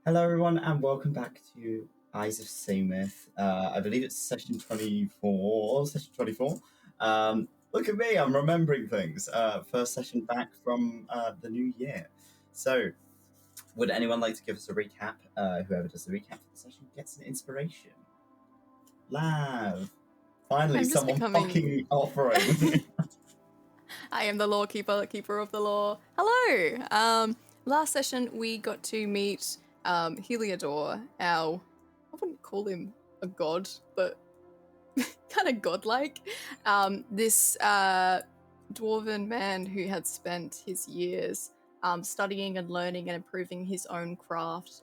Hello, everyone, and welcome back to Eyes of Saemyth. I believe it's session 24. Look at me, I'm remembering things. First session back from the new year. So, would anyone like to give us a recap? Whoever does the recap for the session gets an inspiration. Lav. Finally, someone fucking offering. I am the law keeper of the law. Hello! Last session, we got to meet 𝘏𝘪𝘨𝘧𝘐𝘁, I wouldn't call him a god, but kind of godlike. This dwarven man who had spent his years studying and learning and improving his own craft,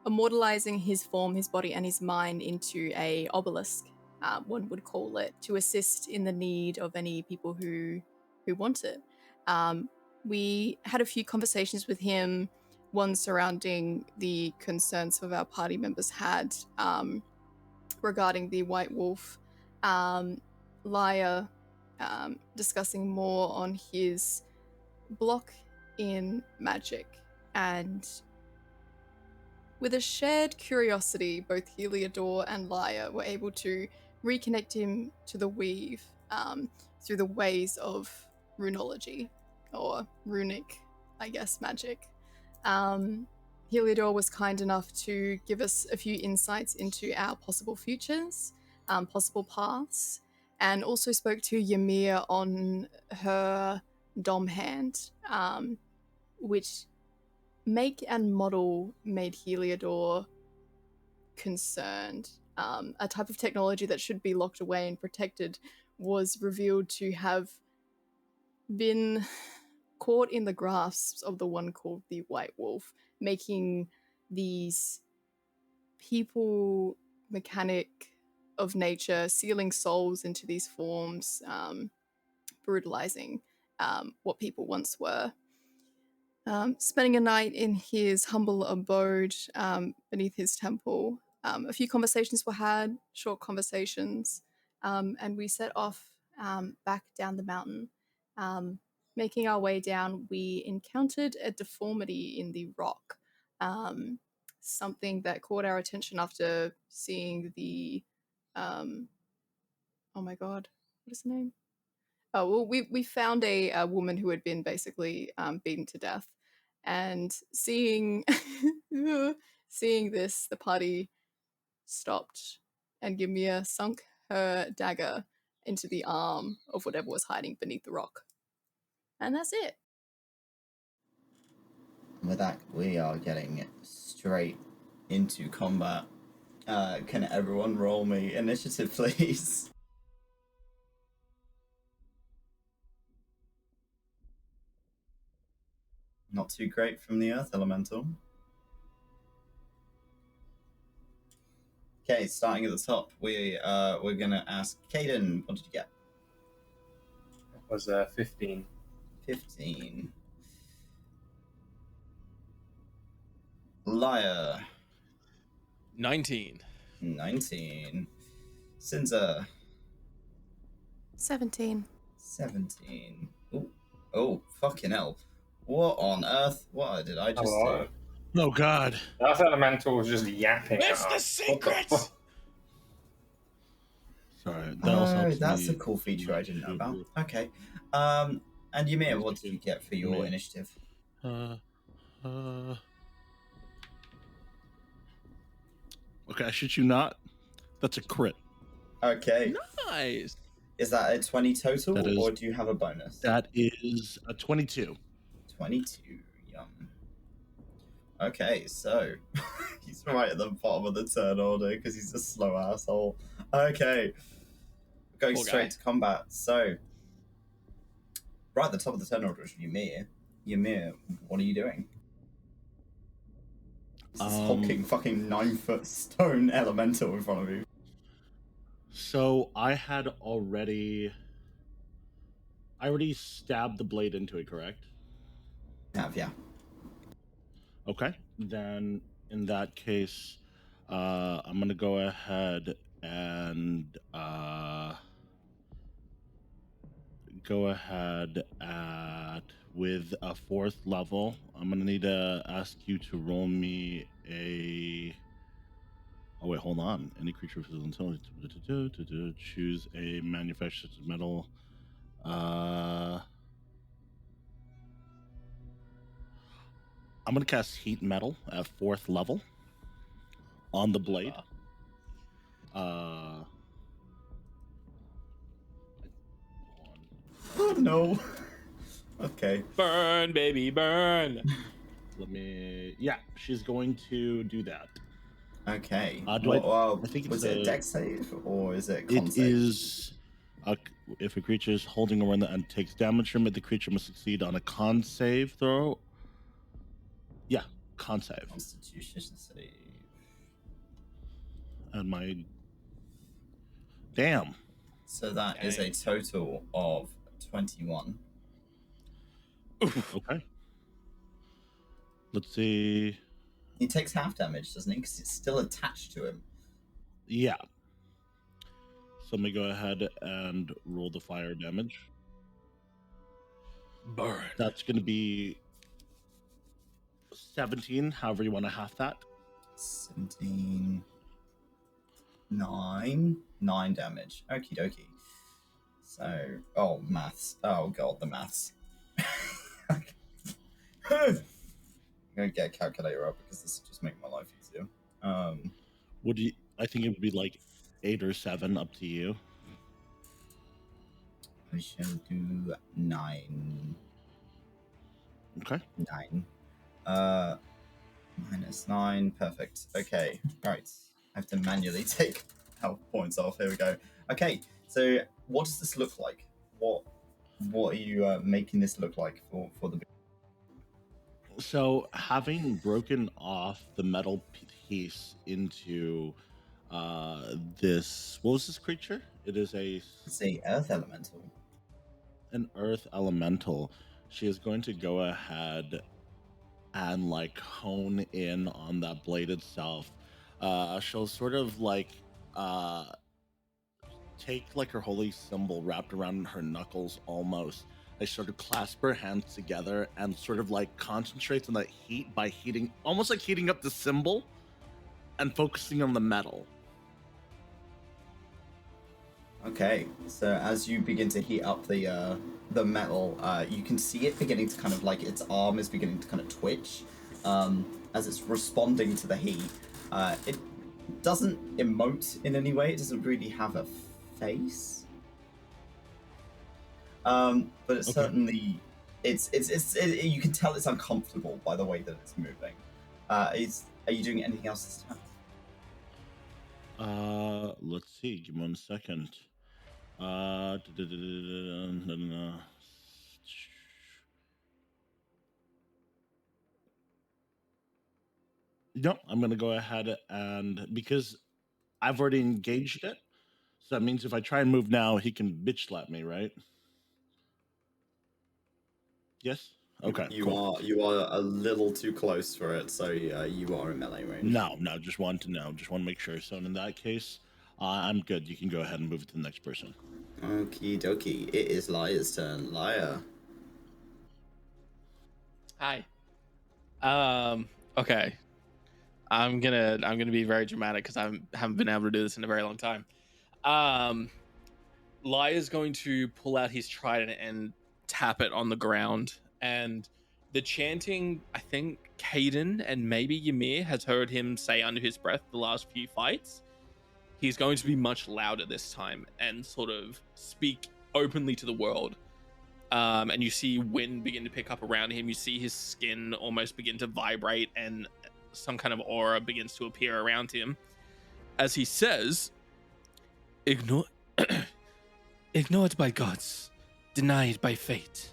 immortalizing his form, his body, and his mind into a obelisk, one would call it, to assist in the need of any people who want it. We had a few conversations with him, one surrounding the concerns some of our party members had regarding the White Wolf, Lyre discussing more on his block in magic, and with a shared curiosity, both 𝘏𝘪𝘨𝘧𝘐 and Lyre were able to reconnect him to the weave through the ways of runology, or runic, I guess, magic. 𝘏𝘪𝘨𝘧𝘐 was kind enough to give us a few insights into our possible futures, possible paths, and also spoke to Ymir on her dom hand, which make and model made 𝘏𝘪𝘨𝘧𝘐 concerned. A type of technology that should be locked away and protected was revealed to have been caught in the grasps of the one called the White Wolf, making these people mechanic of nature, sealing souls into these forms, brutalizing what people once were. Spending a night in his humble abode beneath his temple, a few conversations were had, short conversations, and we set off back down the mountain. Making our way down, we encountered a deformity in the rock, something that caught our attention after seeing the, oh my god, what is the name? Oh, well, we found a woman who had been basically beaten to death, and seeing this, the party stopped, and Ymir sunk her dagger into the arm of whatever was hiding beneath the rock. And that's it. With that, we are getting straight into combat. Can everyone roll me initiative, please? Not too great from the Earth Elemental. Okay, starting at the top, we're gonna ask Kaiden, what did you get? It was 15. 15. Lyre. 19. 19. Sinza. 17. 17. Ooh. Oh, fucking hell. What on earth? What did I just do? Oh, God. Earth Elemental was just yapping It's at the us. secret! Sorry, that also helps that's me. a cool feature I didn't know about. Okay. And Ymir, what did you get for your initiative? Okay, I shit you not. That's a crit. Okay. Nice. Is that a 20 total, That is- or do you have a bonus? That is a 22. 22. Yum. Okay, so he's right at the bottom of the turn order because he's a slow asshole. Okay, going Poor straight guy. to combat. So, right at the top of the turn order is Ymir. Ymir, what are you doing? This hulking fucking 9-foot stone elemental in front of you. So I already stabbed the blade into it, correct? Yeah. Okay, then in that case, I'm gonna go ahead and with a 4th level. I'm gonna need to ask you to roll me a. Oh wait, hold on. Any creature with intelligence, choose a manufactured metal. I'm gonna cast heat metal at 4th level on the blade. Oh no. Okay. Burn, baby, burn. Let me. Yeah, she's going to do that. Okay. I think it's was it a dex save or is it con It save? is. If a creature is holding around and takes damage from it, the creature must succeed on a con save throw. Yeah, con save. Constitution save. And my. Damn. So that is a total of 21. Okay. Let's see. He takes half damage, doesn't he? Because it's still attached to him. Yeah. So let me go ahead and roll the fire damage. Burn. That's going to be 17, however you want to half that. 17. 9 damage. Okie dokie. So, maths. Oh god, the maths. I'm gonna get a calculator up because this will just make my life easier. I think it would be like 8 or 7, up to you. I shall do 9. Okay. 9. Minus 9. Perfect. Okay. Right. I have to manually take health points off. Here we go. Okay. So, what does this look like? What are you making this look like for the? So, having broken off the metal piece into this, what was this creature? It's a earth elemental. An earth elemental. She is going to go ahead and like hone in on that blade itself. She'll sort of like take like her holy symbol wrapped around her knuckles almost. They sort of clasp her hands together and sort of like concentrates on that heat by almost like heating up the symbol and focusing on the metal. Okay, so as you begin to heat up the metal, you can see it beginning to kind of like its arm is beginning to kind of twitch as it's responding to the heat. It doesn't emote in any way. It doesn't really have a face. But it's certainly you can tell it's uncomfortable by the way that it's moving. Are you doing anything else this time? Let's see. Give me 1 second. No, I'm gonna go ahead and because I've already engaged it, so that means if I try and move now, he can bitch slap me, right? Yes. Okay. You cool. are a little too close for it, so you are in melee range. No, just want to know. Just want to make sure. So in that case, I'm good. You can go ahead and move it to the next person. Okie dokie. It is Lyre's turn. Lyre. Hi. Okay. I'm gonna be very dramatic because I haven't been able to do this in a very long time. Lyre's going to pull out his trident and tap it on the ground, and the chanting, I think Kaiden and maybe Ymir has heard him say under his breath the last few fights. He's going to be much louder this time and sort of speak openly to the world. And you see wind begin to pick up around him. You see his skin almost begin to vibrate and some kind of aura begins to appear around him. As he says, ignored by gods, denied by fate,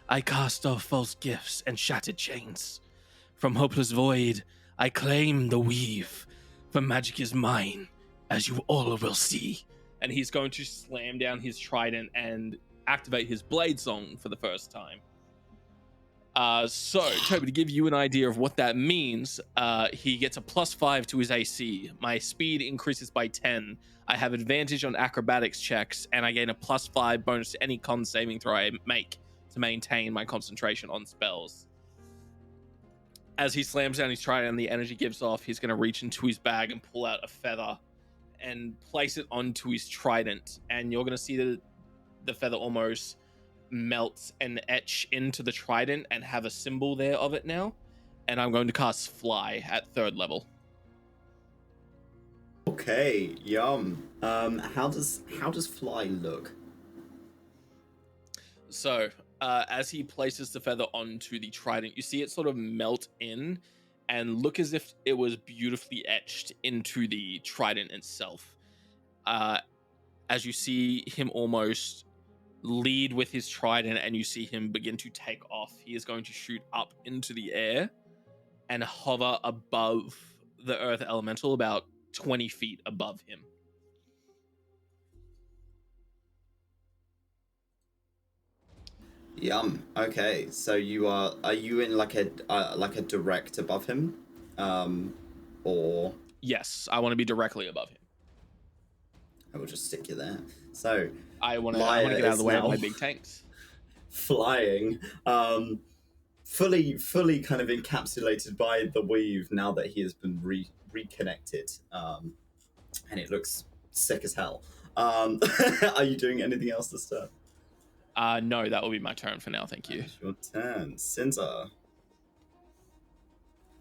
I cast off false gifts and shattered chains. From hopeless void, I claim the weave, for magic is mine, as you all will see. And he's going to slam down his trident and activate his blade song for the first time. So, Toby, to give you an idea of what that means, he gets a +5 to his AC. My speed increases by 10. I have advantage on acrobatics checks, and I gain a +5 bonus to any con saving throw I make. to maintain my concentration on spells. As he slams down his trident and the energy gives off, he's going to reach into his bag and pull out a feather and place it onto his trident. And you're going to see that the feather almost melts and etch into the trident and have a symbol there of it now. And I'm going to cast Fly at 3rd level. Okay, yum. How does Fly look? So, as he places the feather onto the trident, you see it sort of melt in and look as if it was beautifully etched into the trident itself. As you see him almost lead with his trident and you see him begin to take off, he is going to shoot up into the air and hover above the earth elemental, about 20 feet above him. Yum. Okay, so are you in like a direct above him, or? Yes, I want to be directly above him. I will just stick you there. So I want to Lyre get out of is the way of now my big tanks. flying, fully kind of encapsulated by the weave now that he has been reconnected, and it looks sick as hell. Are you doing anything else this turn? No, that will be my turn for now, thank you. It's your turn. Sinza.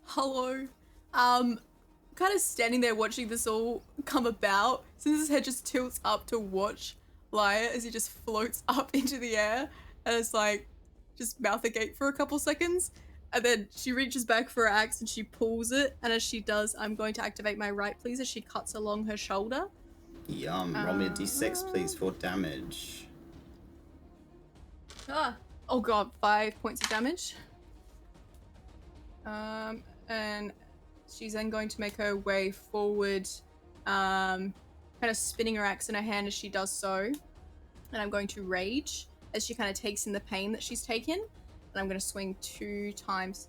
Hello. Kind of standing there watching this all come about. Sinza's head just tilts up to watch Lyre as he just floats up into the air, and it's like just mouth agape for a couple seconds, and then she reaches back for her axe and she pulls it, and as she does, I'm going to activate my right please as she cuts along her shoulder. Yum. Roll me a d6, please, for damage. Oh god, 5 points of damage. And she's then going to make her way forward, kind of spinning her axe in her hand as she does so. And I'm going to rage as she kind of takes in the pain that she's taken. And I'm going to swing 2 times.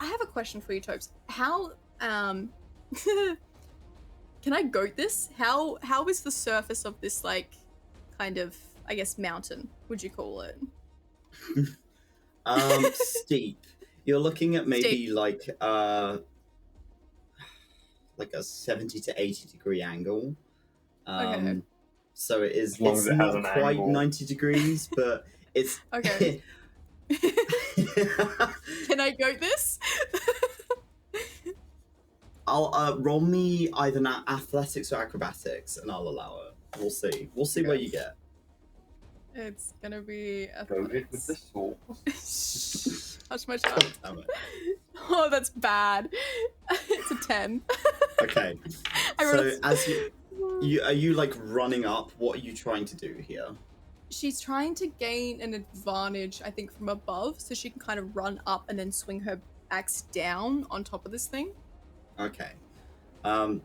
I have a question for you, Topes. How, can I goat this? How is the surface of this, like, kind of, I guess, mountain, would you call it? Steep. You're looking at maybe Steep. like a 70 to 80 degree angle. Okay. So it is. As long It's as it has not an quite angle. 90 degrees, but it's Okay. Can I goat this? I'll roll me either athletics or acrobatics, and I'll allow it. We'll see. We'll see where you get. It's gonna be Go hit with the sword. Hush my tongue. Damn it. Oh, that's bad. It's a 10. Okay. I So rolled as you are you like running up? What are you trying to do here? She's trying to gain an advantage, I think, from above, so she can kind of run up and then swing her axe down on top of this thing. Okay.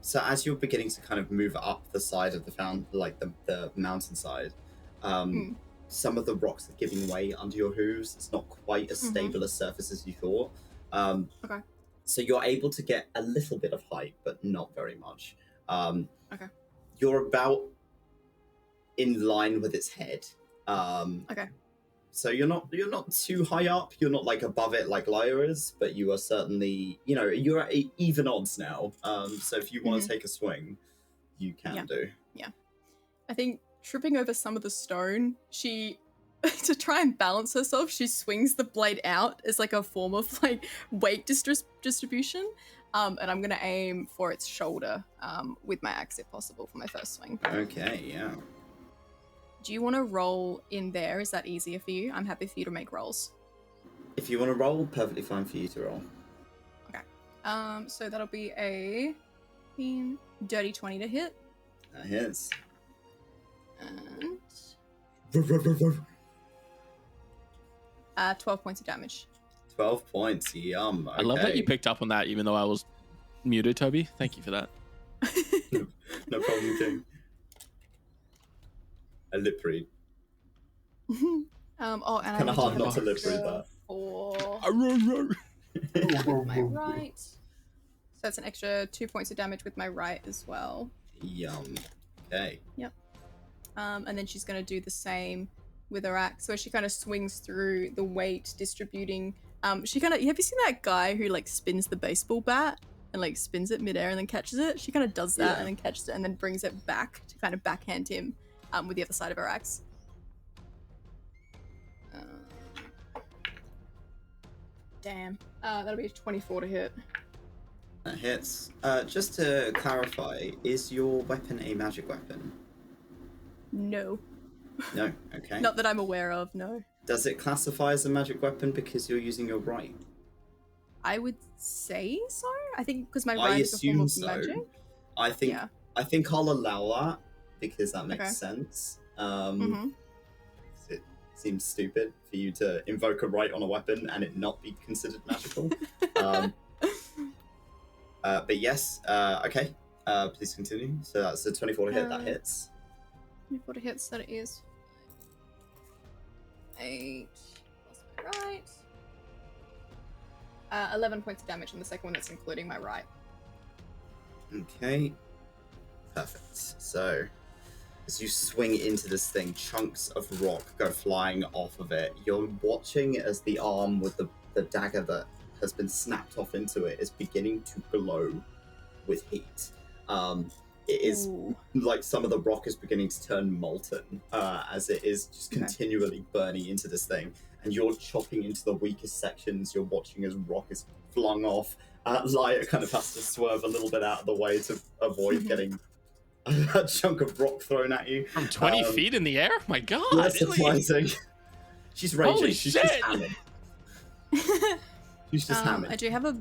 So as you're beginning to kind of move up the side of the mountainside, some of the rocks are giving way under your hooves. It's not quite as stable a surface as you thought. Okay. So you're able to get a little bit of height, but not very much. Okay. You're about in line with its head. Okay. So you're not too high up. You're not like above it like Lyre is, but you are certainly, you're at even odds now. So if you want to take a swing, you can do. Yeah. I think tripping over some of the stone, she, to try and balance herself, she swings the blade out as like a form of like weight distribution. And I'm going to aim for its shoulder with my axe if possible for my first swing. Okay, yeah. Do you want to roll in there? Is that easier for you? I'm happy for you to make rolls. If you want to roll, perfectly fine for you to roll. Okay. So that'll be a dirty 20 to hit. That hits. And 12 points of damage. 12 points, yum. Okay. I love that you picked up on that, even though I was muted, Toby. Thank you for that. No problem, King. A lip read. And Kind of hard not to lip read that. For my right. So that's an extra 2 points of damage with my right as well. Yum. Okay. Yep. And then she's going to do the same with her axe. So she kind of swings through the weight, distributing. She kind of, have you seen that guy who like spins the baseball bat and like spins it midair and then catches it? She kind of does that and then catches it and then brings it back to kind of backhand him with the other side of her axe. Damn. That'll be a 24 to hit. That hits. Just to clarify, is your weapon a magic weapon? No. No. Okay. Not that I'm aware of, no. Does it classify as a magic weapon because you're using your right? I would say so. I think because my right is a form of magic. I think I'll allow that because that makes sense. It seems stupid for you to invoke a right on a weapon and it not be considered magical. But yes, okay. Please continue. So that's a 24 to hit. That hits. 24 to hits. That it is. 8 plus my right. 11 points of damage on the second one. That's including my right. Okay. Perfect. So, as you swing into this thing, chunks of rock go flying off of it. You're watching as the arm with the dagger that has been snapped off into it is beginning to glow with heat. It is like some of the rock is beginning to turn molten as it is just continually burning into this thing. And you're chopping into the weakest sections. You're watching as rock is flung off. Lyre kind of has to swerve a little bit out of the way to avoid getting a chunk of rock thrown at you. From 20 feet in the air? My God. That's surprising. She's raging. Holy She's shit. just hammered. She's just hammered. I do have a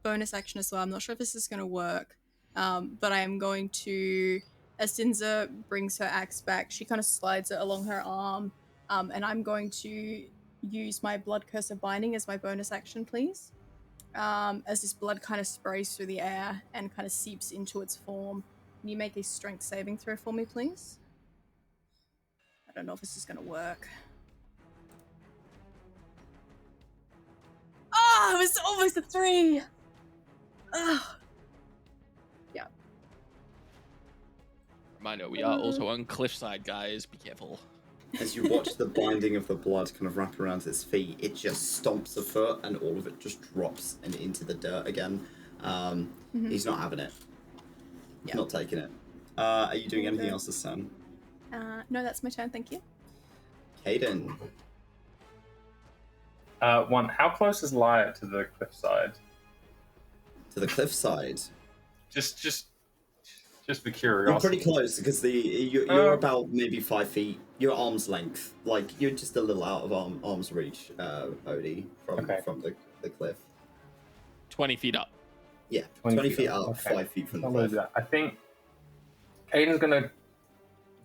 bonus action as well. I'm not sure if this is going to work. But I am going to, as Sinza brings her axe back, she kind of slides it along her arm, and I'm going to use my blood curse of binding as my bonus action, please. As this blood kind of sprays through the air and kind of seeps into its form. Can you make a strength saving throw for me, please? I don't know if this is going to work. Oh, it was almost a 3! Oh. Yeah. Reminder, we are also on cliffside, guys. Be careful. As you watch the binding of the blood kind of wrap around its feet, it just stomps a foot and all of it just drops and into the dirt again. He's not having it. He's not taking it. Are you doing anything else this turn? No, that's my turn, thank you. Kaiden. One, how close is Lyre to the cliffside? To the cliffside? Just for curiosity. You're pretty close because you're about maybe 5 feet. You're arm's length. Like, you're just a little out of arm's reach, Odie, from the cliff. 20 feet up. Yeah, 20 feet up, 5 feet from the cliff. I think Kaiden's going to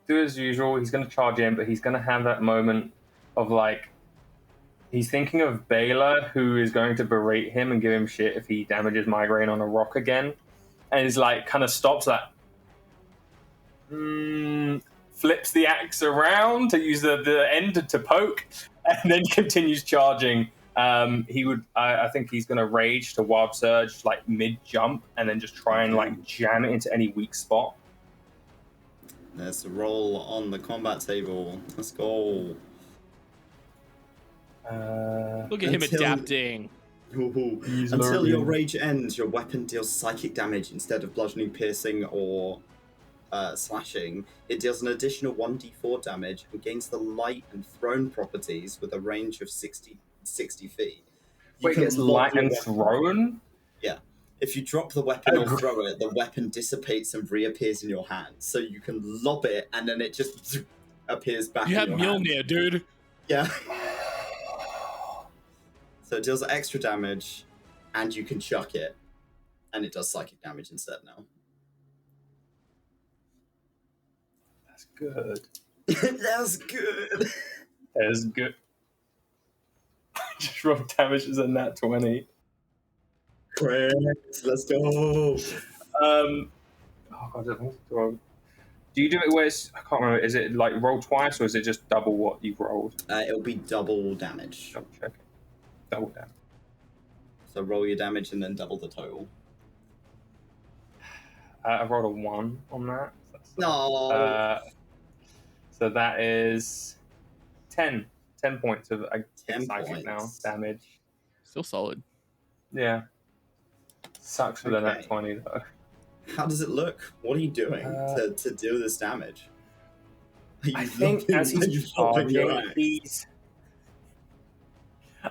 do as usual. He's going to charge in, but he's going to have that moment of, like, he's thinking of Baylor, who is going to berate him and give him shit if he damages Migraine on a rock again. And he's like, kind of stops that. Flips the axe around to use the end to poke, and then continues charging. I think he's going to rage to Wild Surge, like, mid-jump, and then just try and, like, jam it into any weak spot. There's a roll on the combat table. Let's go. Look at him adapting. Until your rage ends, your weapon deals psychic damage instead of bludgeoning, piercing, or slashing. It deals an additional 1d4 damage and gains the light and thrown properties with a range of 60 feet. Wait, it's light and thrown? Yeah. If you drop the weapon or throw it, the weapon dissipates and reappears in your hand. So you can lob it and then it just appears back in your hand. You have Mjolnir, dude. Yeah. So it deals extra damage and you can chuck it. And it does psychic damage instead now. That's good. That's good. That's good. Just roll damage as a nat 20. Great. Let's go. Oh god, do you do it where it's, I can't remember, is it like roll twice or is it just double what you've rolled? It'll be double damage. Double check. Double damage. So roll your damage and then double the total. I rolled a 1 on that. No. So that is 10 points of 10 psychic now points. damage. Still solid. Yeah. Sucks for the Okay. net 20 though. How does it look? What are you doing to do this damage? I think as he's charging,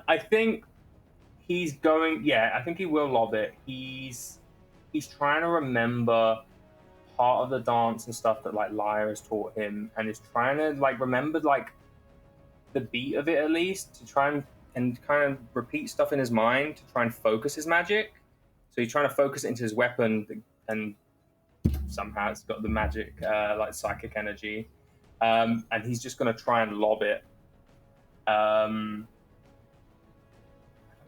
I think he's going. Yeah, I think he will lob it. He's trying to remember part of the dance and stuff that like Lyre has taught him, and is trying to like remember like the beat of it at least to try and kind of repeat stuff in his mind to try and focus his magic. So he's trying to focus it into his weapon, and somehow it's got the magic like psychic energy. And he's just going to try and lob it. I don't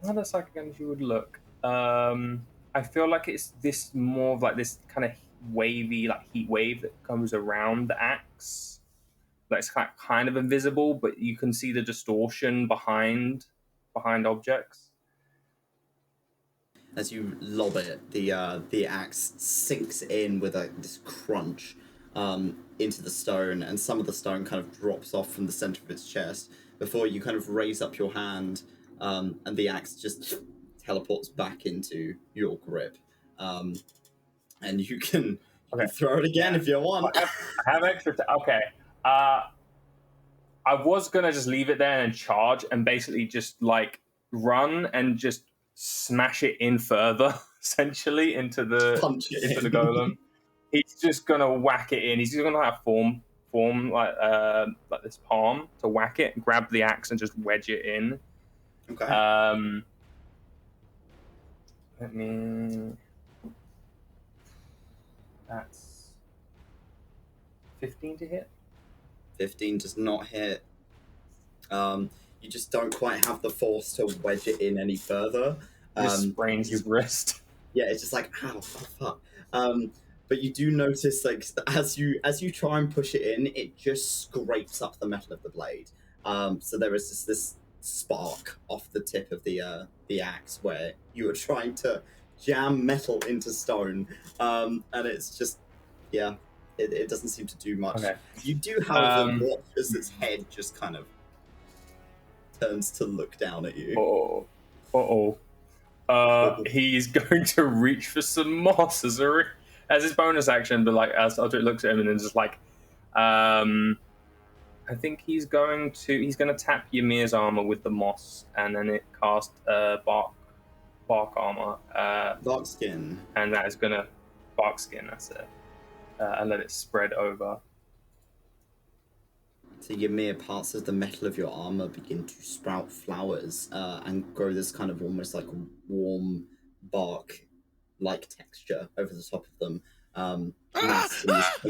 know how the psychic energy would look. I feel like it's this more of like this kind of wavy, like heat wave that comes around the axe. Like it's kind of invisible, but you can see the distortion behind objects. As you lob it, the axe sinks in with this crunch into the stone, and some of the stone kind of drops off from the center of its chest before you kind of raise up your hand, and the axe just teleports back into your grip. And you can throw it again if you want. I have extra. Okay. I was gonna just leave it there and charge and basically just like run and just smash it in further, essentially into the golem. He's just gonna whack it in. He's just gonna have form like this palm to whack it, grab the axe, and just wedge it in. Okay. Let me. That's 15 to hit. 15 does not hit. You just don't quite have the force to wedge it in any further. Sprains your wrist. Yeah, it's just like, ow, oh, fuck. But you do notice, like, as you try and push it in, it just scrapes up the metal of the blade. So there is just this spark off the tip of the axe where you are trying to jam metal into stone, and it's just, yeah, it doesn't seem to do much. Okay. You do, however, watch as its head just kind of turns to look down at you. He's going to reach for some moss as his bonus action, but like as Eldritch looks at him and then just like, I think he's going to tap Ymir's armor with the moss, and then it cast bark armor. Bark skin. And that is gonna bark skin. That's it. And let it spread over. So Ymir, parts of the metal of your armor begin to sprout flowers and grow this kind of almost like warm bark-like texture over the top of them. I'm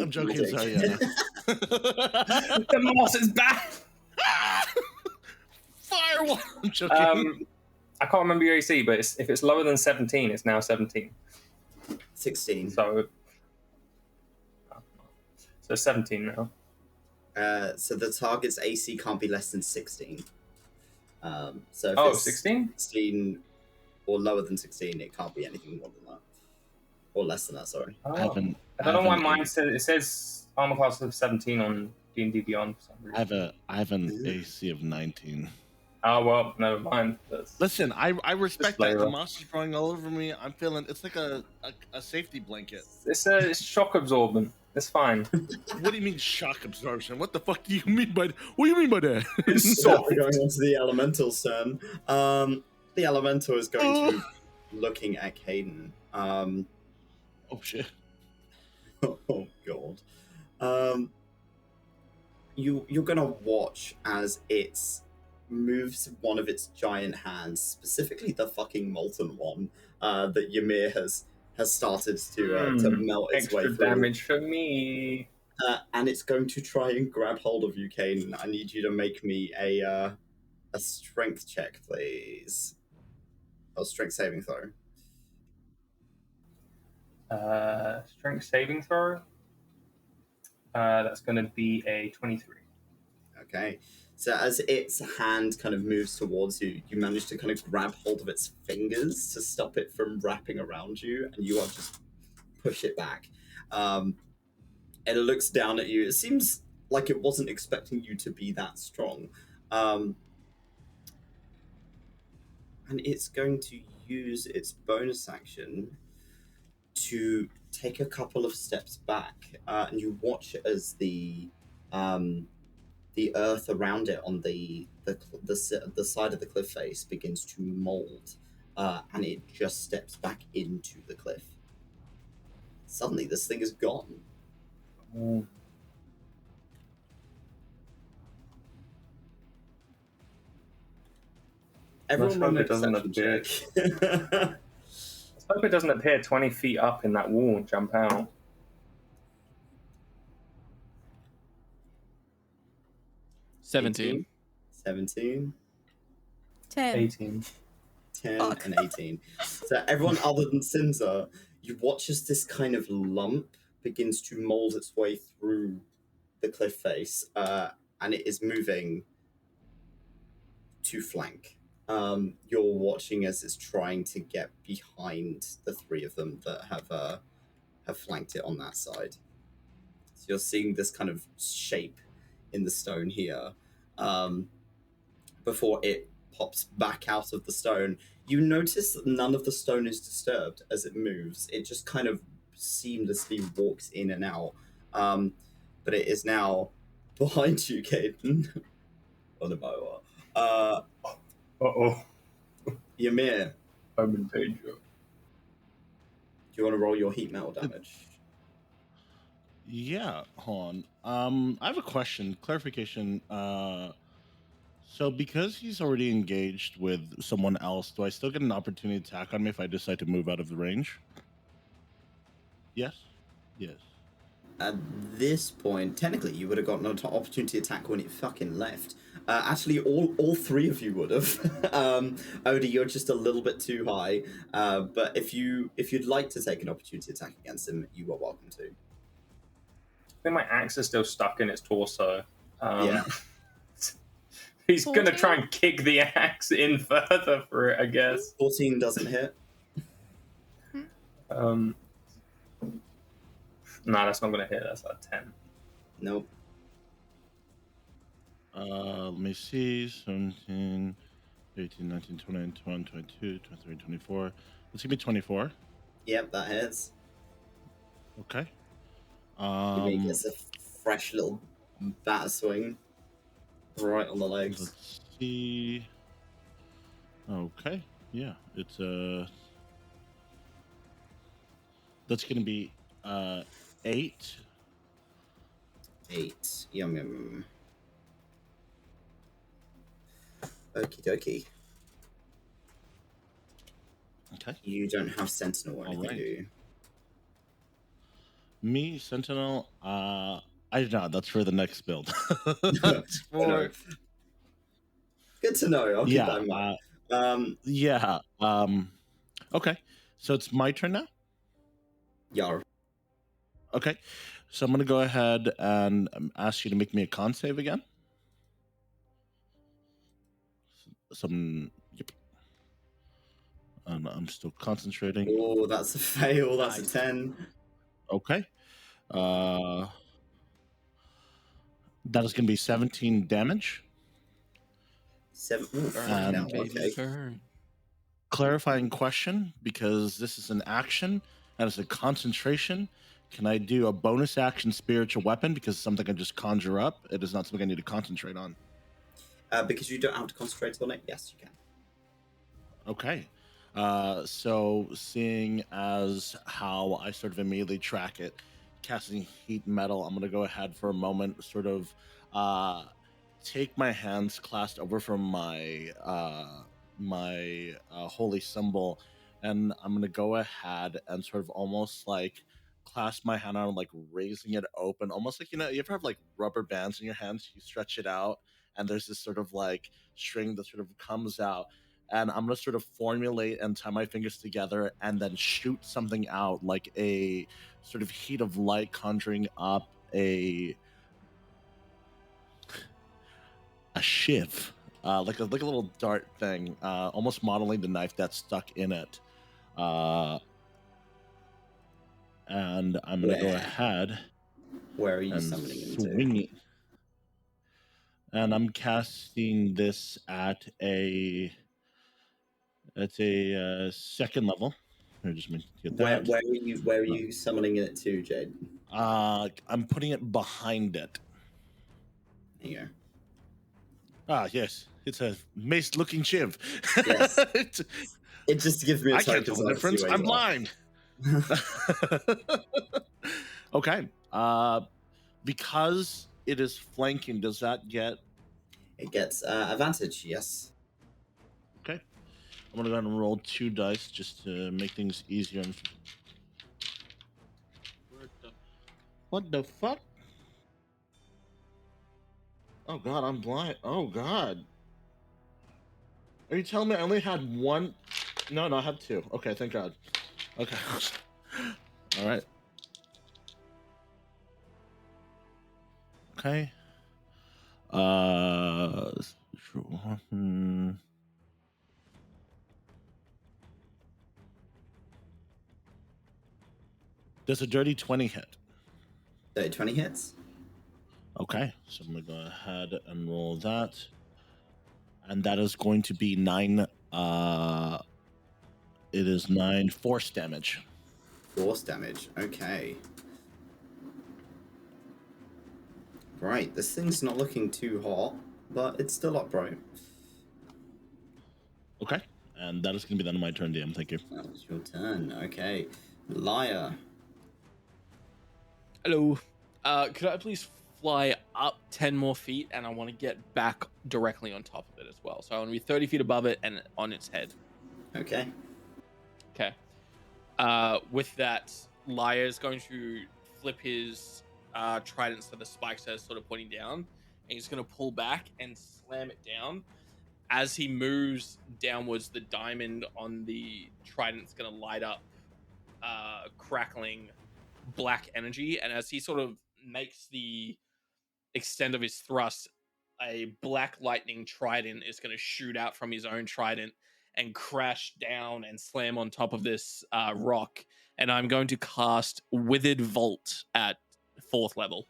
joking, sorry. Yeah. The moss is back! Firewall! I'm joking. I can't remember your AC, but if it's lower than 17, it's now 17. 16. So 17 now. So the target's AC can't be less than 16. So if it's 16? 16 or lower than 16, it can't be anything more than that. Or less than that, sorry. I don't know why mine says armor class of 17 on D&D Beyond for some reason. I have an AC of 19. Oh, well, never mind. Listen, I respect that. The monster's growing all over me. I'm feeling it's like a safety blanket. It's shock absorbent. It's fine. What do you mean shock absorption? What the fuck do you mean by that? It's soft. We're going on to the elemental's turn. The elemental is going to be looking at Kaiden. Oh shit. Oh god. You're gonna watch as it moves one of its giant hands, specifically the fucking molten one that Ymir has started to melt its way through. Extra damage for me. And it's going to try and grab hold of you, Kaiden. I need you to make me a strength check, please. Or strength saving throw. Strength saving throw. That's going to be a 23. Okay. So as its hand kind of moves towards you, you manage to kind of grab hold of its fingers to stop it from wrapping around you, and you are just push it back. And it looks down at you. It seems like it wasn't expecting you to be that strong. and it's going to use its bonus action to take a couple of steps back, and you watch as the earth around it on the side of the cliff face begins to mold, and it just steps back into the cliff. Suddenly, this thing is gone. Everyone roll a perception check. Let's hope it doesn't appear 20 feet up in that wall and jump out. 17. 17. 10. 18. 10 Fuck. and 18. So everyone other than Sinza, you watch as this kind of lump begins to mold its way through the cliff face, and it is moving to flank. You're watching as it's trying to get behind the three of them that have flanked it on that side. So you're seeing this kind of shape in the stone here, before it pops back out of the stone. You notice that none of the stone is disturbed as it moves. It just kind of seamlessly walks in and out. But it is now behind you, Kaiden. On the boa. Uh-oh. Ymir, I'm in danger. do you want to roll your heat metal damage? Yeah, hold on. I have a question, clarification. So because he's already engaged with someone else, do I still get an opportunity to attack on me if I decide to move out of the range? Yes? Yes. At this point, technically, you would have gotten an opportunity attack when it fucking left. Actually, all three of you would have. Odie, you're just a little bit too high. But if you'd like to take an opportunity attack against him, you are welcome to. I think my axe is still stuck in its torso. Yeah. He's going to try and kick the axe in further for it, I guess. 14 doesn't hit. Nah, that's not going to hit. That's a 10. Nope. Let me see. 17, 18, 19, 20, 21, 22, 23, 24. Let's give me 24. Yep, that hits. Okay. He gets a fresh little batter swing right on the legs. Let's see. Okay. Yeah, it's that's gonna be 8. 8. Yum. Okie dokie. Okay. You don't have Sentinel or anything, Alright. do you? Me, Sentinel, I do not. That's for the next build. That's for... Good to know. I'll keep that in mind. Okay. So it's my turn now? Yar. Okay. So I'm going to go ahead and ask you to make me a con save again. Yep. I'm still concentrating. Oh, that's a fail. That's a 10. Okay. That is going to be 17 damage. 7. Ooh, And okay. Clarifying question, because this is an action and it's a concentration. Can I do a bonus action spiritual weapon because it's something I just conjure up? It is not something I need to concentrate on. Because you don't have to concentrate on it? Yes, you can. Okay. So seeing as how I sort of immediately track it, casting heat metal, I'm going to go ahead for a moment, sort of take my hands clasped over from my holy symbol, and I'm going to go ahead and sort of almost like clasp my hand out, like raising it open, almost like, you know, you ever have like rubber bands in your hands, you stretch it out and there's this sort of like string that sort of comes out, and I'm going to sort of formulate and tie my fingers together and then shoot something out, like a sort of heat of light, conjuring up a shiv, like a little dart thing, almost modeling the knife that's stuck in it. And I'm going to go ahead. Where are you and summoning him swing to? it. And I'm casting this at a second level. I just meant to get that. Where are you summoning it to, Jade? I'm putting it behind it. There you go. Ah, yes, it's a mace-looking shiv. Yes. It just gives me a I can't token tell the difference. I'm blind. Okay. Because it is flanking, does that get? It gets advantage. Yes. Okay. I'm gonna go ahead and roll 2 dice just to make things easier. What the fuck? Oh god, I'm blind. Oh god. Are you telling me I only had one? No, I had 2. Okay, thank god. Okay. All right. Okay. Does a dirty 20 hit? Dirty 20 hits. Okay, so I'm gonna go ahead and roll that, and that is going to be 9. It is 9 force damage. Force damage. Okay. Right, this thing's not looking too hot, but it's still upright. Okay, and that is going to be the end of my turn, DM. Thank you. That was your turn. Okay. Lyre. Hello. Could I please fly up 10 more feet, and I want to get back directly on top of it as well. So I want to be 30 feet above it and on its head. Okay. Okay. With that, Lyre is going to flip his trident so the spikes are sort of pointing down, and he's going to pull back and slam it down. As he moves downwards, the diamond on the trident's going to light up, crackling black energy, and as he sort of makes the extent of his thrust, a black lightning trident is going to shoot out from his own trident and crash down and slam on top of this rock. And I'm going to cast Withered Vault at 4th level.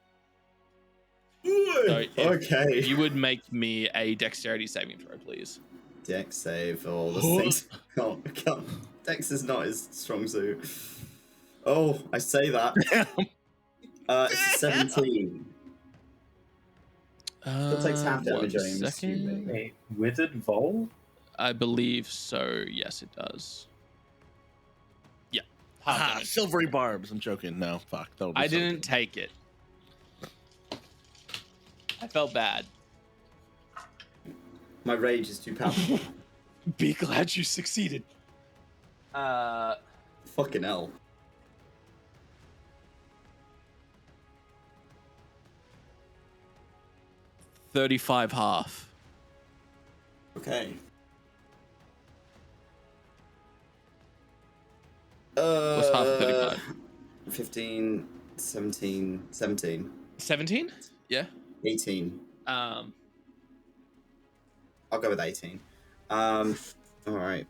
So okay. You would make me a dexterity saving throw, please. Dex save. Oh, this thing's can't. Dex is not his strong suit. Oh, I say that. It's a 17. It takes half damage, I'm assuming. A Withered Vault? I believe so. Yes, it does. Yeah. Half damage. Silvery barbs. I'm joking. No, fuck. That would be I so didn't good. take it. I felt bad. My rage is too powerful. Be glad you succeeded. Fucking hell. $35 half. Okay. What's half of 35? 15, 17. 17? Yeah. 18. Um, I'll go with 18. All right.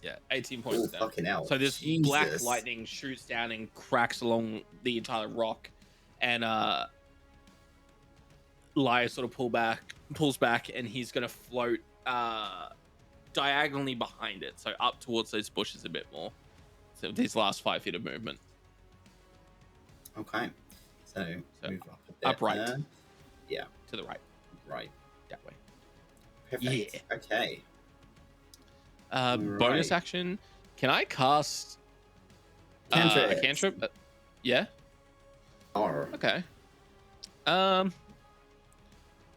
Yeah, 18 points. Oh, of damage. fucking hell. So this Jesus. black lightning shoots down and cracks along the entire rock, and Lyre sort of pulls back, and he's gonna float diagonally behind it, so up towards those bushes a bit more. So these last 5 feet of movement. Okay. So move up a bit. Upright. There. Yeah. To the right. Right. That way. Perfect. Yeah. Okay. Bonus Right. action. Can I cast a Cantrip. cantrip? Yeah. R. Okay.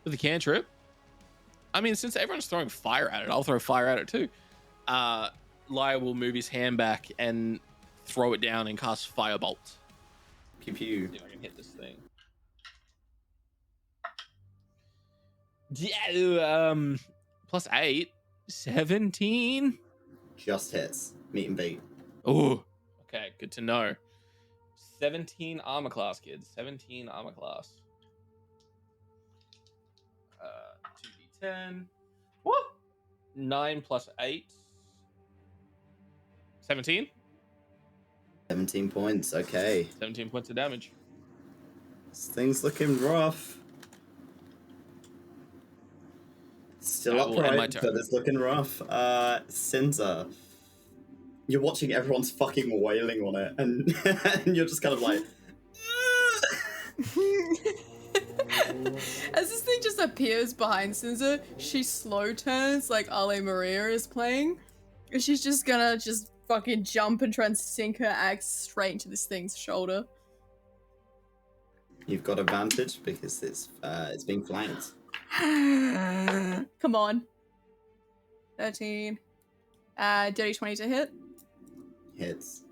With the cantrip, I mean, since everyone's throwing fire at it, I'll throw fire at it too. Lyre will move his hand back and throw it down and cast Firebolt. Pew pew. See if I can hit this thing. Yeah, +8, 17. Just hits. Meet and beat. Oh, okay, good to know. 17 armor class, kids. 17 armor class. 2d10. What? 9 plus 8. 17? 17 points. Okay. 17 points of damage. This thing's looking rough. Still That will end my upright, turn. but it's looking rough. Sinza, you're watching everyone's fucking wailing on it, and, and you're just kind of like... As this thing just appears behind Sinza, she slow turns like 𝘏𝘪𝘨𝘩 is playing. And she's just gonna fucking jump and try and sink her axe straight into this thing's shoulder. You've got advantage because it's being flanked. Come on. 13. Dirty 20 to hit. Hits.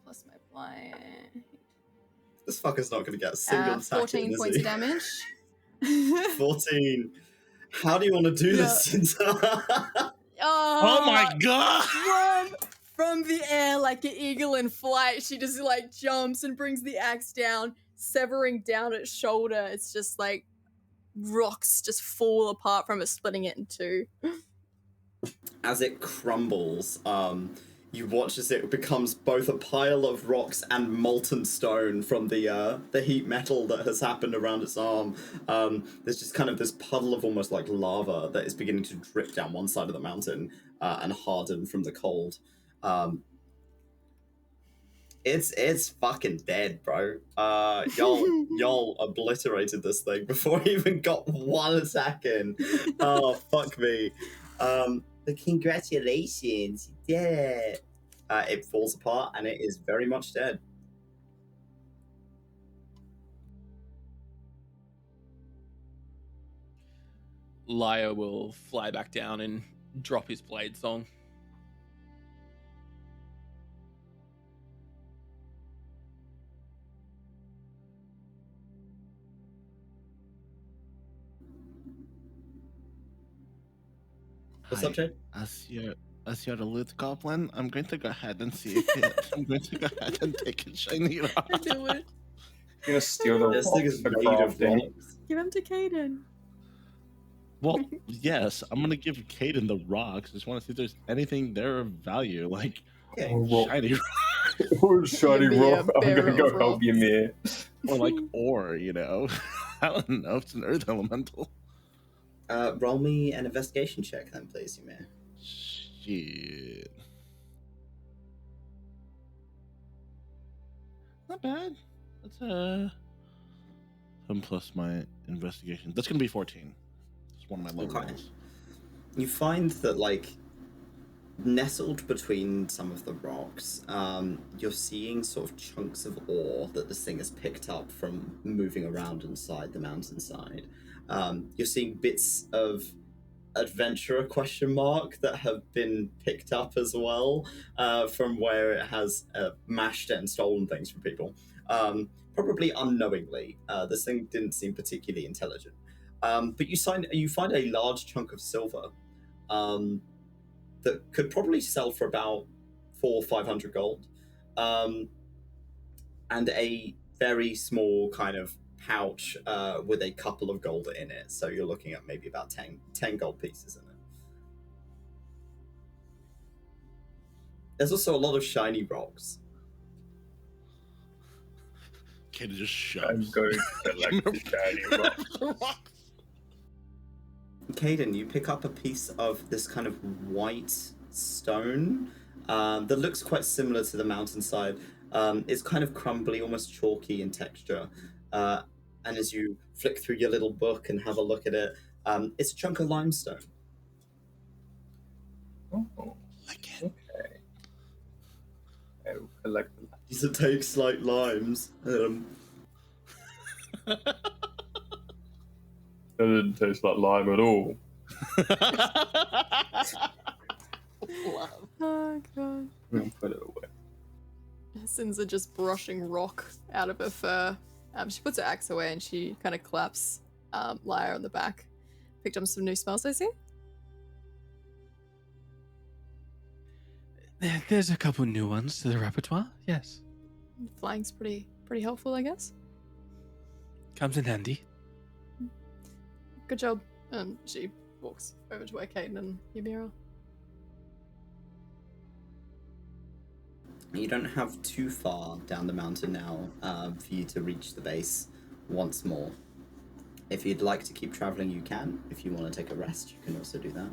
Plus my blind. This fucker's not going to get a single attack 14 in, is points he? of damage. 14. How do you want to do this, Sinza? Oh my god! From the air like an eagle in flight, she just like jumps and brings the axe down, severing down its shoulder. It's just like rocks just fall apart from it, splitting it in two. As it crumbles, you watch as it becomes both a pile of rocks and molten stone from the heat metal that has happened around its arm. There's just kind of this puddle of almost like lava that is beginning to drip down one side of the mountain and harden from the cold. It's fucking dead, bro. Y'all obliterated this thing before it even got one attack in. Oh, fuck me. But congratulations, you did it. It falls apart and it is very much dead. Lyre will fly back down and drop his blade song. What's up, Jay? As you're a loot goblin, I'm going to go ahead and see if I'm going to go ahead and take a shiny rock. Do it. You're gonna steal the This thing is rocks made for of crafting. rocks. Give him to Kaiden. Well, yes, I'm gonna give Kaiden the rocks. I just want to see if there's anything there of value, like Okay. shiny Oh, shiny Ymir, rock. I'm bearer gonna go of help rocks. Ymir. or like ore, you know. I don't know. It's an earth elemental. Roll me an investigation check then, please, Ymir. Shit. Not bad. That's 7 plus my investigation. That's gonna be 14. It's one of my low Okay. rolls. You find that, like, nestled between some of the rocks, you're seeing sort of chunks of ore that this thing has picked up from moving around inside the mountainside. You're seeing bits of adventurer ? That have been picked up as well from where it has mashed it and stolen things from people. Probably unknowingly. This thing didn't seem particularly intelligent. But you find a large chunk of silver that could probably sell for about 400 or 500 gold, and a very small kind of pouch with a couple of gold in it. So you're looking at maybe about 10 gold pieces in it. There's also a lot of shiny rocks. Kaiden just I'm shoves. going to collect the shiny rock. Kaiden, you pick up a piece of this kind of white stone that looks quite similar to the mountainside. It's kind of crumbly, almost chalky in texture. And as you flick through your little book and have a look at it, it's a chunk of limestone. Oh, Like it. okay. I will collect them. These takes like limes. That didn't taste like lime at all. Oh god. I'll put it away. Sinza just brushing rock out of her fur. She puts her axe away and she kind of claps Lyre on the back. Picked up some new spells, I see. There's a couple new ones to the repertoire, yes. Flying's pretty helpful, I guess. Comes in handy. Good job. She walks over to where Kaiden and Ymir are. You don't have too far down the mountain now for you to reach the base once more. If you'd like to keep traveling, you can. If you want to take a rest, you can also do that.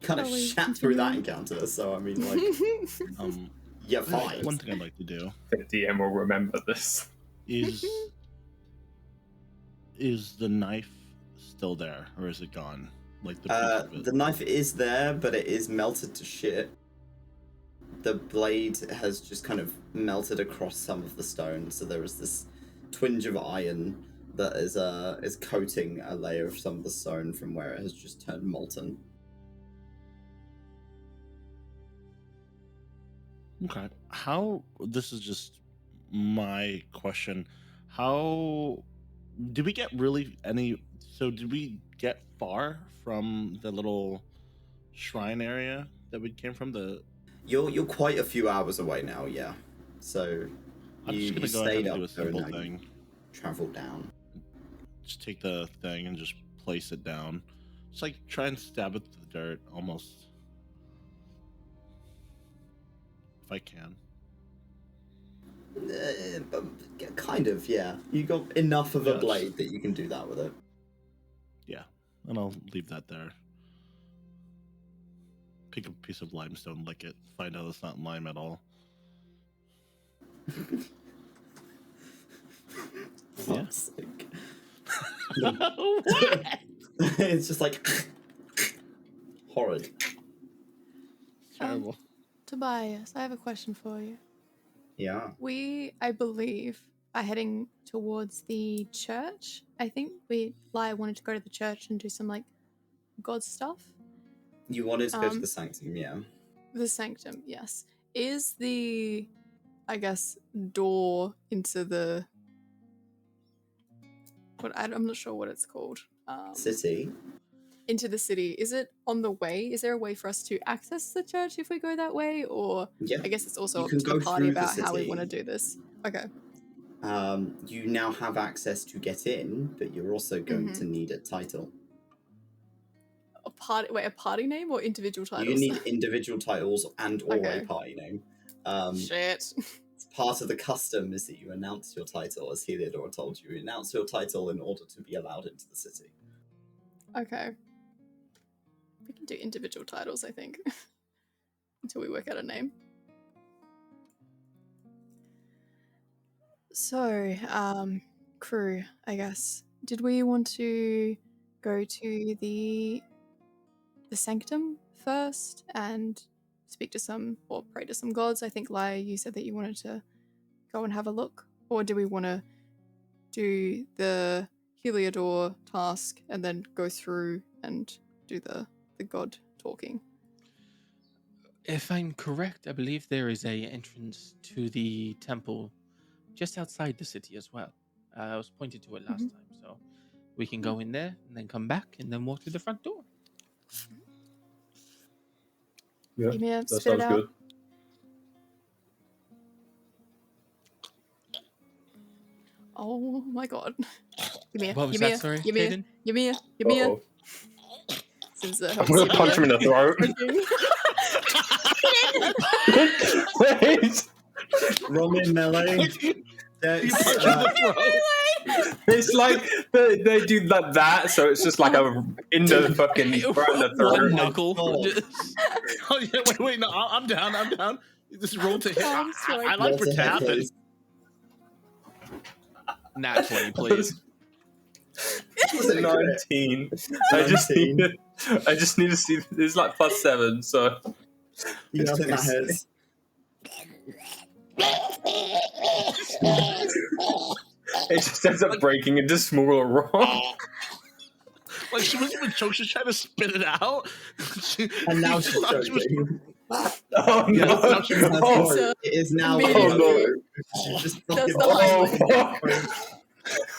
Kind of Shall we shat through that continue? encounter, so I mean, like, you're fine. One thing I'd like to do The DM will remember this. is the knife still there, or is it gone? Like the piece of it? The knife is there, but it is melted to shit. The blade has just kind of melted across some of the stone, so there is this twinge of iron that is coating a layer of some of the stone from where it has just turned molten. Okay. How? This is just my question. How did we get really any? So did we get far from the little shrine area that we came from? You're quite a few hours away now, yeah. So I'm you just gonna go ahead and do a simple now thing. Travel down. Just take the thing and just place it down. Just like try and stab it to the dirt, almost. If I can. Kind of, yeah. You got enough of a Yes. blade that you can do that with it. Yeah, and I'll leave that there. Pick a piece of limestone, lick it, find out it's not lime at all. Yeah. Fuck's sake. What? It's just like horrid. Terrible. Tobias, I have a question for you. Yeah. We, I believe, are heading towards the church. I think Lyre wanted to go to the church and do some like god stuff. You wanted to go to the sanctum, yeah. The sanctum, yes. Is the, I guess, door into the I'm not sure what it's called. City. Into the city. Is it on the way? Is there a way for us to access the church if we go that way? Or Yeah. I guess it's also You up can to the go party through the about how we city. want to do this. Okay. You now have access to get in, but you're also going Mhm. to need a title. A party name or individual titles? You need individual titles and or Okay. a party name. Shit. Part of the custom is that you announce your title, as 𝘏𝘪𝘀 told you. You announce your title in order to be allowed into the city. Okay. We can do individual titles, I think. Until we work out a name. So, crew, I guess. Did we want to go to the sanctum first and speak to some or pray to some gods? I think Lyre, you said that you wanted to go and have a look. Or do we want to do the 𝘏𝘪𝘀 task and then go through and do the god talking? If I'm correct, I believe there is a entrance to the temple just outside the city as well. I was pointed to it last time, so we can go in there and then come back and then walk through the front door. Yeah, Ymir, that spit it sounds out. good. Oh my god. Ymir, What was Ymir, that, sorry, Ymir, Kaiden? Ymir, Ymir. Uh-oh. Sinza I'm helps gonna Ymir. punch him in the throat. Wait. Roll me melee. You punch in the throat. It's like they do that, so it's just like a in the fucking right in the One throat. knuckle. God. Oh yeah, wait, no, I'm down. Just roll to hit. I'm sorry. I like Roll for to it to hit, happen. please. Nat 20, please. Was it a crit? 19. I just need to see. It's like +7, so You know, I think that hits. it just ends up breaking into smaller rocks. Like she was even choking, she's trying to spit it out. And now you she's thought she was- choking. Oh Yeah, no! now she has Oh, So, It is now immediately She just does fucking the oh highlight.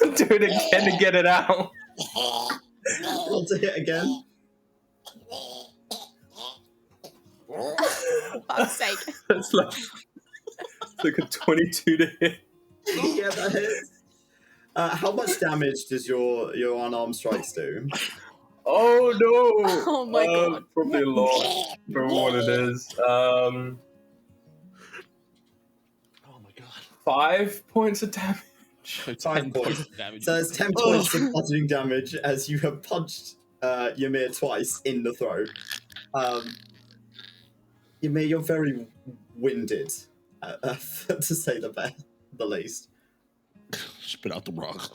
fuck! Do it again to get it out. Roll to hit again. For fuck's sake. It's like a 22 to hit. Yeah, that hits. How much damage does your unarmed strikes do? Oh no! Oh my god. Probably a lot for what it is. Oh my god. 5 points of damage. So 5 10 points. points of damage. So there's 10 points of bludgeoning damage as you have punched Ymir twice in the throat. Ymir, you're very winded, to say the least. Spit out the rock.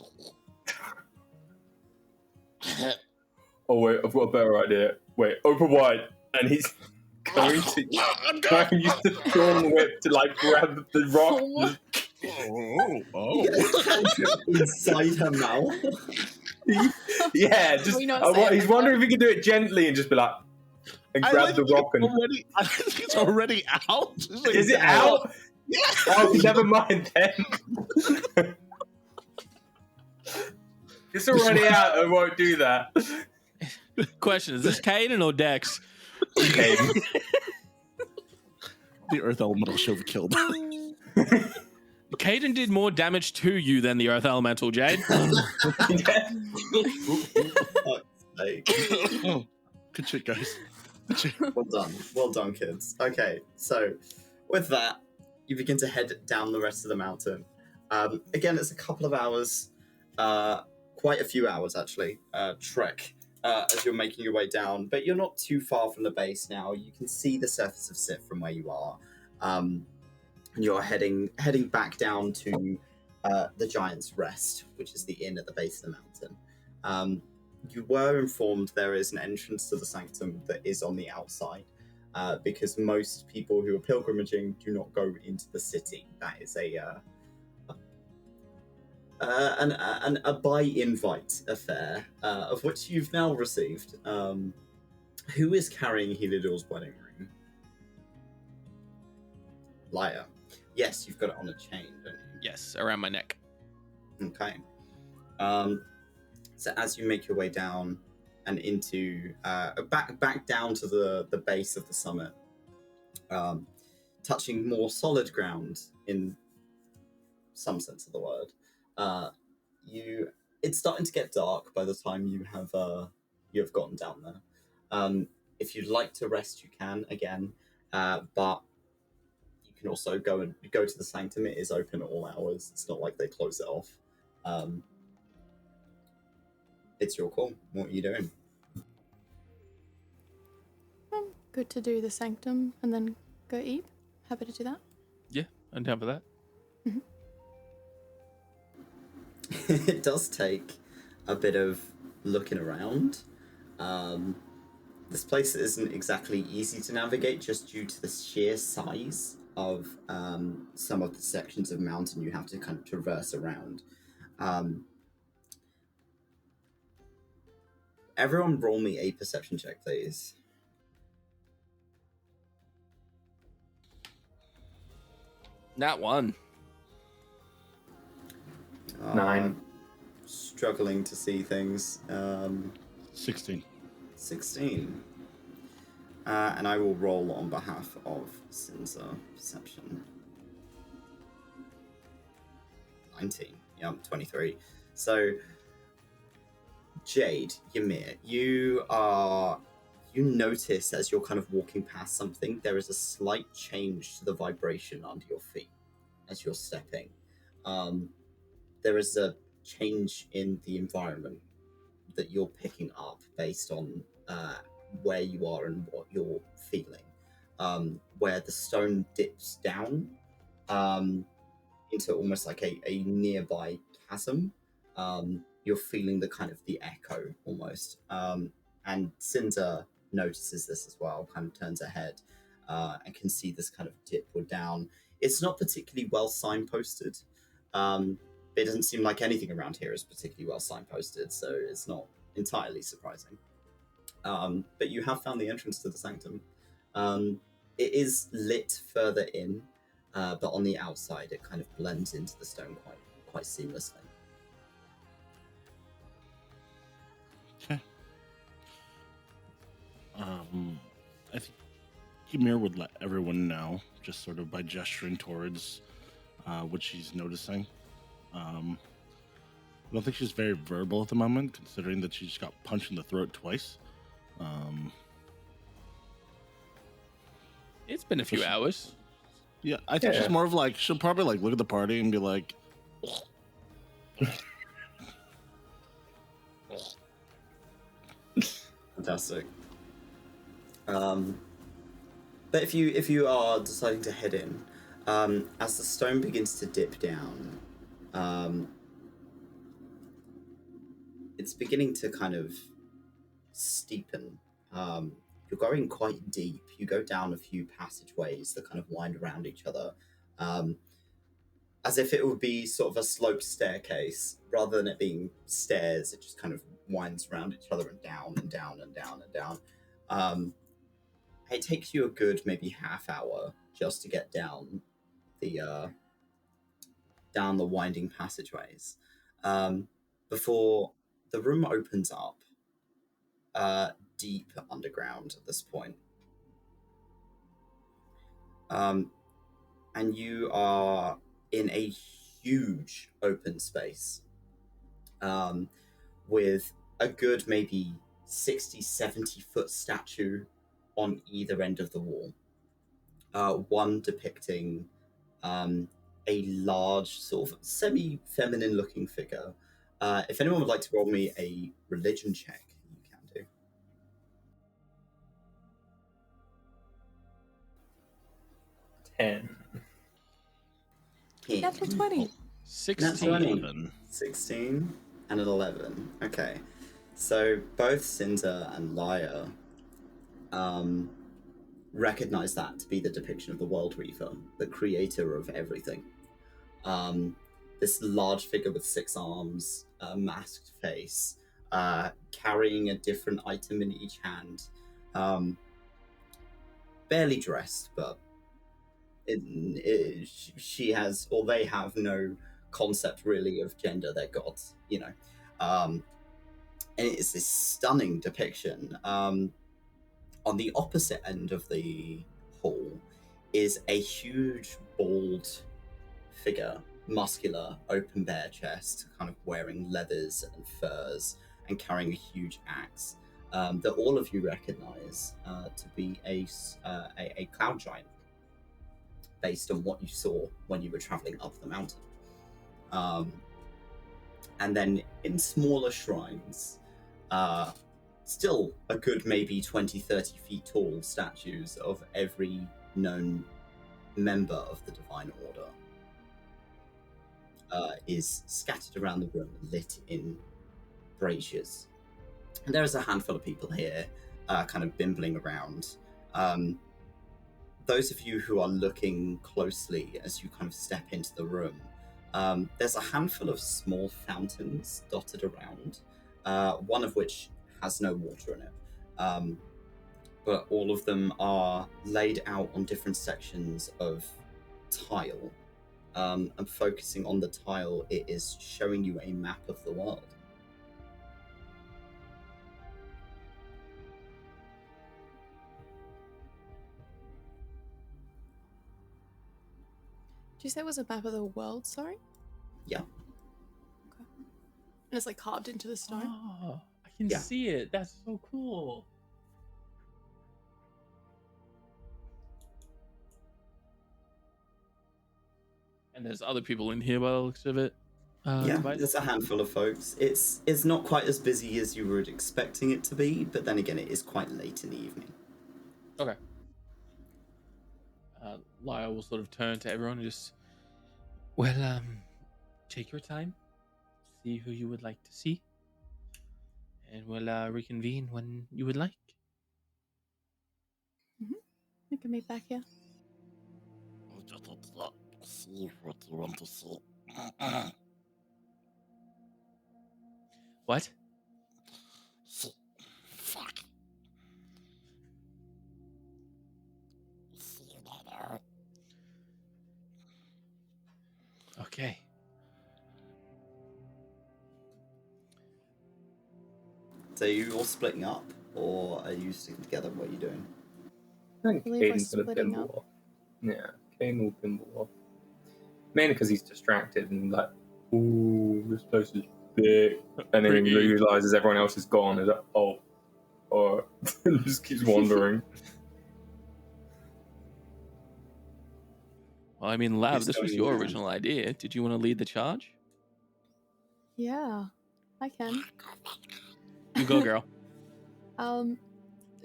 Oh wait, I've got a better idea. Wait, open wide, and he's going to try and use the thorn whip to like grab the rock. You get a cantrip inside her mouth. Yeah, just We not say it he's like wondering if he can do it gently and just be like, and grab the rock and. I think it's already out. Is it out? Yeah. Oh, never mind then. It's already out. I won't do that. Question: is this Kaiden or Dex? Kaiden. The Earth Elemental should have killed. Kaiden did more damage to you than the Earth Elemental, Jade. Good shit, guys. Well done, kids. Okay, so with that, you begin to head down the rest of the mountain. Again, it's a couple of hours, quite a few hours actually, trek as you're making your way down, but you're not too far from the base now. You can see the surface of Sith from where you are. And you're heading back down to the Giant's Rest, which is the inn at the base of the mountain. You were informed there is an entrance to the Sanctum that is on the outside, because most people who are pilgrimaging do not go into the city. That is a by invite affair, of which you've now received. Who is carrying 𝘏𝘪𝘨𝘧𝘐𝘏𝘏 wedding ring? Lyre. Yes, you've got it on a chain, don't you? Yes, around my neck. Okay. So as you make your way down and into back down to the base of the summit, touching more solid ground in some sense of the word, it's starting to get dark by the time you have gotten down there. If you'd like to rest, you can again, but you can also go to the Sanctum. It is open at all hours. It's not like they close it off. It's your call. What are you doing? Good to do the Sanctum and then go eat. Happy to do that. Yeah, I'm down for that. It does take a bit of looking around. This place isn't exactly easy to navigate just due to the sheer size of some of the sections of mountain you have to kind of traverse around. Everyone roll me a perception check, please. Not one. 9. Struggling to see things. 16. 16. And I will roll on behalf of Sinza. Perception. 19. Yeah, 23. So, Jade, Ymir, you notice as you're kind of walking past something, there is a slight change to the vibration under your feet as you're stepping. There is a change in the environment that you're picking up based on where you are and what you're feeling. Where the stone dips down into almost like a nearby chasm. You're feeling the kind of the echo almost. And Sinza notices this as well, kind of turns her head and can see this kind of dip or down. It's not particularly well signposted. It doesn't seem like anything around here is particularly well signposted, so it's not entirely surprising. But you have found the entrance to the Sanctum. It is lit further in, but on the outside it kind of blends into the stone quite seamlessly. Okay. I think Ymir would let everyone know, just sort of by gesturing towards what she's noticing. I don't think she's very verbal at the moment, considering that she just got punched in the throat twice. It's been a few hours. Yeah, I think she's more of like, she'll probably like look at the party and be like, Fantastic. But if you are deciding to head in, as the stone begins to dip down, it's beginning to kind of steepen. You're going quite deep. You go down a few passageways that kind of wind around each other, as if it would be sort of a sloped staircase rather than it being stairs. It just kind of winds around each other and down and down and down and down. It takes you a good maybe half hour just to get down the winding passageways, before the room opens up deep underground at this point. And you are in a huge open space, with a good maybe 60-70 foot statue on either end of the wall. One depicting a large, sort of semi-feminine looking figure. If anyone would like to roll me a religion check, you can do. 10. Natural 20. 16. 16 and an 11. Okay. So both Sinza and Lyre recognize that to be the depiction of the 𝘏𝘪𝘮𝘀, the creator of everything. This large figure with 6 arms, a masked face, carrying a different item in each hand, barely dressed, but she has, or they have, no concept really of gender. They're gods, you know. And it's this stunning depiction. On the opposite end of the hall is a huge, bald figure, muscular, open bare chest, kind of wearing leathers and furs and carrying a huge axe, that all of you recognize to be a cloud giant, based on what you saw when you were traveling up the mountain. And then in smaller shrines, still a good maybe 20-30 feet tall statues of every known member of the Divine Order is scattered around the room, lit in braziers. And there is a handful of people here kind of bimbling around. Those of you who are looking closely as you kind of step into the room, there's a handful of small fountains dotted around, one of which has no water in it. But all of them are laid out on different sections of tile. And focusing on the tile, it is showing you a map of the world. Did you say it was a map of the world, sorry? Yeah. Okay. And it's like carved into the stone? Oh, I can Yeah. see it. That's so cool. And there's other people in here by the looks of it. Yeah, invited? there's a handful of folks. It's not quite as busy as you were expecting it to be, but then again, it is quite late in the evening. Okay. Lyre will sort of turn to everyone and just, well, take your time, see who you would like to see, and we'll reconvene when you would like. We can meet back here. See what you want to see. What? See. Fuck. See you later. Okay. So are you all splitting up, or are you sticking together? What are you doing? I think believe we're Kaiden's going to splitting pinball up. off. Yeah, Kaiden will pinball off. Mainly because he's distracted and like, ooh, this place is big. And then he Pretty. realizes everyone else is gone. He's like, oh. Or just keeps wandering. Well, I mean, Lab, Who's this was going your now? original idea. Did you want to lead the charge? Yeah, I can. You go, girl.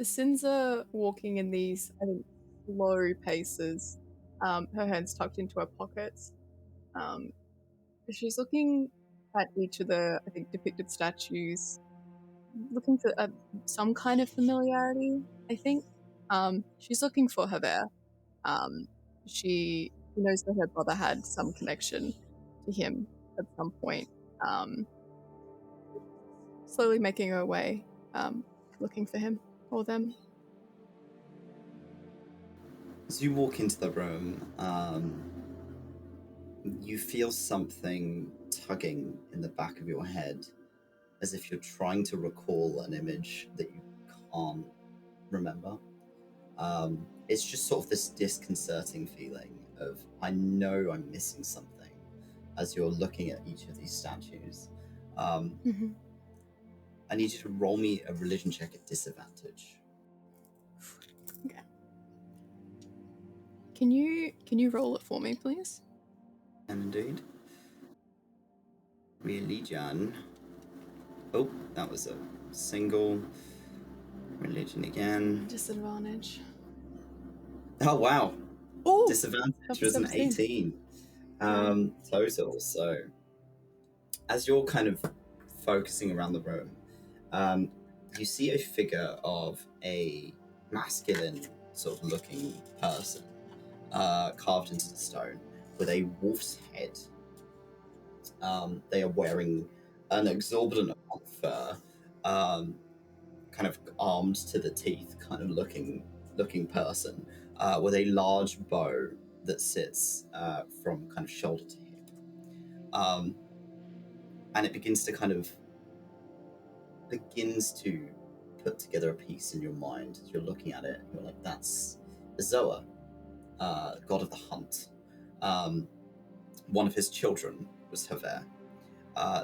Sinza walking in these, I think, slow paces, her hands tucked into her pockets. She's looking at each of the, I think, depicted statues, looking for some kind of familiarity, I think. She's looking for 𝘍𝘪. She knows that her brother had some connection to him at some point. Slowly making her way, looking for him or them. As you walk into the room, you feel something tugging in the back of your head, as if you're trying to recall an image that you can't remember. It's just sort of this disconcerting feeling of, I know I'm missing something, as you're looking at each of these statues. I need you to roll me a religion check at disadvantage. Okay. Can you roll it for me, please? And indeed. Religion. Oh, that was a single. Religion again. Disadvantage. Oh, wow. Oh, Disadvantage was an 18 total. So, as you're kind of focusing around the room, you see a figure of a masculine sort of looking person carved into the stone with a wolf's head. They are wearing an exorbitant amount of fur, kind of armed to the teeth, kind of looking person, with a large bow that sits from kind of shoulder to hip. And it begins to put together a piece in your mind as you're looking at it. You're like, that's 𝘍𝘪, god of the hunt. One of his children was 𝘍𝘪.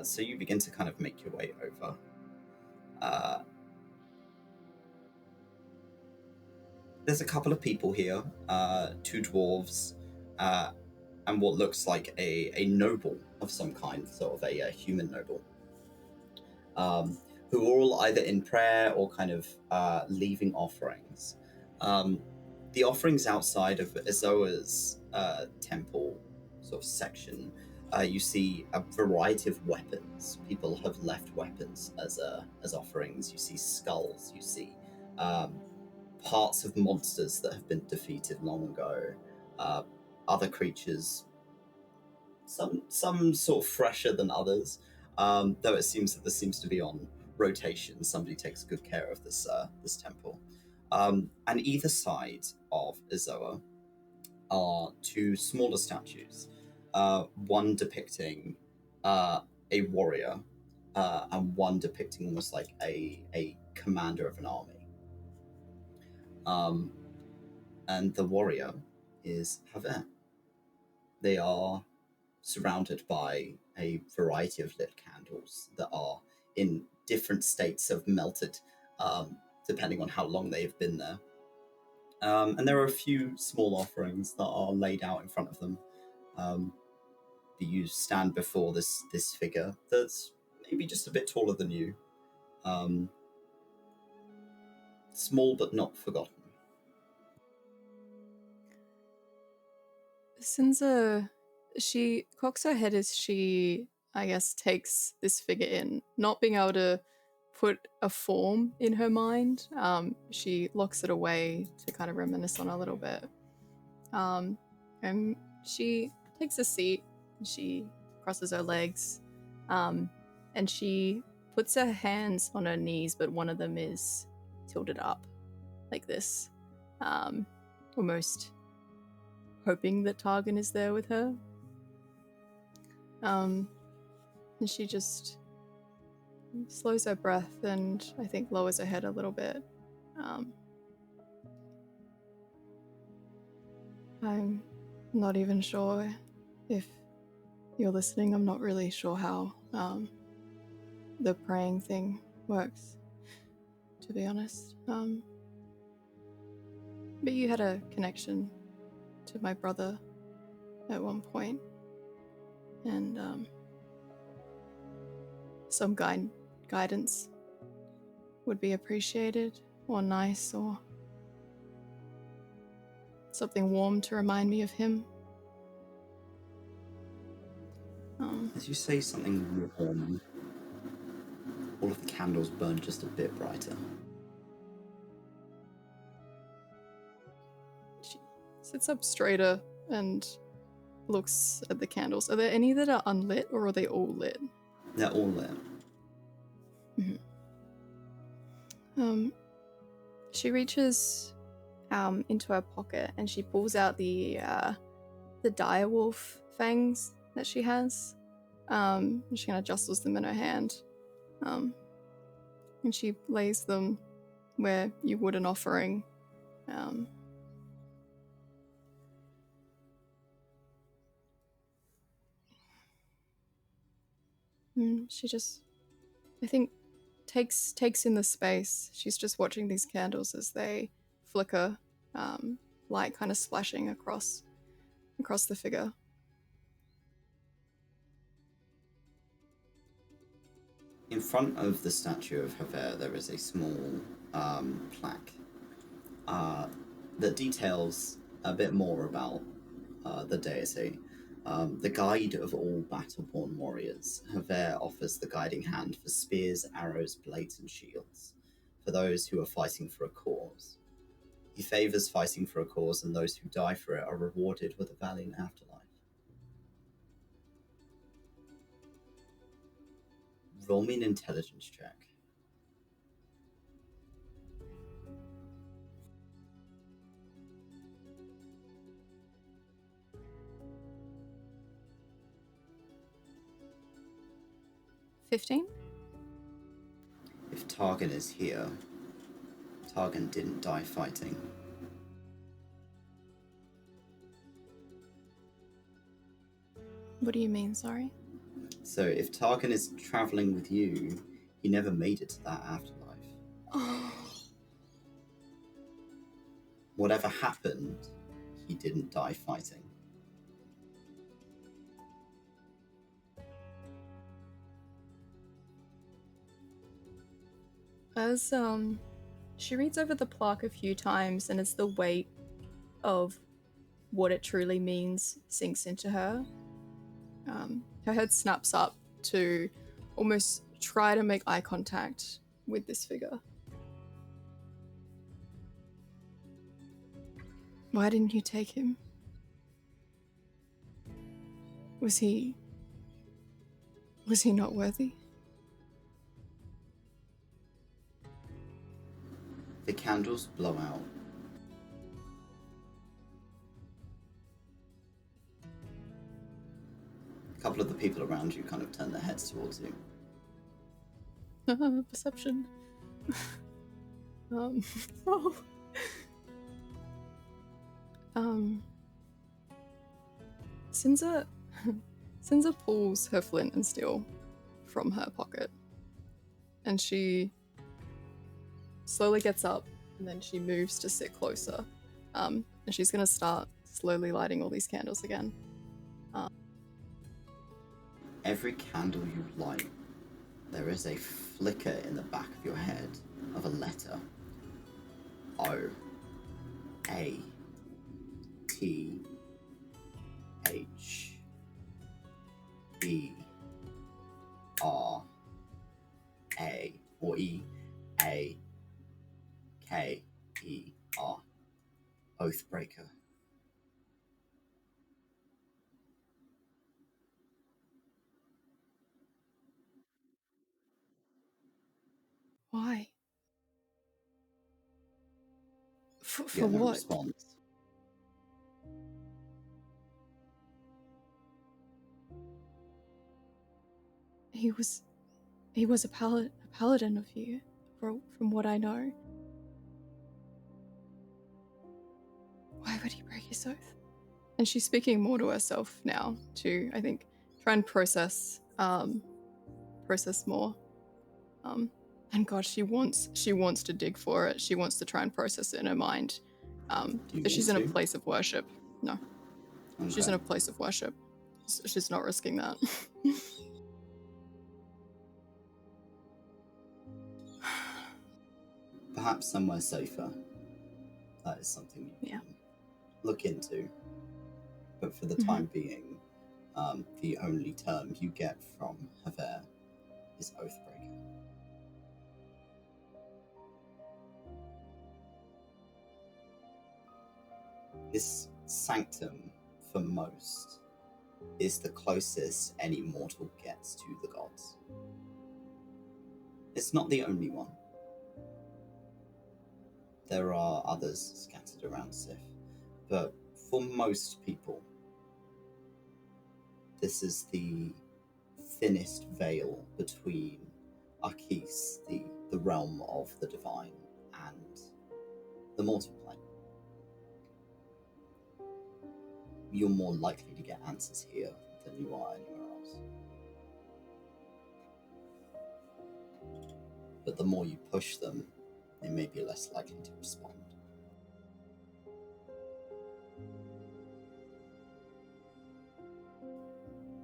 So you begin to kind of make your way over. There's a couple of people here, 2 dwarves, and what looks like a noble of some kind, sort of a human noble, who are all either in prayer or kind of leaving offerings. The offerings outside of 𝘍𝘪's temple sort of section, you see a variety of weapons. People have left weapons as offerings. You see skulls. You see parts of monsters that have been defeated long ago. Other creatures, some sort of fresher than others. Though it seems that this seems to be on rotation. Somebody takes good care of this temple. And either side of 𝘍𝘪 are 2 smaller statues. One depicting a warrior, and one depicting almost like a commander of an army. And the warrior is 𝘍𝘪. They are surrounded by a variety of lit candles that are in different states of melted, depending on how long they've been there. And there are a few small offerings that are laid out in front of them. You stand before this figure that's maybe just a bit taller than you. Small but not forgotten. Sinza, she cocks her head as she, I guess, takes this figure in, not being able to put a form in her mind. She locks it away to kind of reminisce on a little bit. And she takes a seat, she crosses her legs, and she puts her hands on her knees, but one of them is tilted up like this, almost hoping that Targon is there with her. And she just slows her breath and I think lowers her head a little bit. I'm not even sure if you're listening. I'm not really sure how the praying thing works, to be honest. But you had a connection to my brother at one point, and some guidance would be appreciated, or nice, or something warm to remind me of him. As you say something warm, all of the candles burn just a bit brighter. She sits up straighter and looks at the candles. Are there any that are unlit, or are they all lit? They're all lit. She reaches into her pocket and she pulls out the direwolf fangs that she has. And she kind of jostles them in her hand. And she lays them where you would an offering. She just, I think, takes in the space. She's just watching these candles as they flicker, light kind of splashing across the figure. In front of the statue of 𝘏𝘪, there is a small plaque that details a bit more about the deity. The guide of all battle-born warriors, 𝘏𝘪 offers the guiding hand for spears, arrows, blades, and shields, for those who are fighting for a cause. He favors fighting for a cause, and those who die for it are rewarded with a valiant afterlife. Roll me an intelligence check. $15? If Targan is here, Targan didn't die fighting. What do you mean, sorry? So if Targan is traveling with you, he never made it to that afterlife. Whatever happened, he didn't die fighting. As she reads over the plaque a few times, and as the weight of what it truly means sinks into her, her head snaps up to almost try to make eye contact with this figure. Why didn't you take him? Was he not worthy? The candles blow out. A couple of the people around you kind of turn their heads towards you. Perception. Oh. Sinza pulls her flint and steel from her pocket, and she slowly gets up, and then she moves to sit closer. And she's gonna start slowly lighting all these candles again. Every candle you light, there is a flicker in the back of your head of a letter. O. A. T. H. E. R. A. Or E. A. K. E. R. Oathbreaker. Why? For Get no what? response. He was a paladin of you, from what I know. Why would he break his oath? And she's speaking more to herself now to, I think, try and process more. And God, she wants to dig for it. She wants to try and process it in her mind. But she's in a place of worship. No. Okay. She's in a place of worship. She's not risking that. perhaps somewhere safer. That is something you can look into. But for the time being, the only term you get from 𝘏𝘏𝘏 is Oathbreaker. This sanctum, for most, is the closest any mortal gets to the gods. It's not the only one. There are others scattered around Sif, but for most people, this is the thinnest veil between 𝘏𝑰𝑒, the realm of the divine, and the mortal plane. You're more likely to get answers here than you are anywhere else. But the more you push them, they may be less likely to respond.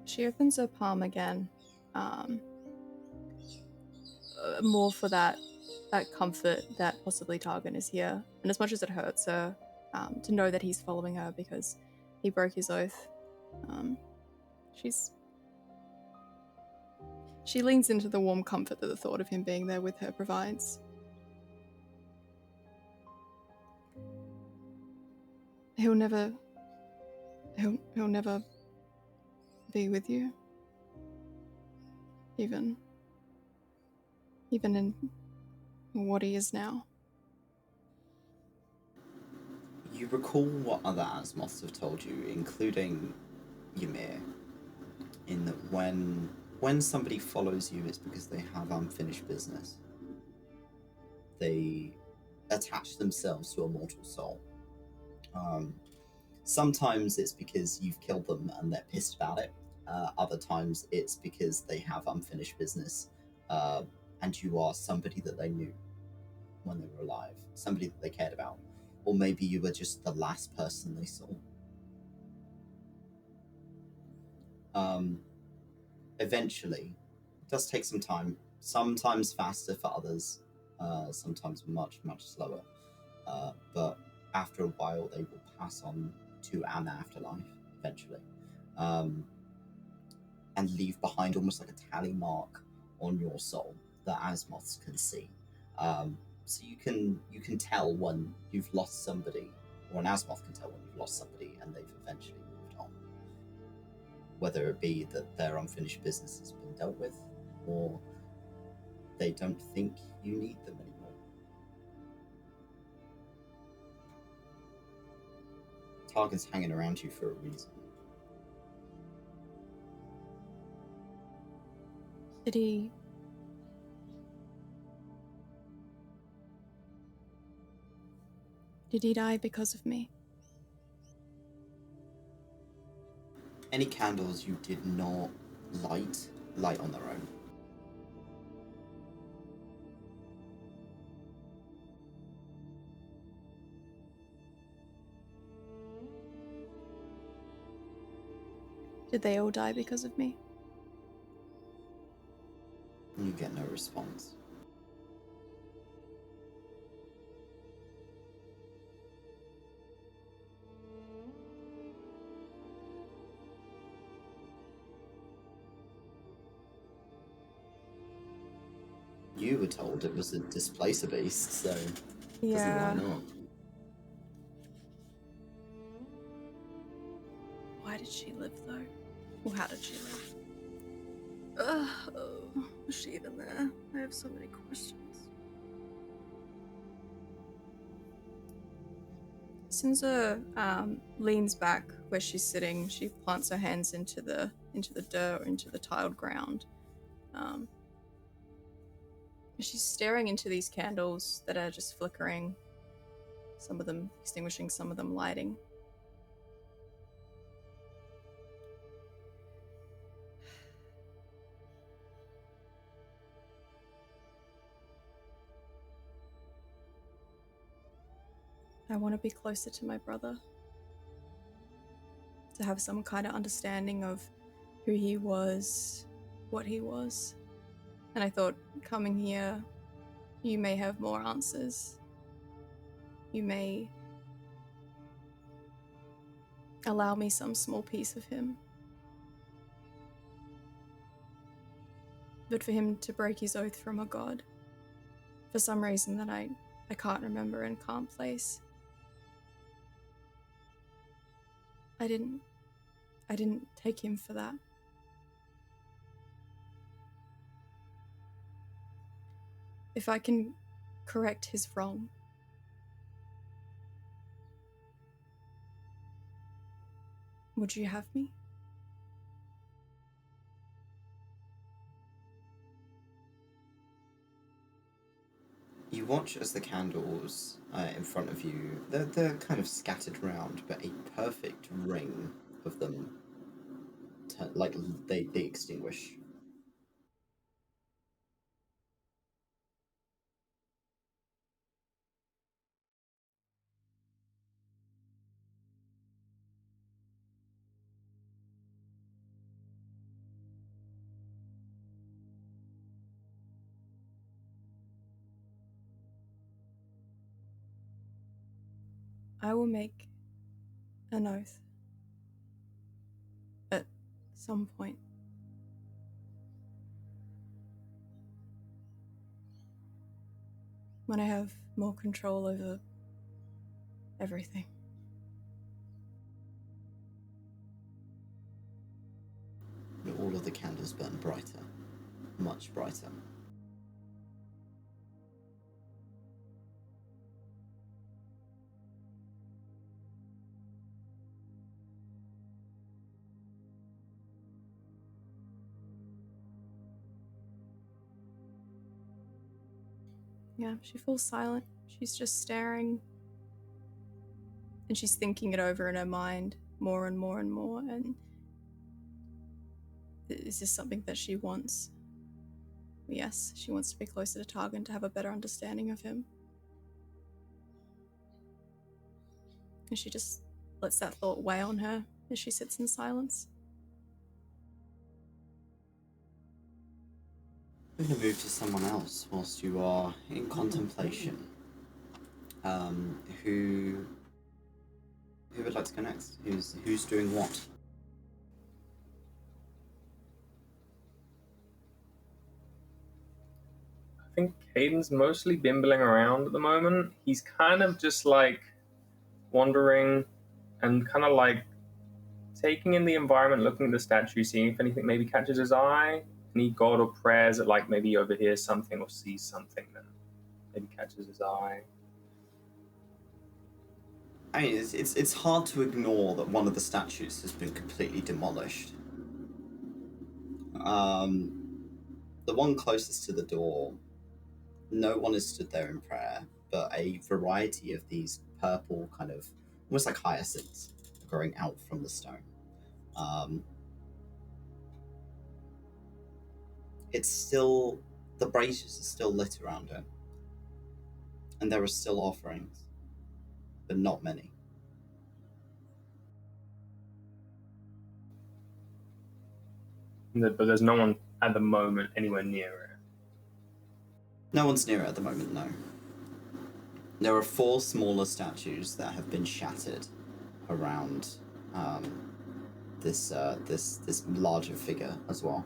She opens her palm again, more for that comfort that possibly Targon is here, and as much as it hurts her to know that he's following her because he broke his oath, she leans into the warm comfort that the thought of him being there with her provides. He'll never be with you, even in what he is now. You recall what other Asmoths have told you, including Ymir, in that when somebody follows you, it's because they have unfinished business. They attach themselves to a mortal soul. Sometimes it's because you've killed them and they're pissed about it. Other times it's because they have unfinished business, and you are somebody that they knew when they were alive, somebody that they cared about. Or maybe you were just the last person they saw. Eventually, it does take some time, sometimes faster for others, sometimes much, much slower. But after a while, they will pass on to an afterlife, eventually. And leave behind almost like a tally mark on your soul that Asmoths can see. So you can tell when you've lost somebody, or an Asmoth can tell when you've lost somebody and they've eventually moved on. Whether it be that their unfinished business has been dealt with, or they don't think you need them anymore. Targon's hanging around you for a reason. Did he die because of me? Any candles you did not light on their own. Did they all die because of me? You get no response. You were told it was a displacer beast, so Yeah. why not? Why did she live though? Or how did she live? Was she even there? I have so many questions. Sinza leans back where she's sitting. She plants her hands into the dirt or into the tiled ground. She's staring into these candles that are just flickering. Some of them extinguishing, some of them lighting. I want to be closer to my brother. To have some kind of understanding of who he was, what he was. And I thought coming here You may have more answers. You may allow me some small piece of him. But for him to break his oath from a god, for some reason that I can't remember and can't place, I didn't take him for that. If I can correct his wrong, would you have me? You watch as the candles in front of you, they're kind of scattered around, but a perfect ring of them, they extinguish. I will make an oath at some point. When I have more control over everything. All of the candles burn brighter, much brighter. Yeah, she falls silent. She's just staring. And she's thinking it over in her mind more and more and more. And is this something that she wants? Yes, she wants to be closer to Targan, to have a better understanding of him. And she just lets that thought weigh on her as she sits in silence. I'm going to move to someone else whilst you are in contemplation. Who would like to go next? Who's doing what? I think Kaiden's mostly bimbling around at the moment. He's kind of just like wandering and kind of like taking in the environment, looking at the statue, seeing if anything maybe catches his eye. Any god or prayers that like maybe overhears something or sees something that maybe catches his eye. I mean, it's hard to ignore that one of the statues has been completely demolished. The one closest to the door, no one has stood there in prayer, but a variety of these purple kind of, almost like hyacinths, growing out from the stone. It's still, the braziers are still lit around it, and there are still offerings, but not many. But there's no one at the moment anywhere near it. No one's near it at the moment, no. There are 4 smaller statues that have been shattered around this larger figure as well.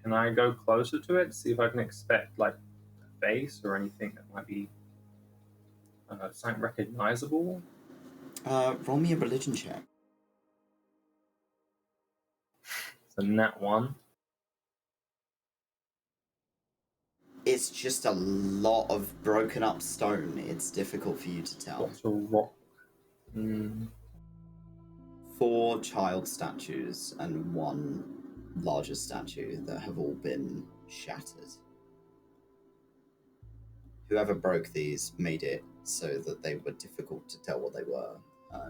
Can I go closer to it, see if I can expect like a face or anything that might be something recognizable? Roll me a religion check. So nat 1. It's just a lot of broken up stone. It's difficult for you to tell. What's a rock? 4 child statues and 1 larger statue that have all been shattered. Whoever broke these made it so that they were difficult to tell what they were.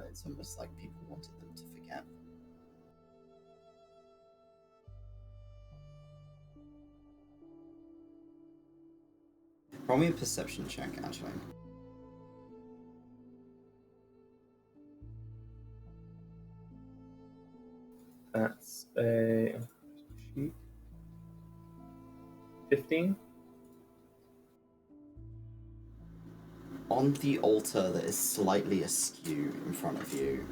It's almost like people wanted them to forget. Roll me a perception check, actually. That's a sheet. 15. On the altar that is slightly askew in front of you,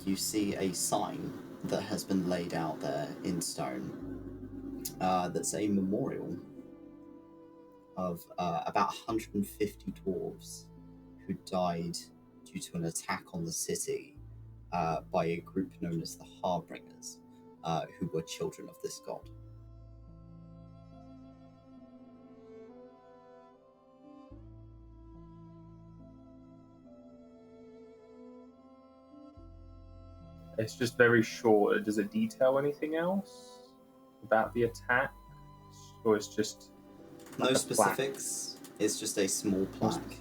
you see a sign that has been laid out there in stone. That's a memorial of about 150 dwarves who died due to an attack on the city by a group known as the Harbingers, who were children of this god. It's just very short. Does it detail anything else about the attack? Or it's just like No a plaque? specifics. It's just a small plaque.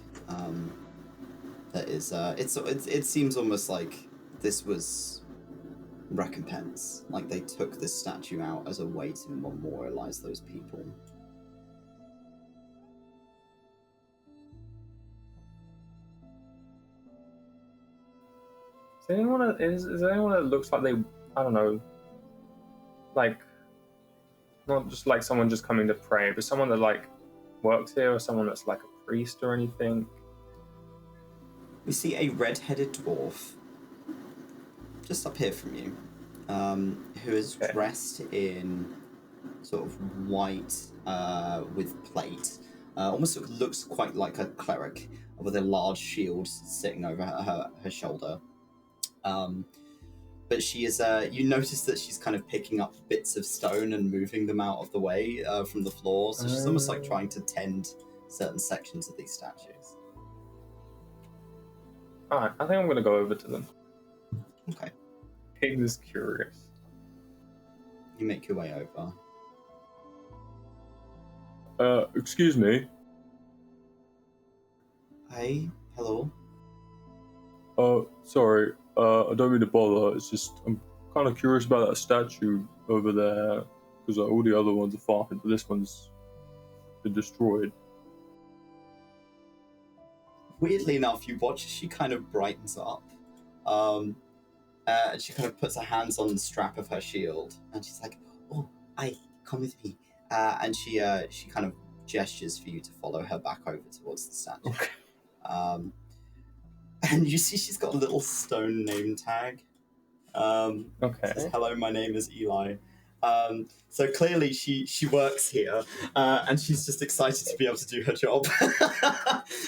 That is. It seems almost like this was recompense. Like they took this statue out as a way to memorialize those people. Is there anyone that looks like they, I don't know, like, not just like someone just coming to pray, but someone that like works here, or someone that's like a priest or anything? We see a red-headed dwarf just up here from you, who is dressed in sort of white with plate. Almost looks quite like a cleric with a large shield sitting over her shoulder. But she is, you notice that she's kind of picking up bits of stone and moving them out of the way from the floor. So she's almost like trying to tend certain sections of these statues. Alright, I think I'm gonna go over to them. Okay. Kaiden is curious. You make your way over. Excuse me. Hey, hello. Sorry, I don't mean to bother. It's just I'm kind of curious about that statue over there, because all the other ones are fine, but this one's been destroyed. Weirdly enough, you watch as she kind of brightens up. And she kind of puts her hands on the strap of her shield, and she's like, "Oh, come with me." And she kind of gestures for you to follow her back over towards the statue. Okay. And you see she's got a little stone name tag. Okay. Says, "Hello, my name is Eli." So clearly she works here, and she's just excited to be able to do her job.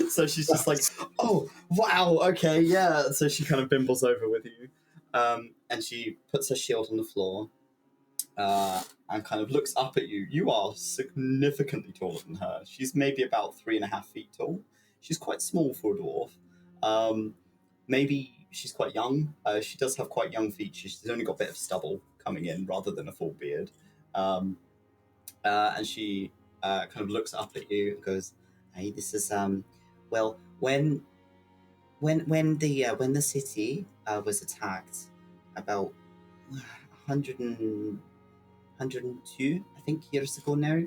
So she's just like, "Oh, wow, okay, yeah." So she kind of bimbles over with you, and she puts her shield on the floor, and kind of looks up at you. You are significantly taller than her. She's maybe about 3.5 feet tall. She's quite small for a dwarf. Maybe she's quite young. She does have quite young features. She's only got a bit of stubble coming in rather than a full beard. And she kind of looks up at you and goes, "Hey, this is well, when the city was attacked about 102, I think, years ago now,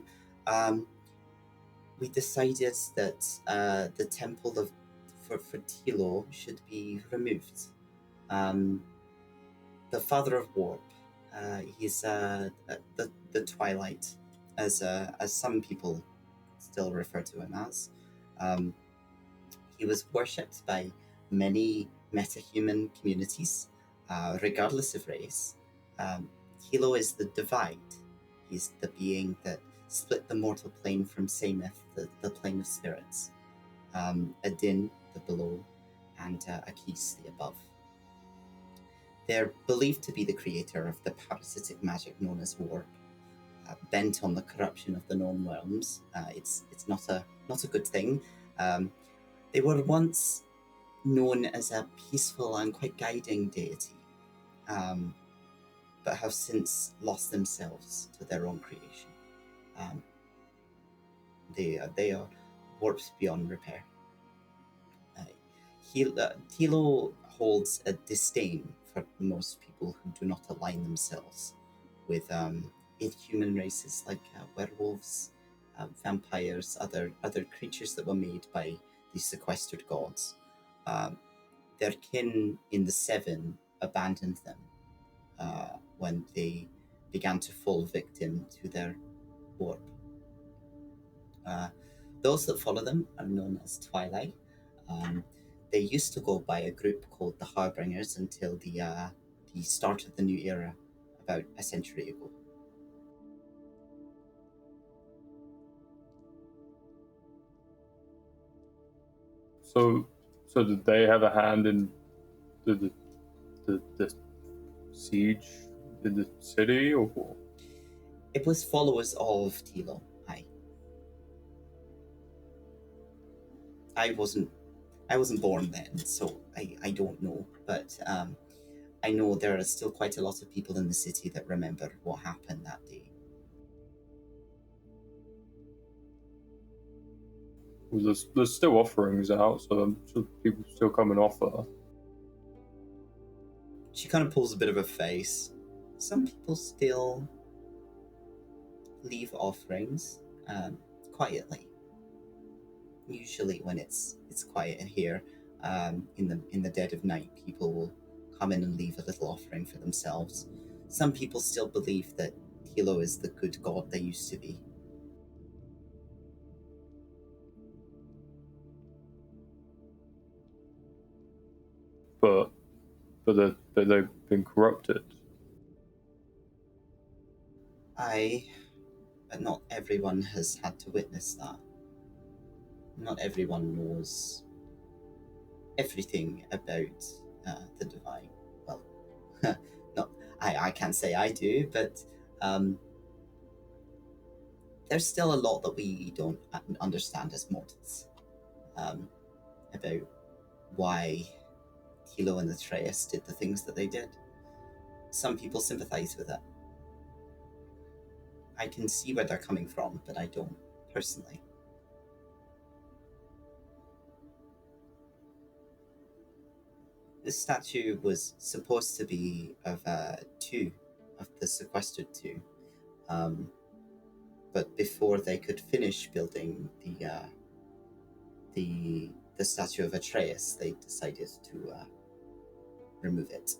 we decided that the temple for 𝘞𝘪𝘨 should be removed. The father of warp, he's the Twilight, as some people still refer to him as. He was worshipped by many metahuman communities, regardless of race. 𝘞𝘪𝘨 is the divide. He's the being that split the mortal plane from Saemyth, the plane of spirits. Adin, the below, and Akis, the above. They're believed to be the creator of the parasitic magic known as warp, bent on the corruption of the known realms. It's not a good thing. They were once known as a peaceful and quite guiding deity, but have since lost themselves to their own creation. They are warped beyond repair. 𝘞𝘪𝘨 holds a disdain for most people who do not align themselves with inhuman races like werewolves, vampires, other creatures that were made by these sequestered gods. Their kin in the Seven abandoned them when they began to fall victim to their warp. Those that follow them are known as Twilight. They used to go by a group called the Harbingers until the start of the new era, about a century ago. So did they have a hand in the siege in the city, or? It was followers of 𝘏𝘏𝘏. I wasn't born then, so I don't know. But I know there are still quite a lot of people in the city that remember what happened that day. Well, there's still offerings out, so I'm sure people still come and offer. She kind of pulls a bit of a face. Some people still leave offerings quietly. Usually when it's quiet in here, in the dead of night, people will come in and leave a little offering for themselves. Some people still believe that 𝘏𝘏𝘏 is the good god they used to be. But they've been corrupted. But not everyone has had to witness that. Not everyone knows everything about the divine. Well, not I can't say I do, but there's still a lot that we don't understand as mortals about why 𝘏𝘏𝘏 and the 𝘏𝘪𝘏 did the things that they did. Some people sympathize with it. I can see where they're coming from, but I don't personally. This statue was supposed to be of two, of the sequestered two. But before they could finish building the statue of Atreus, they decided to remove it.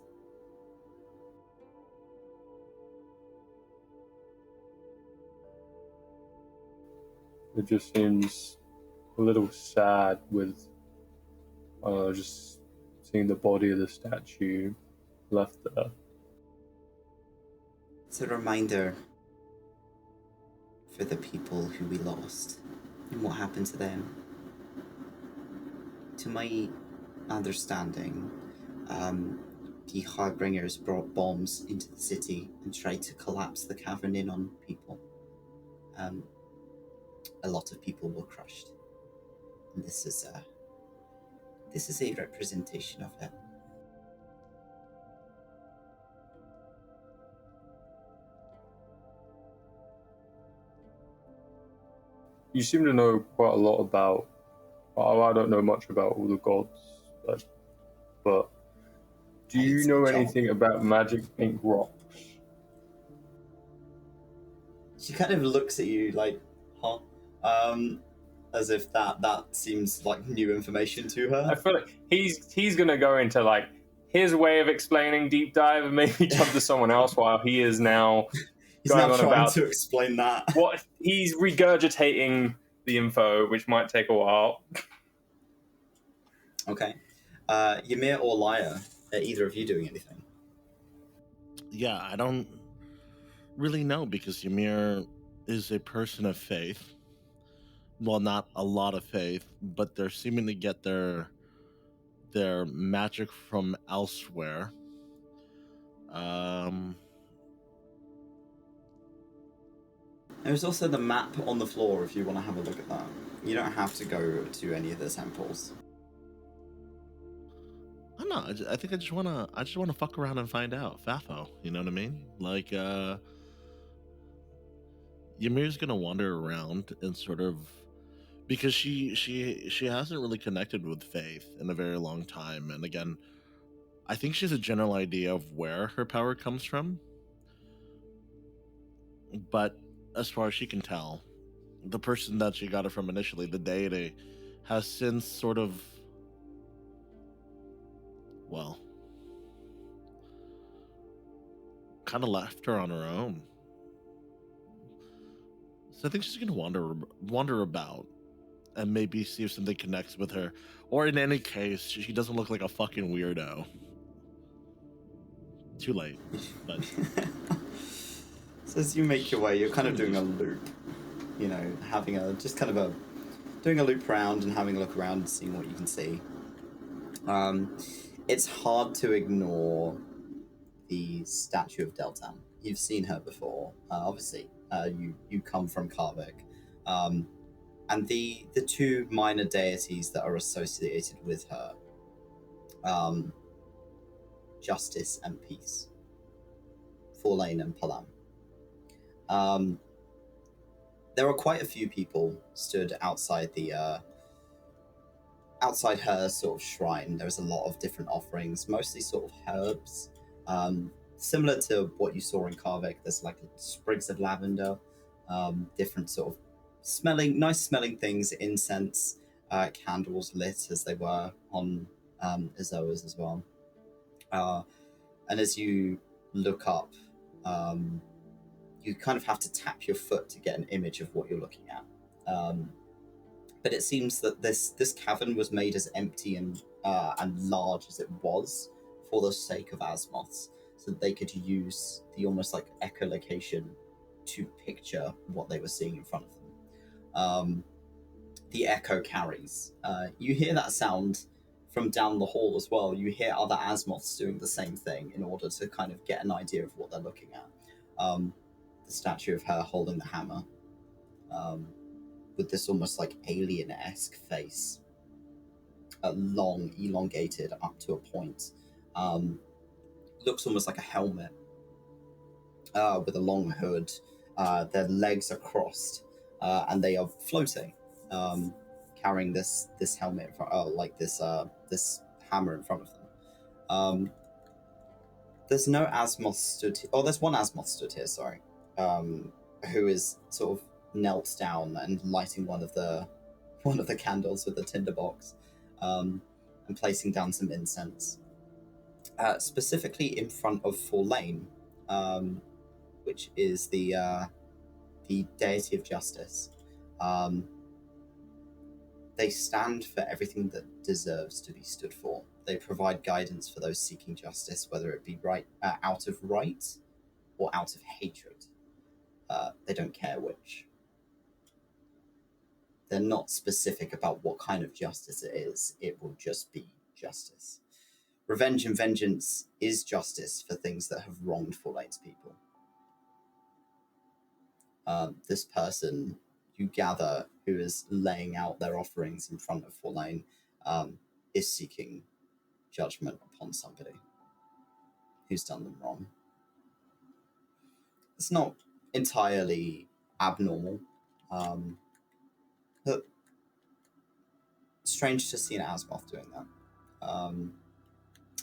It just seems a little sad with just seeing the body of the statue left there. It's a reminder for the people who we lost and what happened to them. To my understanding, the Harbingers brought bombs into the city and tried to collapse the cavern in on people. A lot of people were crushed, and this is a representation of it. You seem to know quite a lot about. Well, I don't know much about all the gods, but do you know anything about magic ink rocks? She kind of looks at you like, huh? As if that seems like new information to her. I feel like he's gonna go into like his way of explaining deep dive and maybe jump to someone else while he is now He's going now on trying about to explain that. what he's regurgitating the info, which might take a while. Okay. Ymir or Lyre, are either of you doing anything? Yeah, I don't really know because Ymir is a person of faith. Well, not a lot of faith, but they're seemingly get their magic from elsewhere. There's also the map on the floor if you want to have a look at that. You don't have to go to any of the temples. I don't know. I think I just wanna fuck around and find out. Fafo, you know what I mean? Like, Ymir's gonna wander around and sort of, because she hasn't really connected with faith in a very long time, and again, I think she has a general idea of where her power comes from, but as far as she can tell, the person that she got it from initially, the deity, has since sort of, well, kind of left her on her own. So I think she's gonna wander about and maybe see if something connects with her. Or in any case, she doesn't look like a fucking weirdo. Too late, but So as you make your way, you're kind of doing a loop, doing a loop around and having a look around and seeing what you can see. It's hard to ignore the statue of Deltan. You've seen her before, obviously. You come from Karvik. And the two minor deities that are associated with her, justice and peace, 𝘏𝘠𝘨 and 𝘏𝘠𝘨. There are quite a few people stood outside outside her sort of shrine. There's a lot of different offerings, mostly sort of herbs, similar to what you saw in Karvik. There's like sprigs of lavender, different sort of nice smelling things, incense, candles lit as they were on 𝘍𝘪𝘧𝘵 as well. And as you look up, you kind of have to tap your foot to get an image of what you're looking at. But it seems that this cavern was made as empty and large as it was for the sake of Asmoths, so that they could use the almost like echolocation to picture what they were seeing in front of them. The echo carries. You hear that sound from down the hall as well. You hear other Asmoths doing the same thing in order to kind of get an idea of what they're looking at. The statue of her holding the hammer, with this almost like alien-esque face, long, elongated up to a point. Looks almost like a helmet, with a long hood. Their legs are crossed, and they are floating, carrying this helmet, this hammer in front of them. There's no Asmoth stood here. Oh, there's one Asmoth stood here, sorry. Who is sort of knelt down and lighting one of the candles with the tinderbox, and placing down some incense. Specifically in front of 𝘏𝘏𝘨, which is the deity of justice. They stand for everything that deserves to be stood for. They provide guidance for those seeking justice, whether it be out of right or out of hatred. They don't care which. They're not specific about what kind of justice it is. It will just be justice. Revenge and vengeance is justice for things that have wronged 𝘏𝘏𝘨's people. This person you gather who is laying out their offerings in front of 𝘏𝘏𝘨 is seeking judgment upon somebody who's done them wrong. It's not entirely abnormal, but strange to see an Asmoth doing that.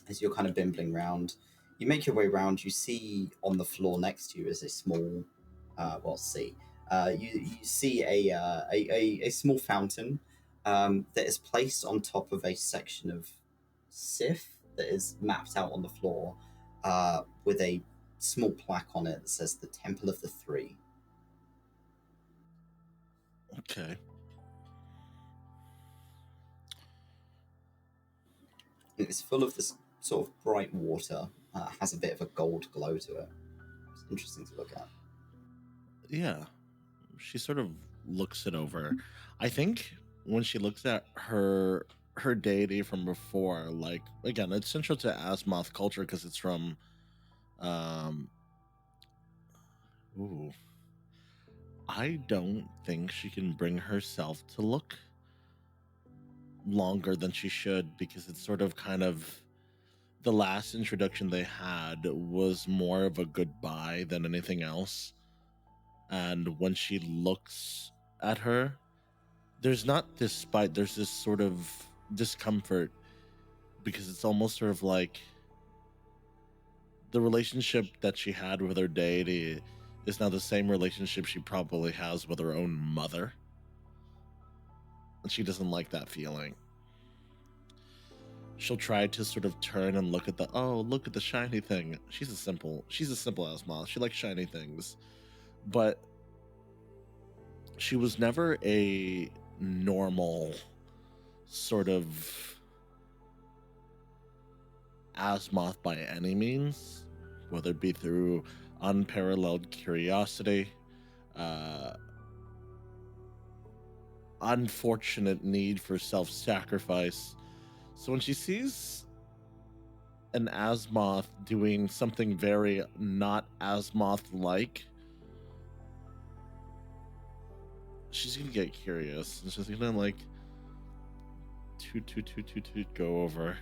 As you're kind of bimbling around, you make your way around. You see on the floor next to you is a small, you see a small fountain that is placed on top of a section of Sith that is mapped out on the floor, with a small plaque on it that says the Temple of the Three. okay. It's full of this sort of bright water. Has a bit of a gold glow to it. It's interesting to look at. Yeah. She sort of looks it over. I think when she looks at her deity from before, like, again, it's central to Asmoth culture because it's from I don't think she can bring herself to look longer than she should, because it's sort of kind of the last introduction they had was more of a goodbye than anything else. And when she looks at her, there's not this spite, there's this sort of discomfort, because it's almost sort of like the relationship that she had with her deity is now the same relationship she probably has with her own mother. And she doesn't like that feeling. She'll try to sort of turn and look at look at the shiny thing. She's a simple Asmoth. She likes shiny things. But she was never a normal sort of Asemoth by any means, whether it be through unparalleled curiosity, unfortunate need for self-sacrifice. So when she sees an Asemoth doing something very not Asemoth-like, she's gonna get curious, and she's gonna like toot go over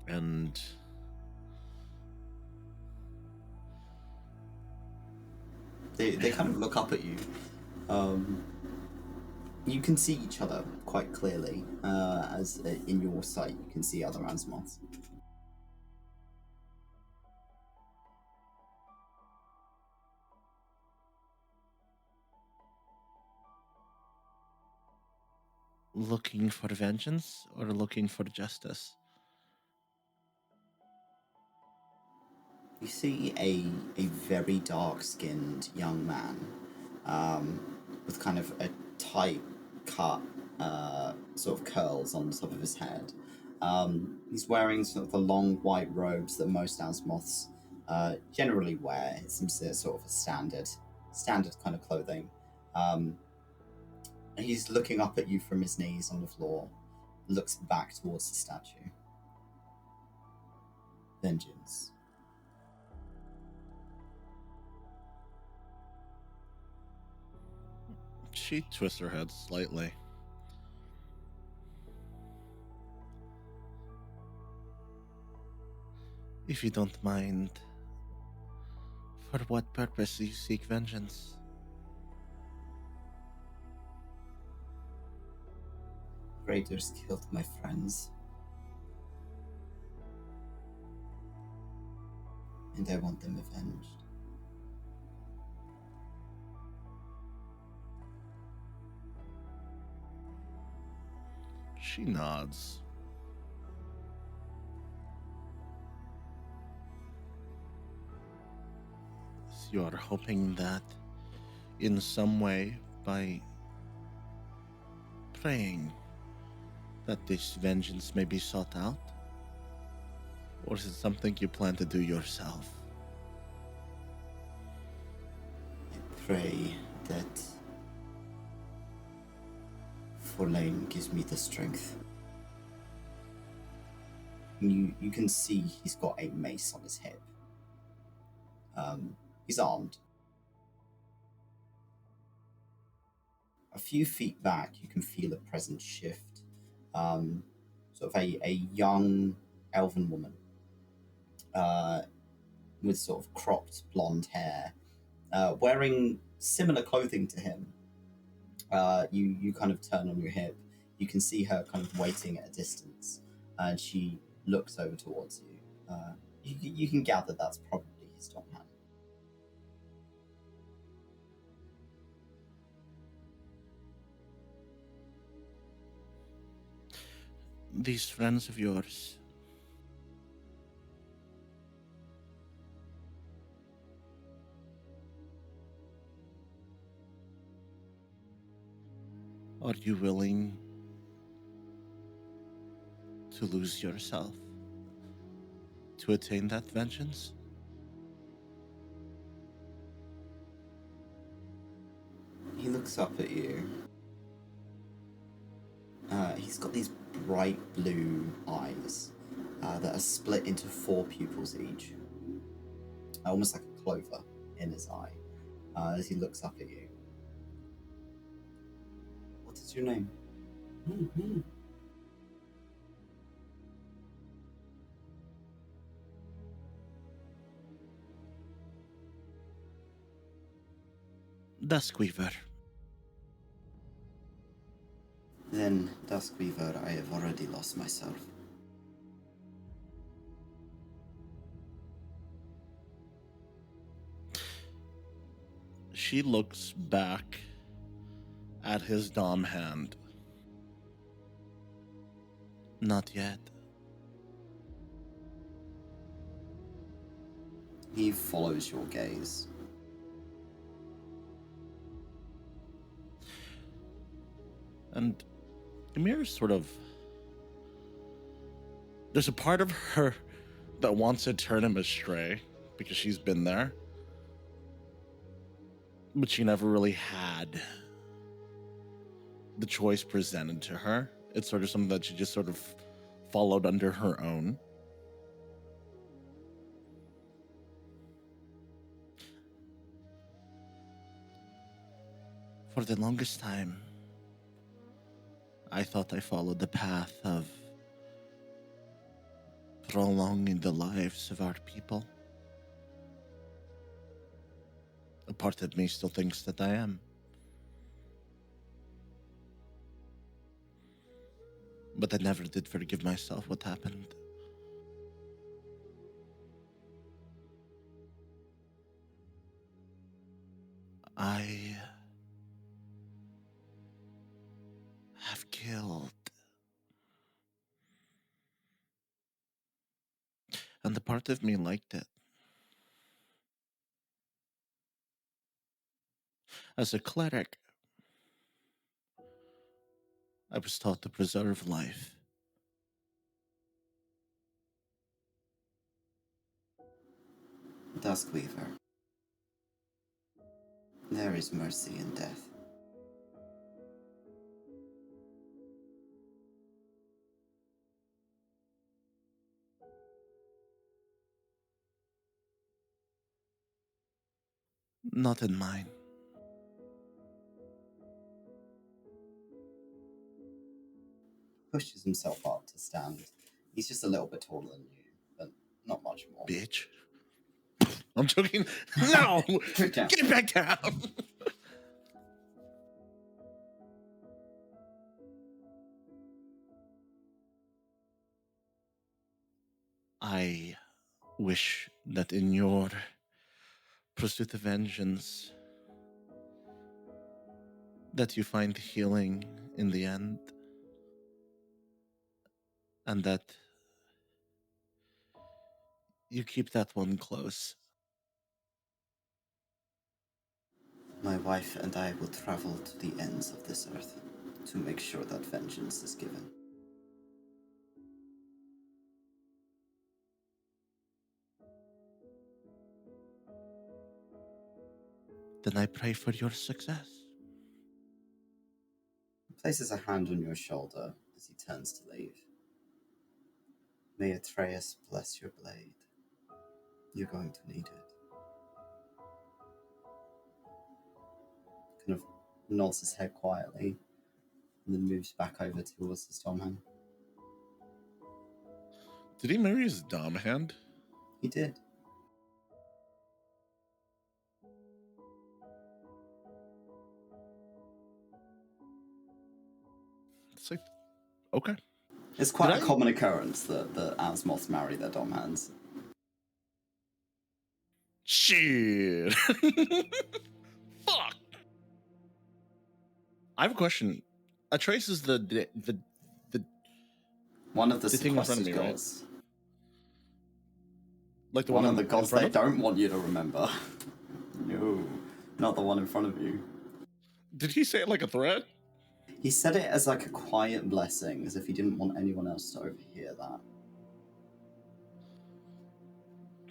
and they kind of look up at you. You can see each other quite clearly, as in your sight you can see other Asemoths. looking for vengeance or looking for justice. You see a very dark-skinned young man, with kind of a tight cut sort of curls on the top of his head. He's wearing sort of the long white robes that most Asemoths generally wear. It seems to sort of a standard kind of clothing. And he's looking up at you from his knees on the floor, looks back towards the statue. Vengeance. She twists her head slightly. If you don't mind, for what purpose do you seek vengeance? Raiders killed my friends. And I want them avenged. She nods. So you are hoping that in some way, by praying, that this vengeance may be sought out? Or is it something you plan to do yourself? I pray that 𝘏𝘏𝘮 gives me the strength. You can see he's got a mace on his hip. He's armed. A few feet back, you can feel a presence shift. Sort of a young elven woman with sort of cropped blonde hair, wearing similar clothing to him. You kind of turn on your hip. You can see her kind of waiting at a distance, and she looks over towards you. You can gather that's probably his top hand. These friends of yours, are you willing to lose yourself to attain that vengeance? He looks up at you. He's got these bright blue eyes that are split into 4 pupils each, almost like a clover in his eye, as he looks up at you. What is your name? Duskweaver. Then, Duskweaver, I have already lost myself. She looks back at his dom hand. Not yet. He follows your gaze. And Ymir is sort of... There's a part of her that wants to turn him astray because she's been there, but she never really had the choice presented to her. It's sort of something that she just sort of followed under her own. For the longest time, I thought I followed the path of prolonging the lives of our people. A part of me still thinks that I am. But I never did forgive myself what happened. I have killed. And the part of me liked it. As a cleric, I was taught to preserve life. Duskweaver, there is mercy in death. Not in mine. Pushes himself up to stand. He's just a little bit taller than you, but not much more. Bitch. I'm joking. No! Get down. Get back down! I wish that in your pursuit of vengeance, that you find healing in the end, and that you keep that one close. My wife and I will travel to the ends of this earth to make sure that vengeance is given. Then I pray for your success. He places a hand on your shoulder as he turns to leave. May Atreus bless your blade. You're going to need it. Kind of nods his head quietly and then moves back over towards his Dom hand. Did he marry his Dom hand? He did. It's like, okay. It's quite a common occurrence that Asmoths marry their Dom hands. Shit. Fuck. I have a question. Atreus is the one of the thing in front of sequestered me, right? gods. Like the one one of the in gods front they of? don't want you to remember. No, not the one in front of you. Did he say it like a threat? He said it as like a quiet blessing, as if he didn't want anyone else to overhear that.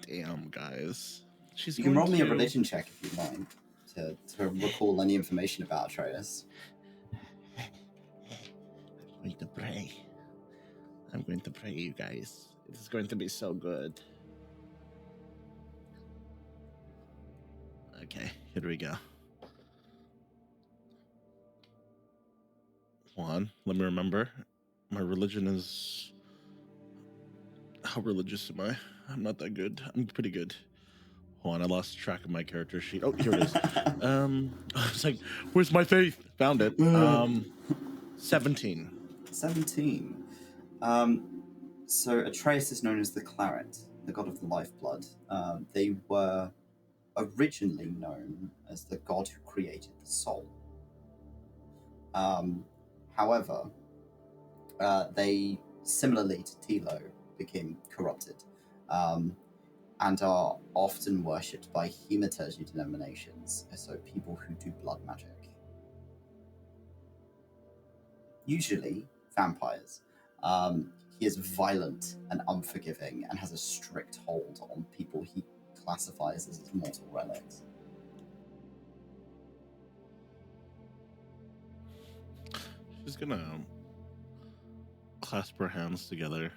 Damn, guys. You can roll me a religion check if you like, to recall any information about Atreus. I'm going to pray. I'm going to pray, you guys. It's going to be so good. Okay, here we go. One, let me remember. My religion is... How religious am I? I'm not that good. I'm pretty good. Hold on, I lost track of my character sheet. Oh, here it is. I was like, where's my faith? Found it. 17. 17. So Atreus is known as the Claret, the god of the lifeblood. They were originally known as the god who created the soul. However, they, similarly to Tilo, became corrupted, and are often worshipped by 𝘞𝘦𝘭𝘤 denominations, so people who do blood magic. usually vampires. He is violent and unforgiving and has a strict hold on people he classifies as his mortal relics. She's gonna clasp her hands together.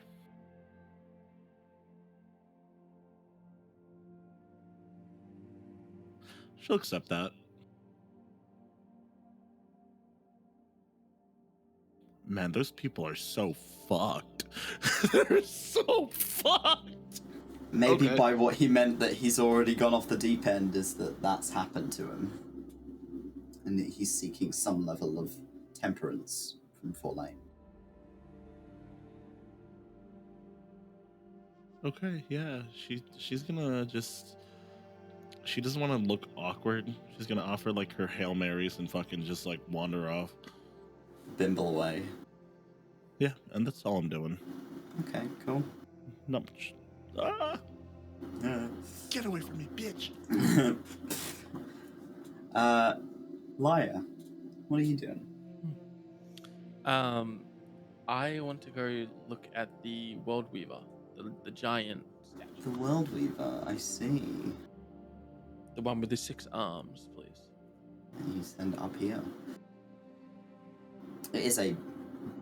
She'll accept that. Man, those people are so fucked. They're so fucked. Maybe Okay. by what he meant that he's already gone off the deep end is that that's happened to him. And that he's seeking some level of temperance from 𝘏𝘏. Okay, yeah. She's gonna just... She doesn't want to look awkward. She's gonna offer like her Hail Marys and fucking just like wander off. Bimble away. Yeah, and that's all I'm doing. Okay, cool. Not much. Ah! Uh, Get away from me, bitch! Lyre, what are you doing? I want to go look at the World Weaver, the giant statue. The World Weaver, I see. The one with the 6 arms, please. And you send up here. It is a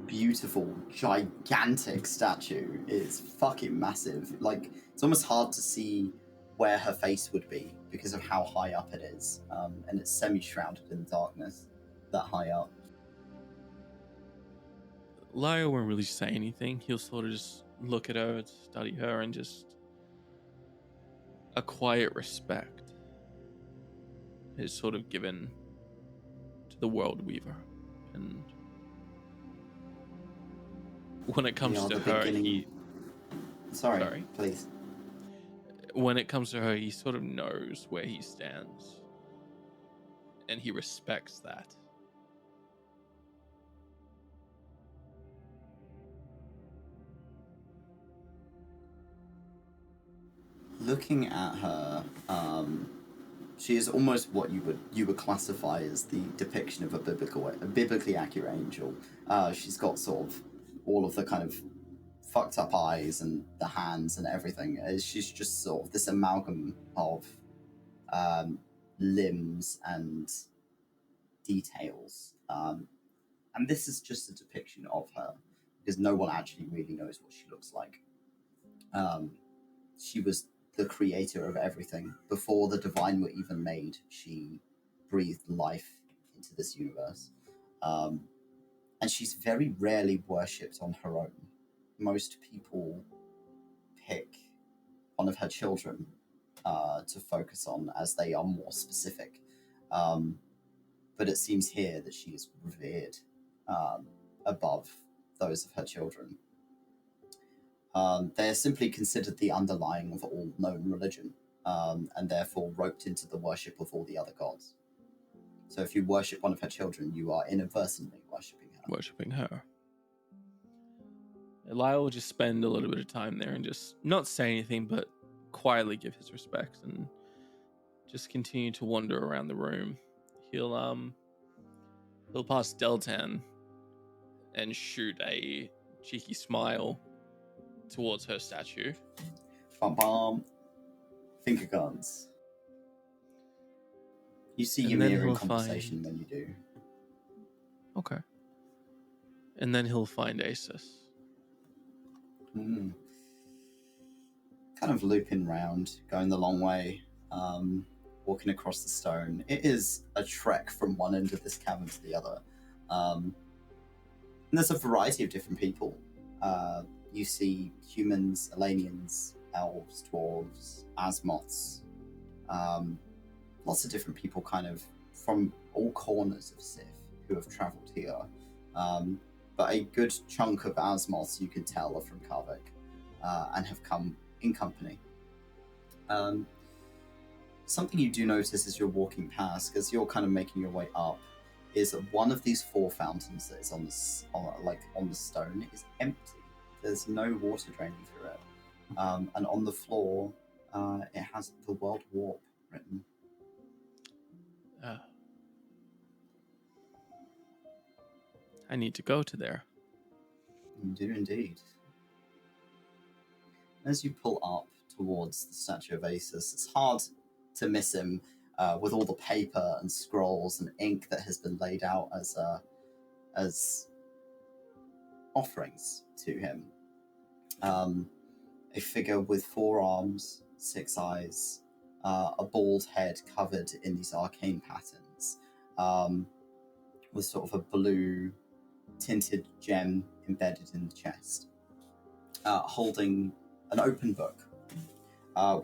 beautiful, gigantic statue. It's fucking massive. Like, it's almost hard to see where her face would be because of how high up it is. And it's semi-shrouded in darkness, that high up. Lyre won't really say anything. He'll sort of just look at her, study her, and just a quiet respect is sort of given to the World Weaver. And when it comes to her, he... Sorry, please. When it comes to her, he sort of knows where he stands. And he respects that. Looking at her, she is almost what you would classify as the depiction of a biblically accurate angel. She's got sort of all of the kind of fucked up eyes and the hands and everything. She's just sort of this amalgam of limbs and details. And this is just a depiction of her because no one actually really knows what she looks like. She was the creator of everything. Before the Divine were even made, she breathed life into this universe. And she's very rarely worshipped on her own. Most people pick one of her children to focus on as they are more specific. But it seems here that she is revered above those of her children. They are simply considered the underlying of all known religion, and therefore roped into the worship of all the other gods. So if you worship one of her children, you are inadvertently worshipping her. Lyre will just spend a little bit of time there and just not say anything, but quietly give his respects and just continue to wander around the room. He'll pass Deltan and shoot a cheeky smile towards her statue. Bum bum. Finger guns. You see Ymir in conversation when you do. Okay. And then he'll find Asus. Kind of looping round, going the long way, walking across the stone. It is a trek from one end of this cavern to the other. And there's a variety of different people. You see humans, Elenians, elves, dwarves, Asmoths, lots of different people kind of from all corners of Sith who have travelled here. But a good chunk of Asmoths, you can tell, are from Karvik and have come in company. Something you do notice as you're walking past, as you're kind of making your way up, is that one of these 4 fountains that is on the stone is empty. There's no water draining through it. And on the floor, it has the word warp written. I need to go to there. You do indeed. As you pull up towards the statue of Asus, it's hard to miss him with all the paper and scrolls and ink that has been laid out as offerings to him. A figure with 4 arms, 6 eyes, a bald head covered in these arcane patterns, with sort of a blue tinted gem embedded in the chest, holding an open book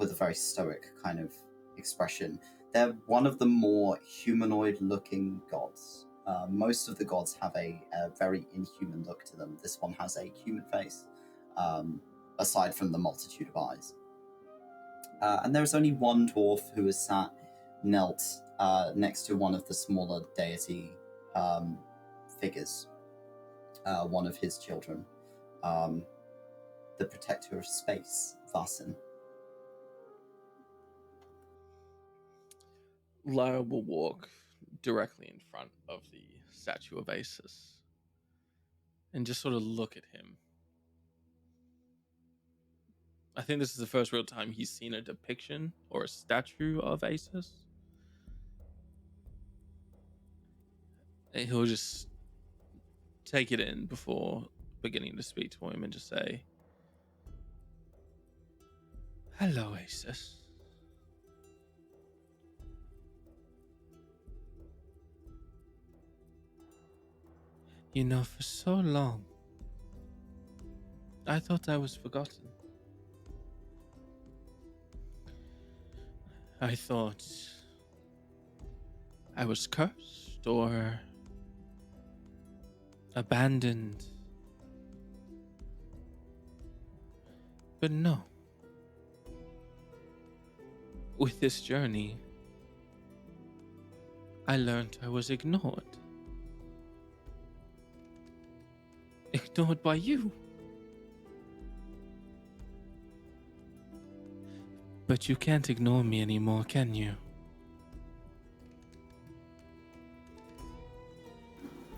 with a very stoic kind of expression. They're one of the more humanoid-looking gods. Most of the gods have a very inhuman look to them. This one has a human face, aside from the multitude of eyes. And there's only one dwarf who is knelt next to one of the smaller deity figures, one of his children, the protector of space, Vasin. Lyra will walk directly in front of the statue of Asus and just sort of look at him. I think this is the first real time he's seen a depiction or a statue of Asus. And he'll just take it in before beginning to speak to him and just say, "Hello, Asus. You know, for so long, I thought I was forgotten. I thought I was cursed or abandoned. But no. With this journey, I learned I was ignored. Ignored by you. But you can't ignore me anymore, can you?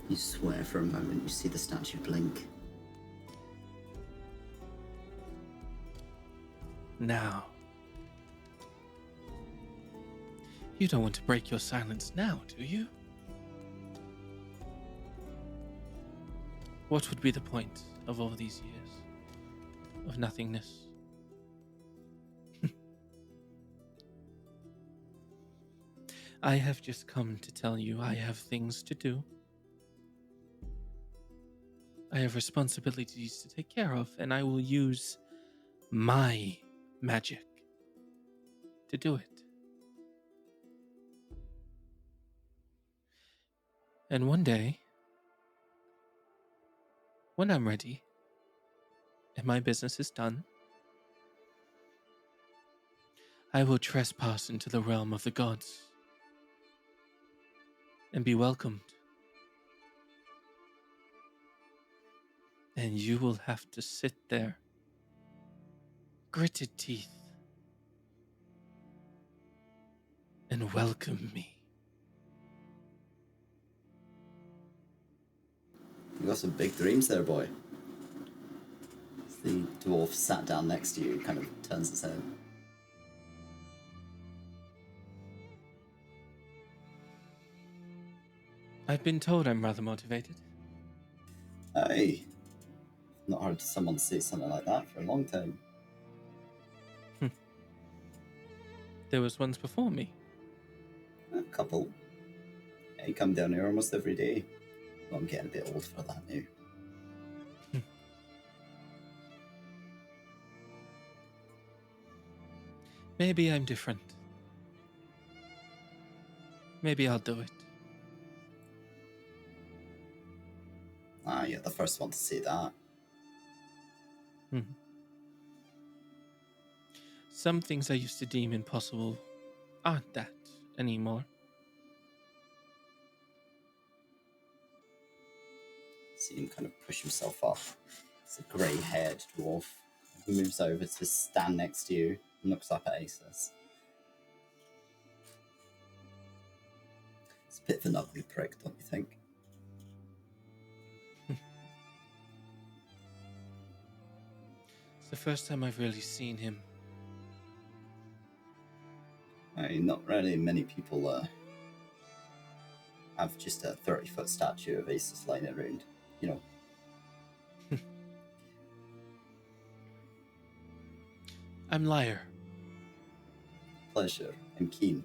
You swear for a moment, you see the statue blink. Now. You don't want to break your silence now, do you? What would be the point of all these years of nothingness? I have just come to tell you I have things to do. I have responsibilities to take care of, and I will use my magic to do it. And one day, when I'm ready, and my business is done, I will trespass into the realm of the gods and be welcomed. And you will have to sit there, gritted teeth, and welcome me. You got some big dreams there, boy. The dwarf sat down next to you, kind of turns his head. I've been told I'm rather motivated. Hey, not heard someone say something like that for a long time. There was ones before me. A couple. Hey, come down here almost every day. Well, I'm getting a bit old for that now. Maybe I'm different. Maybe I'll do it. Ah, you're the first one to say that. Some things I used to deem impossible aren't that anymore. See him kind of push himself up. It's a grey-haired dwarf who moves over to stand next to you and looks up at Asus. It's a bit of an ugly prick, don't you think? It's the first time I've really seen him. Not really many people have just a 30-foot statue of Asus lying around, you know. I'm Lyre. Pleasure. I'm keen.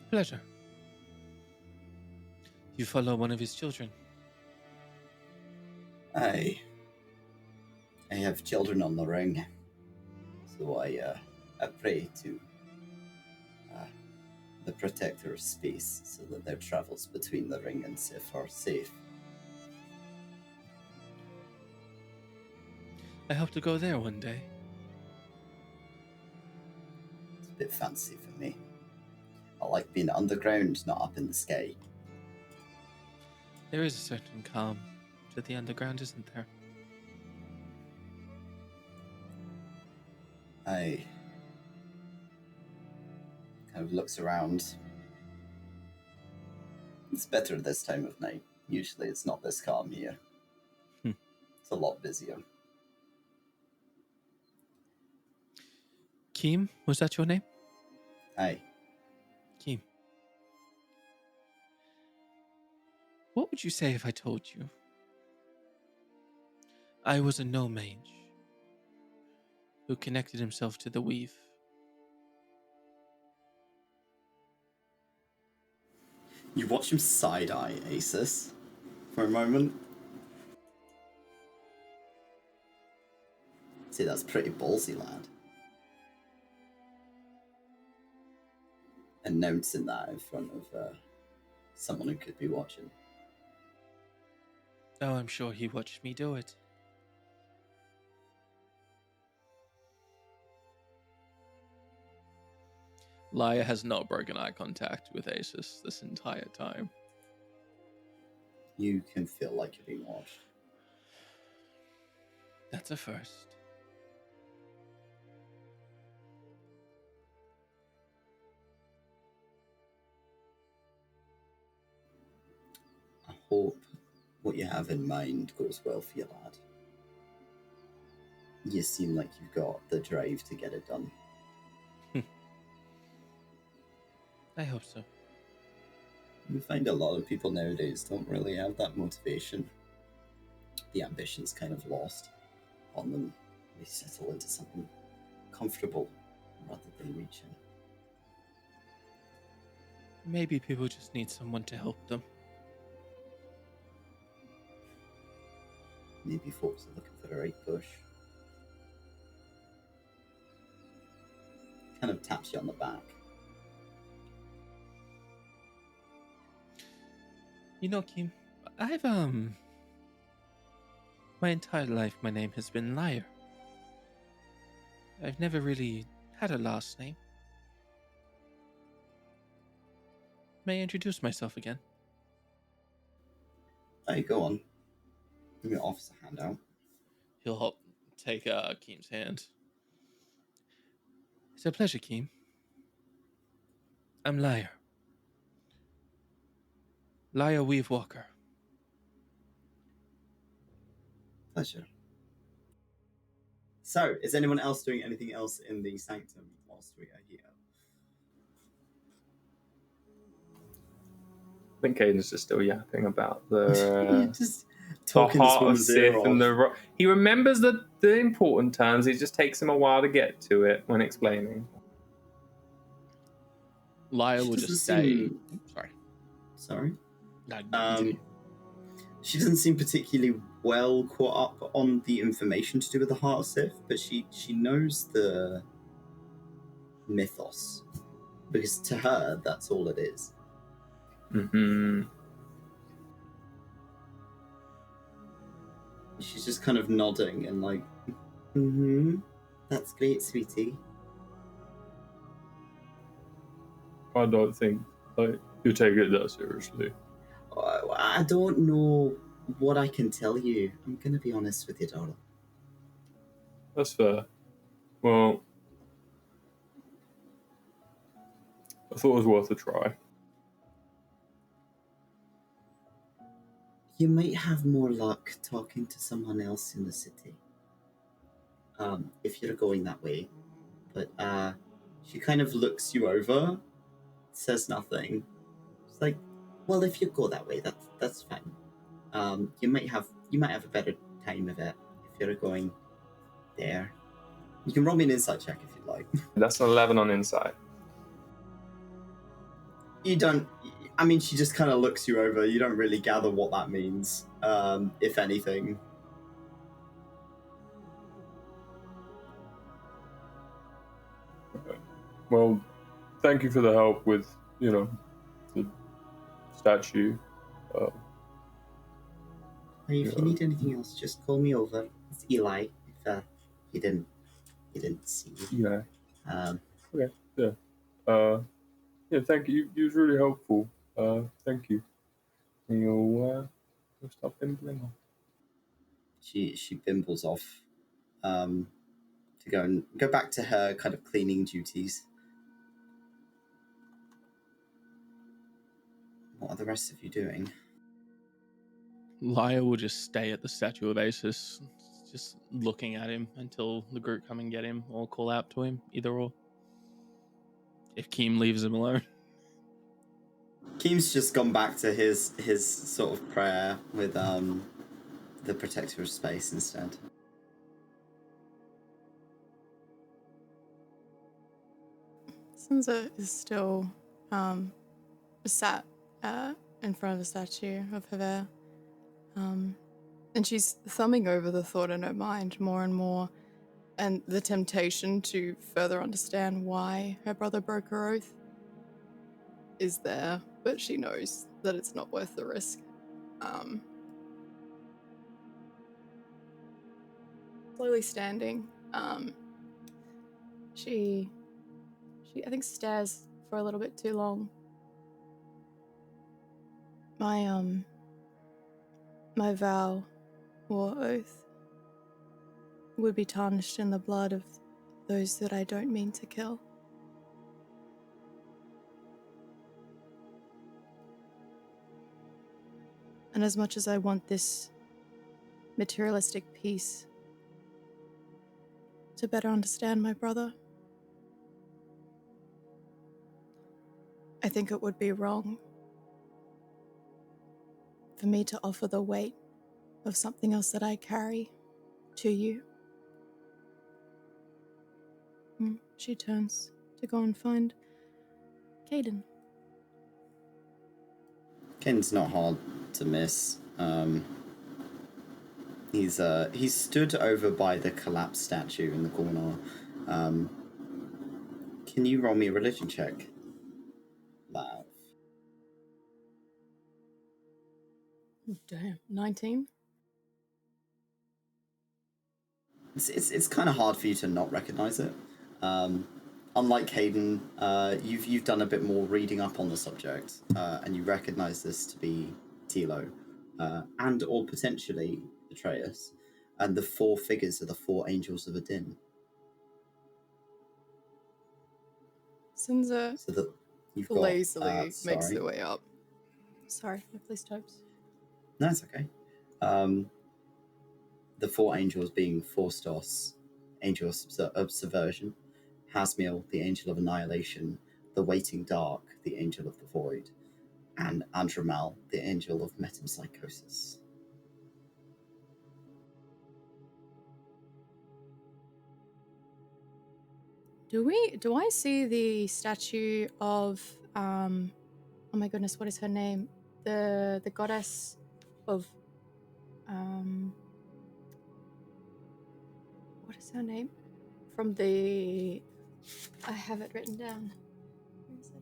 Pleasure. You follow one of his children? I have children on the ring, so I pray to the protector of space so that their travels between the ring and Sif are safe. I hope to go there one day. It's a bit fancy for me. I like being underground, not up in the sky. There is a certain calm to the underground, isn't there? I kind of looks around. It's better this time of night. Usually it's not this calm here. It's a lot busier. 𝘞𝘰𝘮𝘭𝘤, was that your name? Aye. 𝘞𝘰𝘮. What would you say if I told you I was a no mage who connected himself to the weave? You watch him side-eye Asus for a moment. See, that's pretty ballsy, lad. Announcing that in front of someone who could be watching. Oh, I'm sure he watched me do it. Lyre has not broken eye contact with Asus this entire time. You can feel like you're being watched. That's a first. I hope what you have in mind goes well for you, lad. You seem like you've got the drive to get it done. I hope so. You find a lot of people nowadays don't really have that motivation. The ambition's kind of lost on them. They settle into something comfortable rather than reaching. Maybe people just need someone to help them. Maybe folks are looking for the right push. Kind of taps you on the back. You know, 𝘞𝘰𝘮, I've, my entire life my name has been Lyre. I've never really had a last name. May I introduce myself again? Hey, go on. Give me an officer handout. He'll take 𝘞𝘰𝘮's hand. It's a pleasure, 𝘞𝘰𝘮. I'm Lyre. Lyre Weavewalker. Pleasure. So, is anyone else doing anything else in the sanctum whilst we are here? I think Kaiden's just still yapping about the Just the talking this heart of woman's ear Sith off. and he remembers the important terms. It just takes him a while to get to it when explaining. Lyre She will doesn't just say... seem- Sorry. Sorry? No, continue. She doesn't seem particularly well caught up on the information to do with the Heart of Sith, but she knows the mythos. Because to her, that's all it is. Mm-hmm. She's just kind of nodding and like, that's great, sweetie. I don't think you take it that seriously. I don't know what I can tell you. I'm going to be honest with you, darling. That's fair. Well, I thought it was worth a try. You might have more luck talking to someone else in the city. if you're going that way. But she kind of looks you over, says nothing. It's like, well, if you go that way, that's fine. You might have a better time of it if you're going there. You can roll me an insight check if you'd like. That's an 11 on insight. You don't. I mean, she just kind of looks you over. You don't really gather what that means, if anything. Well, thank you for the help with, the statue. If you need anything else, just call me over. It's Eli. If you didn't see me. Yeah. Okay. Yeah. Yeah. Thank you. You was really helpful. Thank you. And you'll stop bimbling off. She bimbles off, to go back to her kind of cleaning duties. What are the rest of you doing? Lyre will just stay at the statue of Asus, just looking at him until the group come and get him or call out to him, either or. If Keem leaves him alone. Keem's just gone back to his sort of prayer with the protector of space instead. Sinza is still sat in front of the statue of 𝘏𝘏. And she's thumbing over the thought in her mind more and more, and the temptation to further understand why her brother broke her oath is there, but she knows that it's not worth the risk. Slowly standing, she I think stares for a little bit too long. My vow or oath would be tarnished in the blood of those that I don't mean to kill. And as much as I want this materialistic peace to better understand my brother, I think it would be wrong for me to offer the weight of something else that I carry to you. She turns to go and find Kaiden. Kaiden's not hard to miss. He's stood over by the collapsed statue in the corner. Can you roll me a religion check? Lav. Damn, 19? It's kind of hard for you to not recognize it. Unlike Kaiden, you've done a bit more reading up on the subject, and you recognize this to be Tilo, and or potentially Atreus, and the four figures are the four angels of Adin. Sinza So that you've got, lazily makes her way up. Sorry, my police types. No, it's okay. The four angels being Forstos, angel of subversion, Hasmiel, the angel of annihilation, the waiting dark, the angel of the void, and Andromal, the angel of metempsychosis. Do I see the statue of oh my goodness, what is her name? The goddess of what is her name? From the I have it written down. Where is it?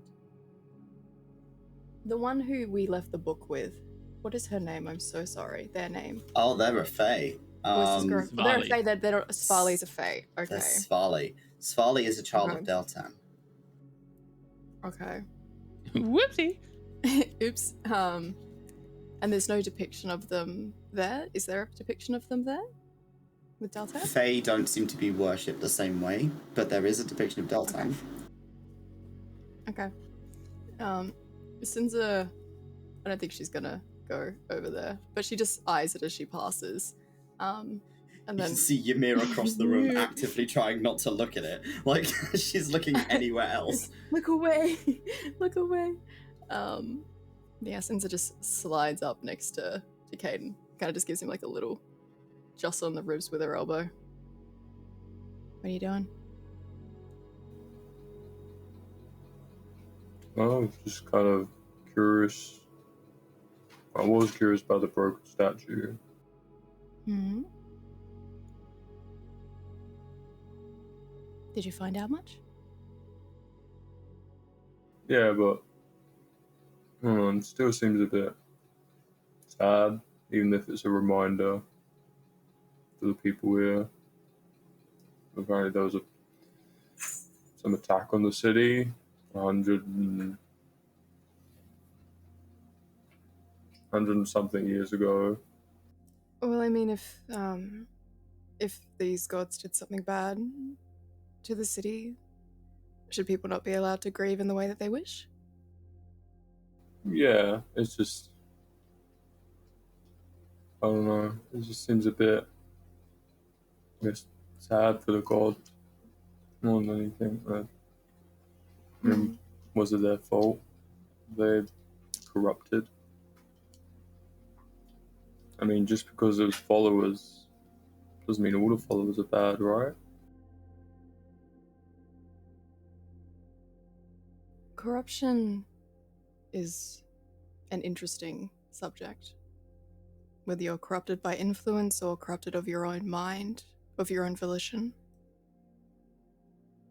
The one who we left the book with. What is her name? I'm so sorry. Their name. Oh, they're a fae. They're a fae. They're Svali's a fae. Okay. They're Svali. Svali is a child Okay. of Deltan. Okay. Whoopsie. Oops. And there's no depiction of them there. Is there a depiction of them there? With Deltan? Fae don't seem to be worshipped the same way, but there is a depiction of Deltan. Okay. Sinza, I don't think she's gonna go over there, but she just eyes it as she passes. And You then can see Ymir across the room actively trying not to look at it. Like, she's looking anywhere else. look away, look away. Yeah, Sinza just slides up next to Kaiden. Kind of just gives him like a little jostle on the ribs with her elbow. What are you doing? Oh, just kind of curious. I was curious about the broken statue. Hmm. Did you find out much? Yeah, but I don't know, it still seems a bit sad, even if it's a reminder to the people here. Apparently there was some attack on the city 100 and something years ago. Well, I mean, if these gods did something bad to the city, should people not be allowed to grieve in the way that they wish? Yeah, it's just, I don't know, it just seems a bit, I guess, sad for the gods more than anything. I mean, was it their fault? They corrupted? I mean, just because it was followers doesn't mean all the followers are bad, right? Corruption is an interesting subject. Whether you're corrupted by influence or corrupted of your own mind, of your own volition,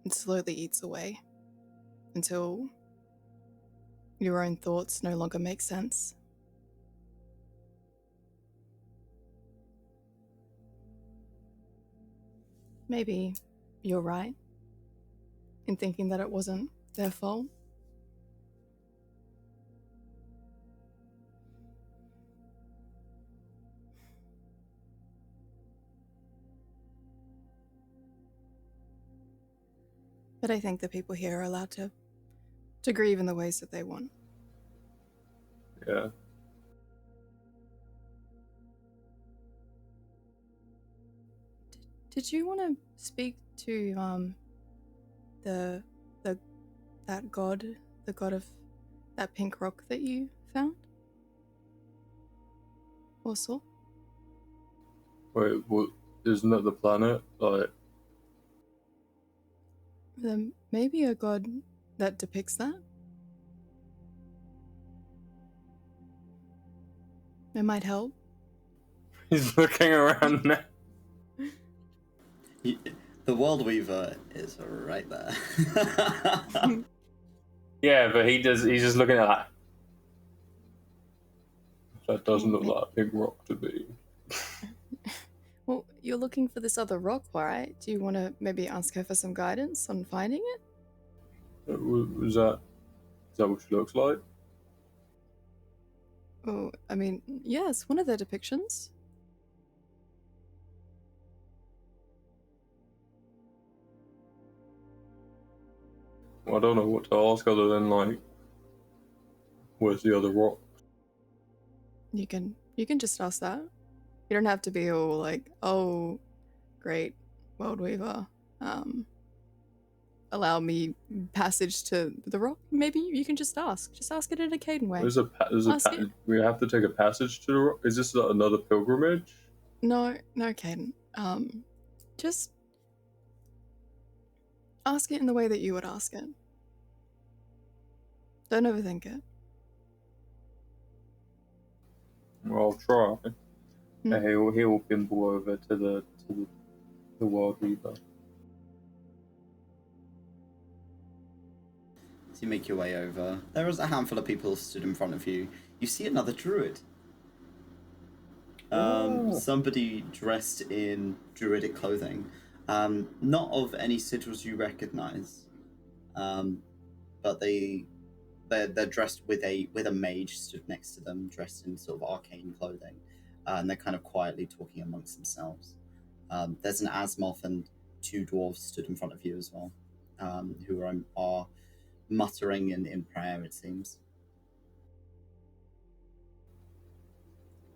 it slowly eats away until your own thoughts no longer make sense. Maybe you're right in thinking that it wasn't their fault. But I think the people here are allowed to grieve in the ways that they want. Yeah. Did you want to speak to that god, the god of that pink rock that you found? Or saw? Wait, what? Isn't that the planet? Like, There may be a god that depicts that. It might help. he's looking around now. The World Weaver is right there. Yeah, but he's just looking at that. That doesn't look like a big rock to me. Well, you're looking for this other rock, right? Do you want to maybe ask her for some guidance on finding it? Is that what she looks like? Oh, I mean, yes, one of their depictions. Well, I don't know what to ask other than, like, where's the other rock? You can just ask that. You don't have to be all like, oh, great, World Weaver, allow me passage to the rock. Maybe you can just ask. Just ask it in a Kaiden way. We have to take a passage to the rock? Is this another pilgrimage? No, Kaiden. Just ask it in the way that you would ask it. Don't overthink it. Well, I'll try. He'll bimble over to the World Weaver. So you make your way over. There is a handful of people stood in front of you. You see another druid. Somebody dressed in druidic clothing. Not of any sigils you recognize. But they're dressed with a mage stood next to them, dressed in sort of arcane clothing. And they're kind of quietly talking amongst themselves. There's an Asmoth and two dwarves stood in front of you as well, who are muttering in prayer, it seems.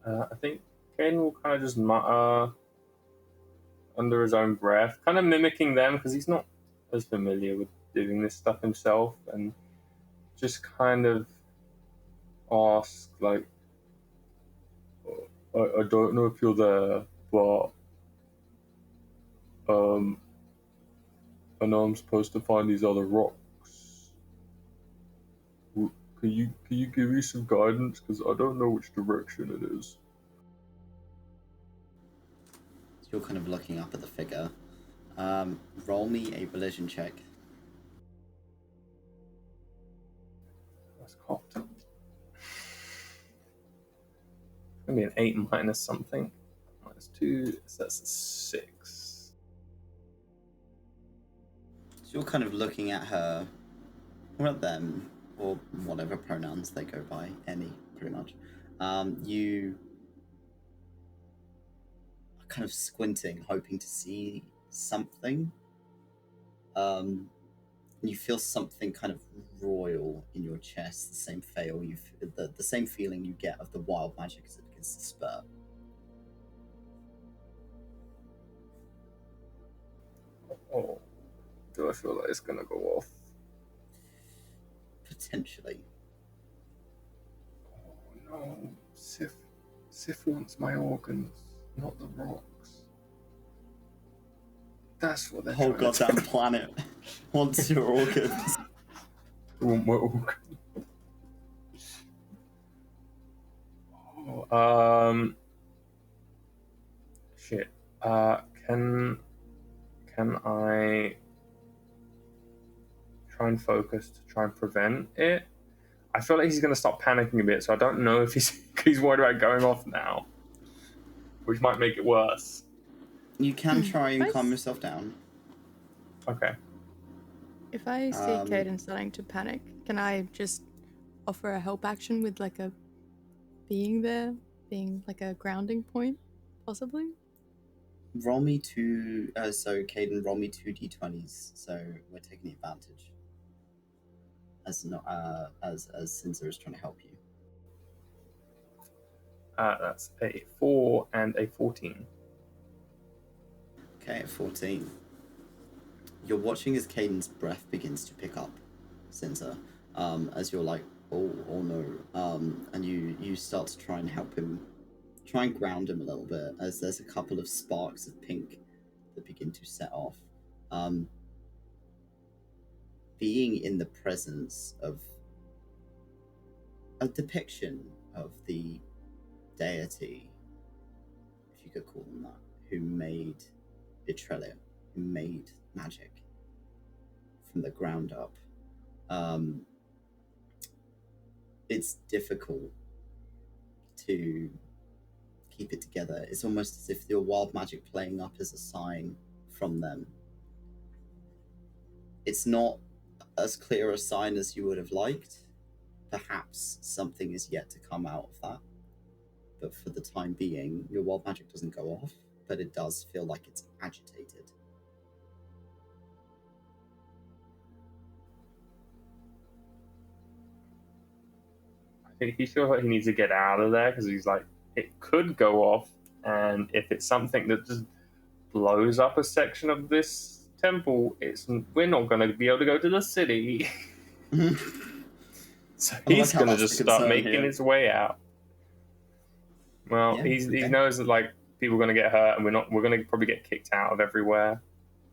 I think Kaiden will kind of just mutter under his own breath, kind of mimicking them because he's not as familiar with doing this stuff himself, and just kind of ask, like, I don't know if you're there, but I know I'm supposed to find these other rocks. Can you give me some guidance? Because I don't know which direction it is. So you're kind of looking up at the figure. Roll me a religion check. That's cocked. It's gonna be an 8 minus something. Minus 2, so that's a 6. So you're kind of looking at her, or at them, or whatever pronouns they go by, any, pretty much. You are kind of squinting, hoping to see something. You feel something kind of royal in your chest, the same the same feeling you get of the wild magic as it begins to spur. Oh, do I feel like it's gonna go off? Potentially. Oh no, Sif wants my organs, not the rocks. That's what they're The whole trying to goddamn planet wants your organs. They want my organs. Oh, shit. Can I try and focus to try and prevent it? I feel like he's going to start panicking a bit, so I don't know if he's worried about going off now, which might make it worse. You can try and calm yourself down. Okay. If I see Kaiden starting to panic, can I just offer a help action with like a being there, being like a grounding point, possibly? Roll me two. So Kaiden, roll me 2 d20s. So we're taking advantage. As Sinza is trying to help you. That's a 4 and a 14. Okay, at 14. You're watching as Kaiden's breath begins to pick up, Sinza, as you're like, oh no, and you start to try and help him, try and ground him a little bit, as there's a couple of sparks of pink that begin to set off. Being in the presence of a depiction of the deity, if you could call them that, who made 𝘏𝘪𝘨, who made magic from the ground up. It's difficult to keep it together. It's almost as if your wild magic playing up as a sign from them. It's not as clear a sign as you would have liked. Perhaps something is yet to come out of that. But for the time being, your wild magic doesn't go off, but it does feel like it's agitated. I think he feels like he needs to get out of there because he's like, it could go off, and if it's something that just blows up a section of this temple, we're not going to be able to go to the city. So he's going to just start making his way out. Well, he knows that like people are going to get hurt, and we're going to probably get kicked out of everywhere.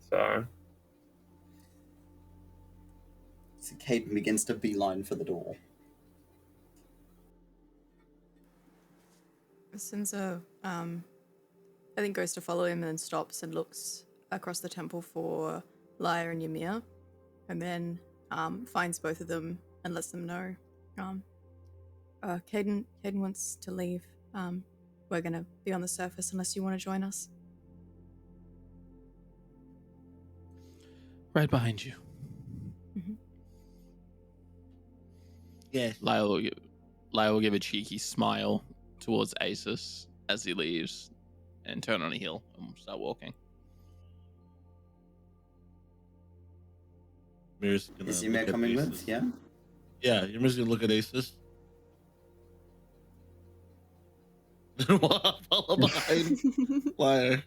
So Kaiden begins to beeline for the door. Sinza, I think goes to follow him and then stops and looks across the temple for Lyre and Ymir, and then finds both of them and lets them know. Kaiden wants to leave. We're gonna be on the surface unless you want to join us. Right behind you. Mm-hmm. Yeah. Lyre will give a cheeky smile towards Asus as he leaves and turn on a heel and start walking. Is Ymir coming with? Yeah? Yeah, Ymir's gonna look at Asus. Follow behind Lyre.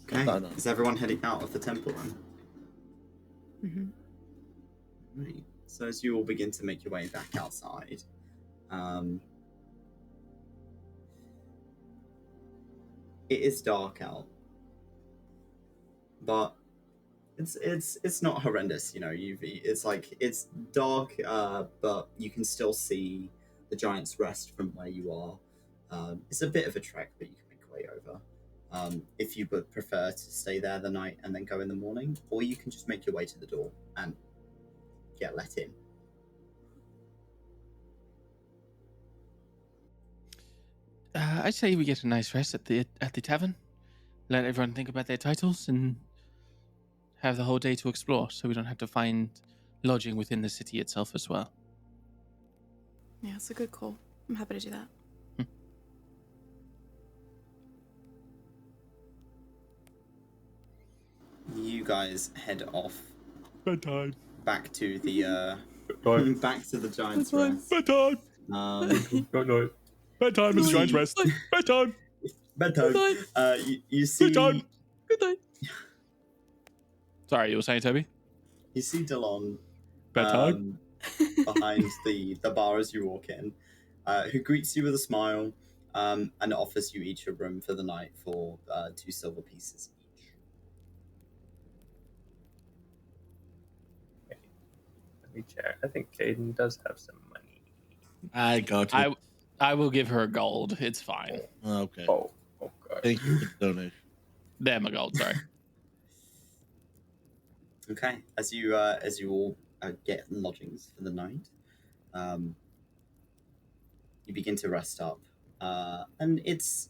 Okay. No. Is everyone heading out of the temple then? Right. So as you all begin to make your way back outside, it is dark out, but it's not horrendous, you know. It's dark, but you can still see the Giant's Rest from where you are. It's a bit of a trek, but you can make your way over. If you would prefer to stay there the night and then go in the morning, or you can just make your way to the door and get let in. I'd say we get a nice rest at the tavern. Let everyone think about their titles and have the whole day to explore, so we don't have to find lodging within the city itself as well. Yeah, it's a good call. I'm happy to do that. You guys head off Bedtime. back to the back to the Giant's Bedtime. Rest. Bedtime. Good night. Bedtime is Giant's Rest. Bedtime. Bedtime. You see. Bedtime. Good night. Sorry, you were saying, Toby? You see Delon Bedtime. behind the bar as you walk in, who greets you with a smile and offers you each a room for the night for 2 silver pieces each. Let me check. I think Kaiden does have some money. I got it. I will give her gold. It's fine. Okay. Oh, okay. Thank you for the donation. There, my gold. Sorry. Okay, as you all get lodgings for the night, you begin to rest up, and it's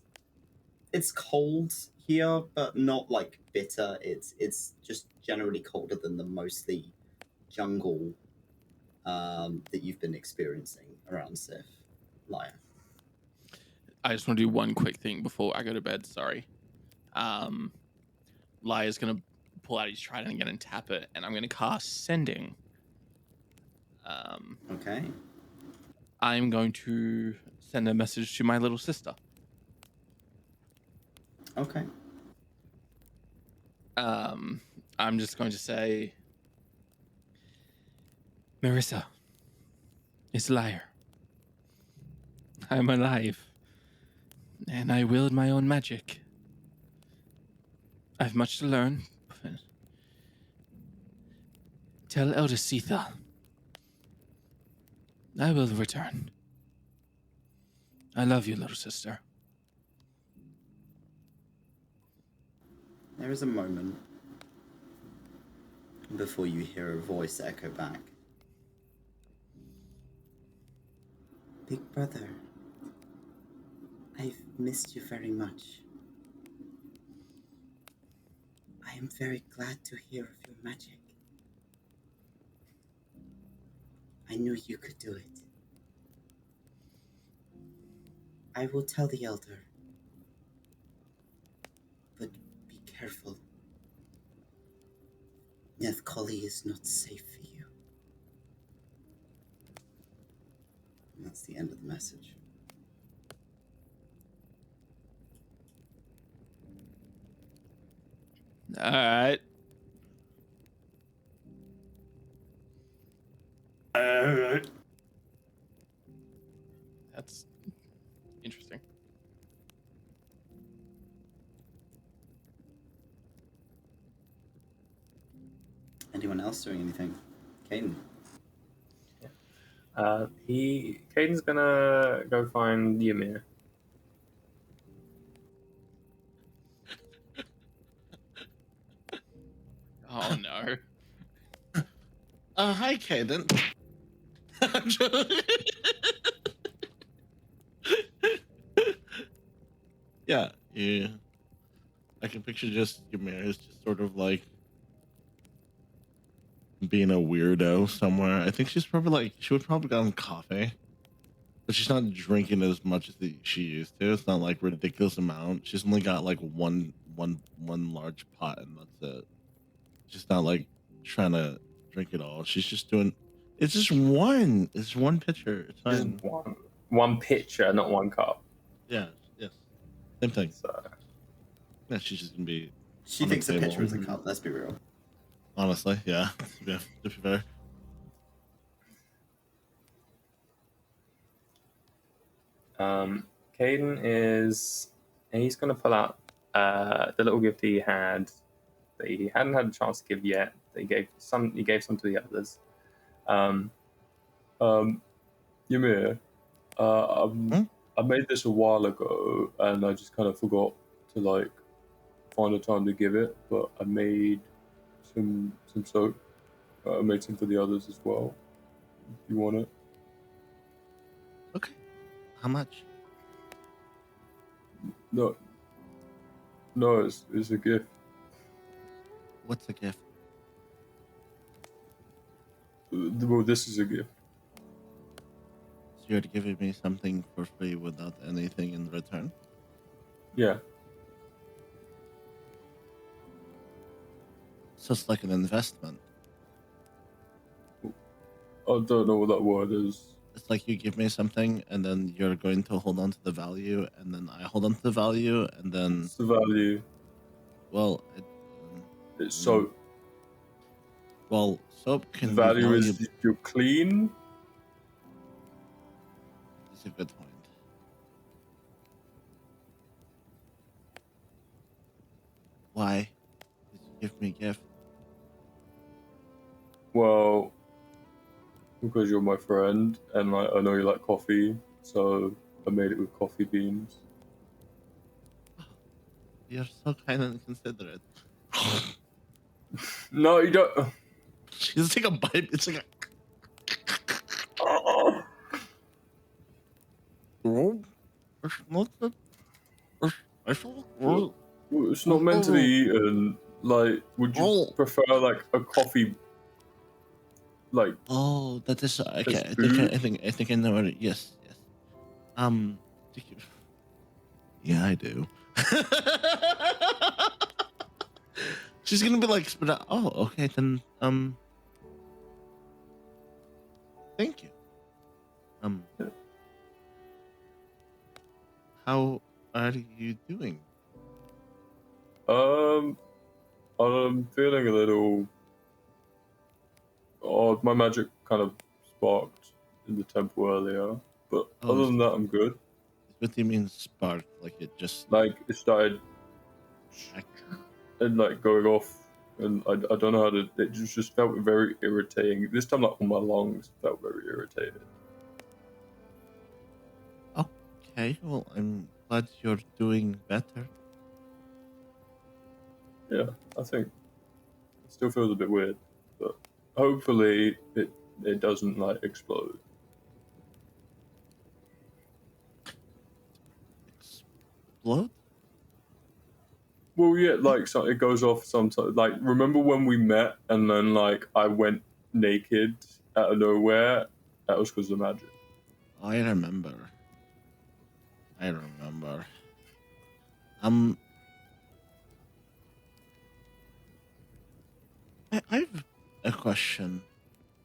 cold here, but not like bitter. It's just generally colder than the mostly jungle that you've been experiencing around Sif, Lyre. I just want to do one quick thing before I go to bed. Sorry. Lyre's gonna pull out his trident again and tap it, and I'm gonna cast Sending. Okay. I'm going to send a message to my little sister. Okay. I'm just going to say, Marissa, it's Lyre. I'm alive, and I wield my own magic. I've much to learn. Tell Elder Sitha I will return. I love you, little sister. There is a moment before you hear a voice echo back. Big brother, I've missed you very much. I am very glad to hear of your magic. I knew you could do it. I will tell the elder, but be careful. 𝘞𝘭𝘮 is not safe for you. And that's the end of the message. All right. That's interesting. Anyone else doing anything? Kaiden? Kaiden's gonna go find Ymir. Oh no. Hi, Kaiden. Yeah. I can picture just Ymir as just sort of like being a weirdo somewhere. I think she would probably gotten coffee, but she's not drinking as much as she used to. It's not like ridiculous amount. She's only got like one large pot, and that's it. She's not like trying to drink it all. She's just doing. It's just one. It's one pitcher. It's fine. Just one pitcher, not one cup. Yeah. Yes. Same thing. So Yeah, she's just gonna be She On the thinks the table. picture is a cunt. Let's be real. Honestly, yeah. To be fair. Kaiden he's gonna pull out the little gift he had that he hadn't had a chance to give yet. That he gave some to the others. Ymir, I made this a while ago, and I just kind of forgot to like find a time to give it. But I made some soap. I made some for the others as well. If you want it? Okay. How much? No, it's a gift. What's the gift? Well, this is a gift. So you're giving me something for free without anything in return? Yeah. So it's like an investment. I don't know what that word is. It's like you give me something, and then you're going to hold on to the value, and then I hold on to the value, and then... It's the value. Well, It's soap. Well, soap can The value be is you're clean. That's a good point. Why did you give me a gift? Well, because you're my friend, and like I know you like coffee, so I made it with coffee beans. You're so kind and considerate. No, you don't. It's like a bite. It's like a... It's not meant to be eaten. Like, would you prefer like a coffee? Like, Oh, that is okay. I think I know what it. Yes. Yeah, I do. She's gonna be like, oh, okay, then, thank you. How are you doing? I'm feeling a little odd. My magic kind of sparked in the temple earlier, but other than that, I'm good. What do you mean spark? Like it just... Like it started and like going off, and I don't know how to. It just felt very irritating. This time, like on my lungs, felt very irritated. Okay, well, I'm glad you're doing better. Yeah, I think it still feels a bit weird, but hopefully it doesn't like explode. Explode? Well, yeah, like so it goes off sometimes. Like, remember when we met and then like I went naked out of nowhere? That was because of magic. I remember. I have a question,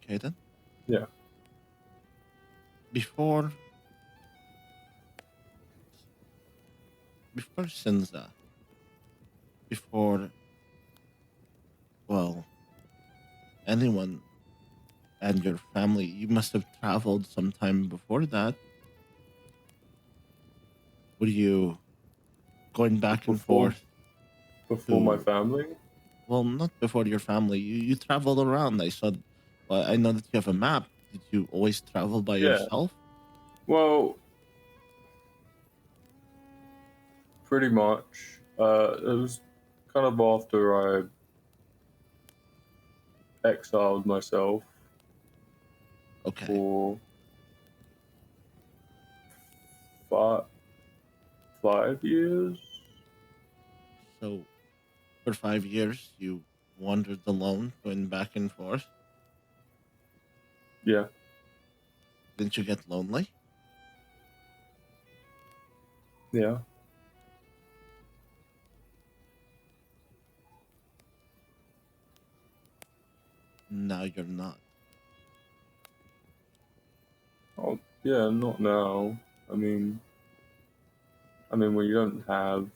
Kaiden. Yeah. Before Sinza, well, anyone and your family, you must have traveled sometime before that. Were you going back and forth? Before my family? Well, not before your family. You traveled around. I saw. Well, I know that you have a map. Did you always travel by yourself? Well, pretty much. It was kind of after I exiled myself. Okay. For 5 years. So, for 5 years, you wandered alone, going back and forth? Yeah. Didn't you get lonely? Yeah. Now you're not. Oh, yeah, not now. I mean, when you don't have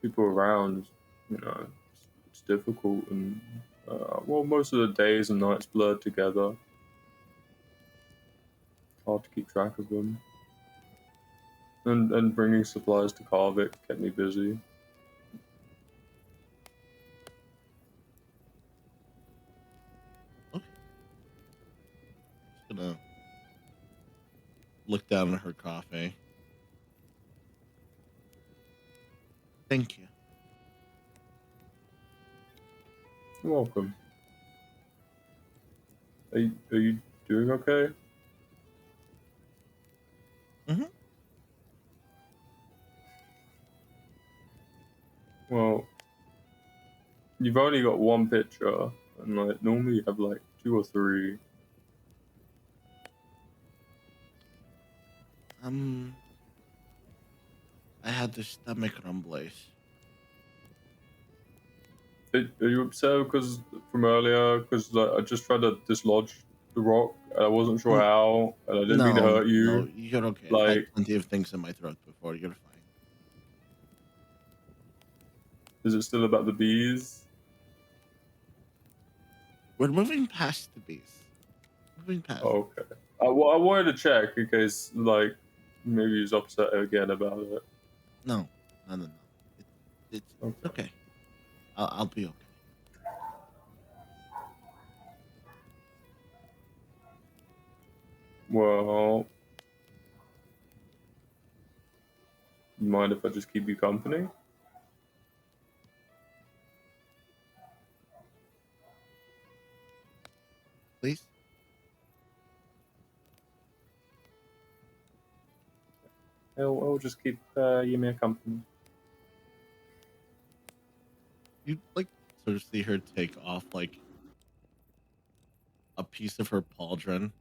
people around, you know, it's difficult, and well, most of the days and nights blurred together. Hard to keep track of them. And bringing supplies to Karvik kept me busy. Okay. Just gonna look down at her coffee. Thank you. You're welcome. Are you doing okay? Mm-hmm. Well, you've only got one picture, and like normally you have like 2 or 3. I had the stomach rumblies. Are you upset because from earlier? Because like, I just tried to dislodge the rock, and I wasn't sure how, and I didn't mean to hurt you. No, you're okay. I Like, had plenty of things in my throat before. You're fine. is it still about the bees? We're moving past the bees. Moving past. Oh, okay. I wanted to check in case like maybe he's upset again about it. No. It's okay. I'll be okay. Well, you mind if I just keep you company? Please? I'll just keep Ymir company. You like sort of see her take off like a piece of her pauldron.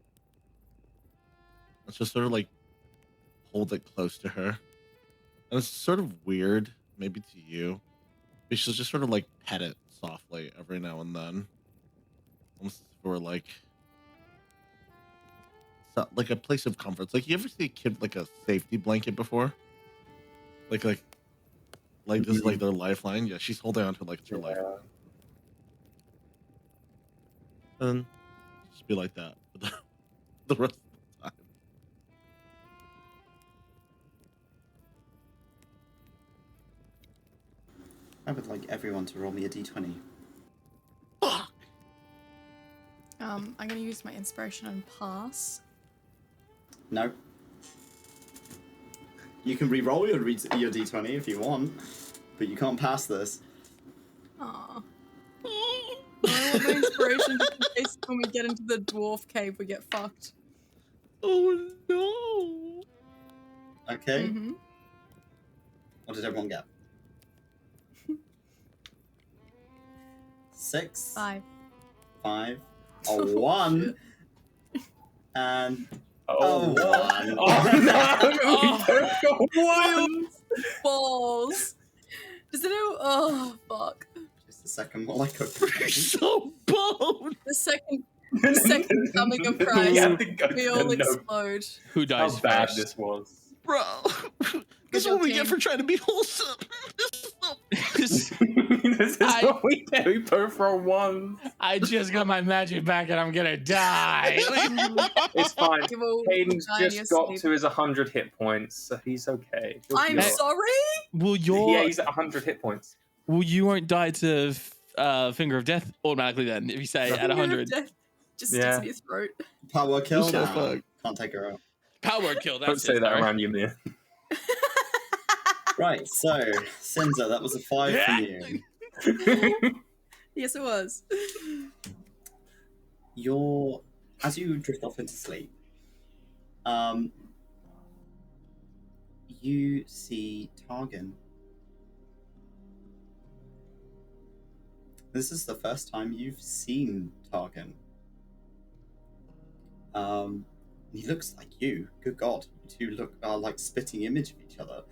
It's just sort of like hold it close to her. And it's sort of weird, maybe to you. But she'll just sort of like pet it softly every now and then. Almost for like a place of comfort. It's like, you ever see a kid like a safety blanket before? Like this is like their lifeline. Yeah, she's holding on to like it's her life. And just be like that for the rest of the time. I would like everyone to roll me a d20. Fuck! I'm gonna use my inspiration and pass. No. You can re-roll your d20 if you want, but you can't pass this. Aww. I want my inspiration just in case when we get into the dwarf cave we get fucked. Oh no! Okay. Mm-hmm. What did everyone get? 6. 5. 5. A 1. And Oh, one. Wild balls. Does it know? Oh, fuck. Just a second while I cook. You're so boned! The second coming of Christ, we all explode. Who dies How bad first? this was. Bro, this is job, what we team. get for trying to be wholesome. This is what we do. We both roll 1s. I just got my magic back and I'm gonna die. It's fine. You will Caiden's die in your just got sleep. to his 100 hit points, so he's okay. He'll I'm be alright. sorry? Will Yeah, he's at 100 hit points. Well, you won't die to Finger of Death automatically then if you say at 100. Death just Yeah. sticks in your throat. Power kill? So Nah, fucked. can't take her out. Power word kill. Don't That's say it, that sorry. around Ymir. Right, so, Sinza, that was a 5 from you. Yes, it was. As you drift off into sleep, you see Targan. This is the first time you've seen Targan. He looks like you. Good God, you two are like spitting image of each other.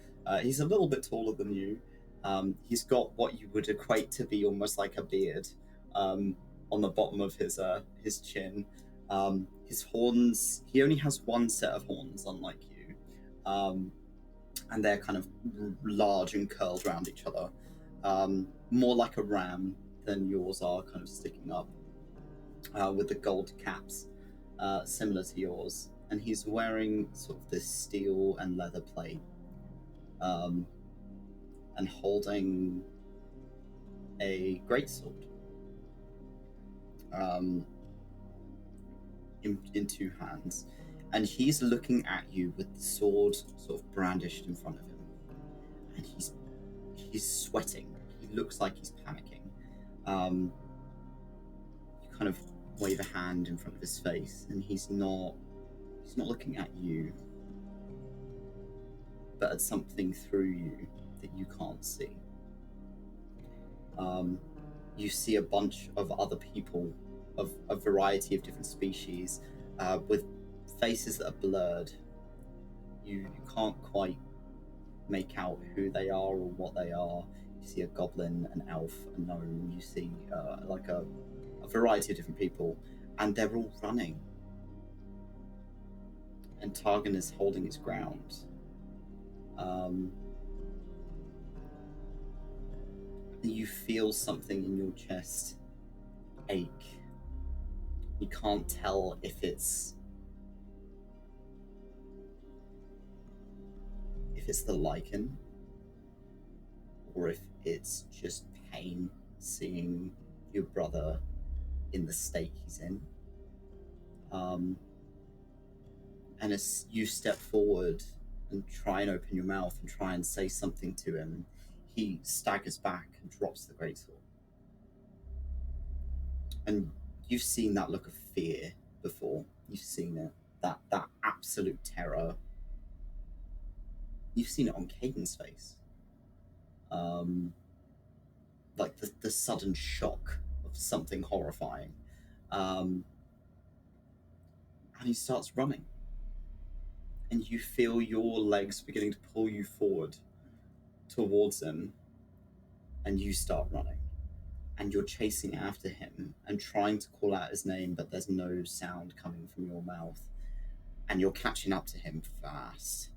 He's a little bit taller than you. He's got what you would equate to be almost like a beard on the bottom of his chin. His horns, he only has one set of horns, unlike you. And they're kind of large and curled around each other. more like a ram than yours are, kind of sticking up, with the gold caps, similar to yours. And he's wearing sort of this steel and leather plate, and holding a greatsword in two hands. And he's looking at you with the sword sort of brandished in front of him. And he's sweating. He looks like he's panicking. You kind of wave a hand in front of his face, and he's not looking at you, but at something through you that you can't see. You see a bunch of other people of a variety of different species, with faces that are blurred. You can't quite make out who they are or what they are. You see a goblin, an elf, a gnome. You see like a variety of different people, and they're all running. And Targan is holding his ground. You feel something in your chest ache. You can't tell if it's the lichen, or if it's just pain seeing your brother in the state he's in. And as you step forward and try and open your mouth and try and say something to him, he staggers back and drops the greatsword. And you've seen that look of fear before. You've seen it, that absolute terror. You've seen it on Kaiden's face. Like the sudden shock of something horrifying. And he starts running. And you feel your legs beginning to pull you forward towards him. And you start running. And you're chasing after him and trying to call out his name, but there's no sound coming from your mouth. And you're catching up to him fast.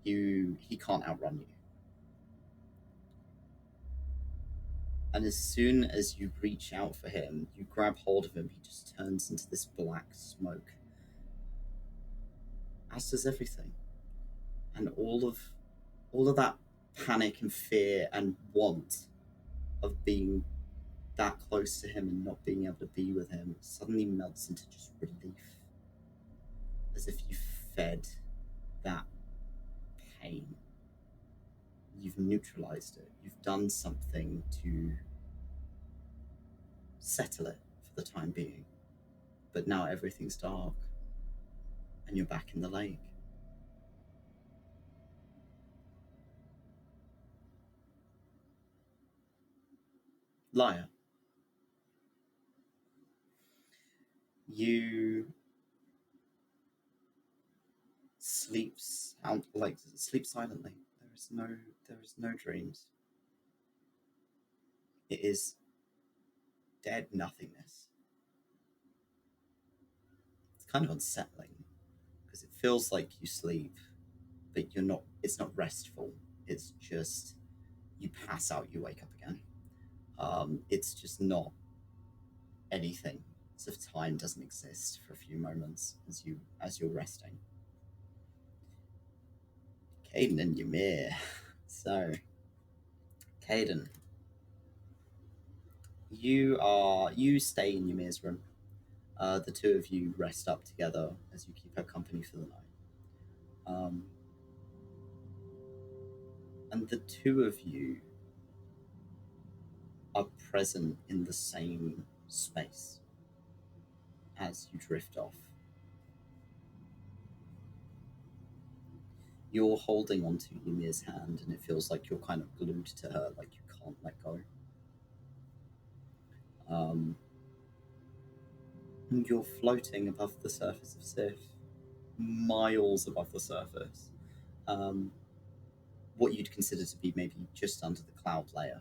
He can't outrun you. And as soon as you reach out for him, you grab hold of him, he just turns into this black smoke. As does everything. And all of that panic and fear and want of being that close to him and not being able to be with him suddenly melts into just relief. As if you fed that pain. You've neutralized it. You've done something to settle it for the time being. But now everything's dark. And you're back in the lake. Lyre. You sleep silently. There is no dreams. It is dead nothingness. It's kind of unsettling because it feels like you sleep, but it's not restful. It's just you pass out, you wake up again. It's just not anything. As if time doesn't exist for a few moments as you're resting. Kaiden and Ymir. So, Kaiden, you stay in Ymir's room. The two of you rest up together as you keep her company for the night. And the two of you are present in the same space as you drift off. You're holding onto Ymir's hand, and it feels like you're kind of glued to her, like you can't let go. And you're floating above the surface of Sif, miles above the surface. What you'd consider to be maybe just under the cloud layer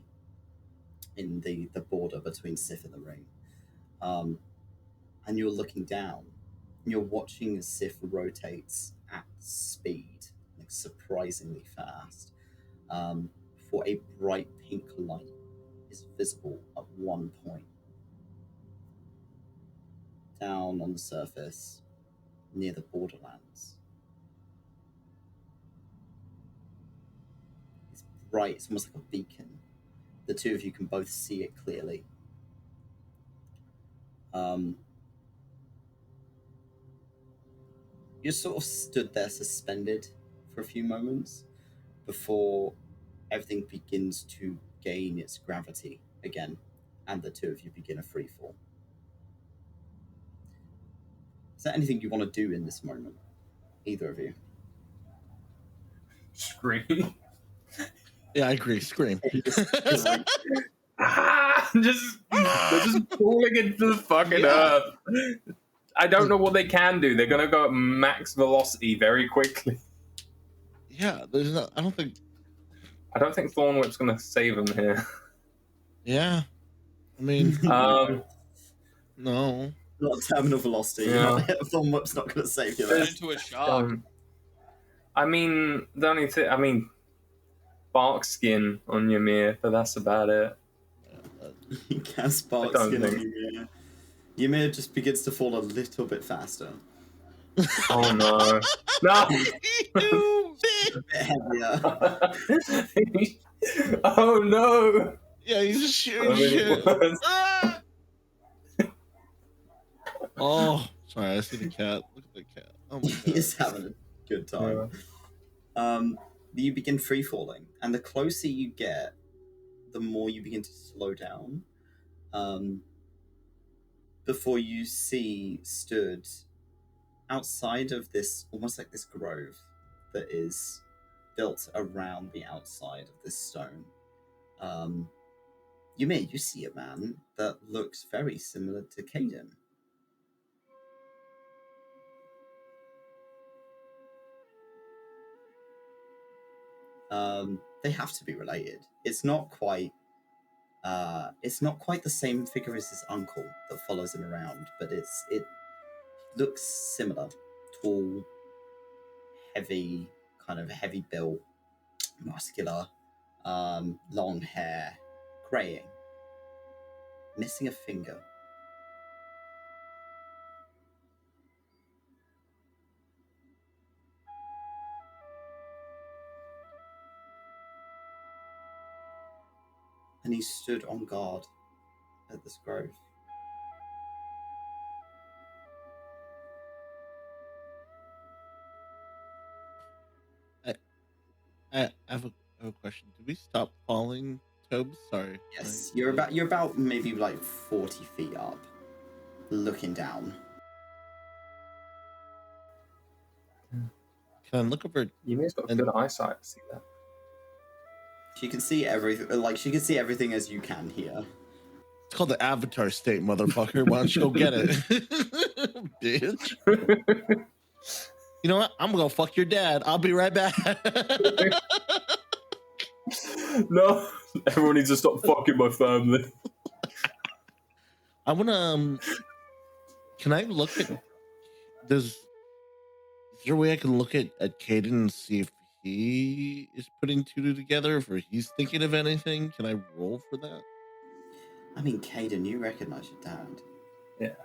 in the border between Sif and the ring. And you're looking down, and you're watching as Sif rotates at speed, like surprisingly fast, for a bright pink light is visible at one point. Down on the surface, near the borderlands. It's bright, it's almost like a beacon. The two of you can both see it clearly. You sort of stood there suspended for a few moments before everything begins to gain its gravity again, and the two of you begin a free fall. Is there anything you want to do in this moment? Either of you? Scream. Yeah, I agree. Scream. They're just pulling into the fucking earth. I don't know what they can do. They're gonna go at max velocity very quickly. Yeah, there's not. I don't think Thornwhip's gonna save them here. Yeah, I mean, no. Not terminal velocity. Yeah. Thornwhip's not going to save you. Turn into a shark. I mean, the only thing. Bark skin on Ymir, but that's about it. You cast bark skin on Ymir. Ymir just begins to fall a little bit faster. Oh no. No! A bit heavier. Oh no! Yeah, he's just shooting shit. Oh, sorry, I see the cat. Look at the cat. Oh my God. He's having a good time. Yeah. You begin free falling, and the closer you get, the more you begin to slow down. Before you see stood outside of this, almost like this grove that is built around the outside of this stone. You see a man that looks very similar to Kaiden. They have to be related. It's not quite the same figure as his uncle that follows him around, but it looks similar. Tall, heavy, kind of heavy built, muscular, long hair, graying, missing a finger. And he stood on guard at this grove. I have a question. Did we stop falling, Tobes? Sorry. Yes, you're about maybe like 40 feet up, looking down. Can I look over? Ymir's got good eyesight to see that. She can see everything. Like she can see everything as you can here. It's called the Avatar state, motherfucker. Why don't you go get it, bitch? You know what? I'm gonna fuck your dad. I'll be right back. No, everyone needs to stop fucking my family. I wanna. Can I look at? Is there a way I can look at Kaiden and see if he is putting two together, if he's thinking of anything? Can I roll for that? I mean, Kaiden, you recognize your dad. Yeah.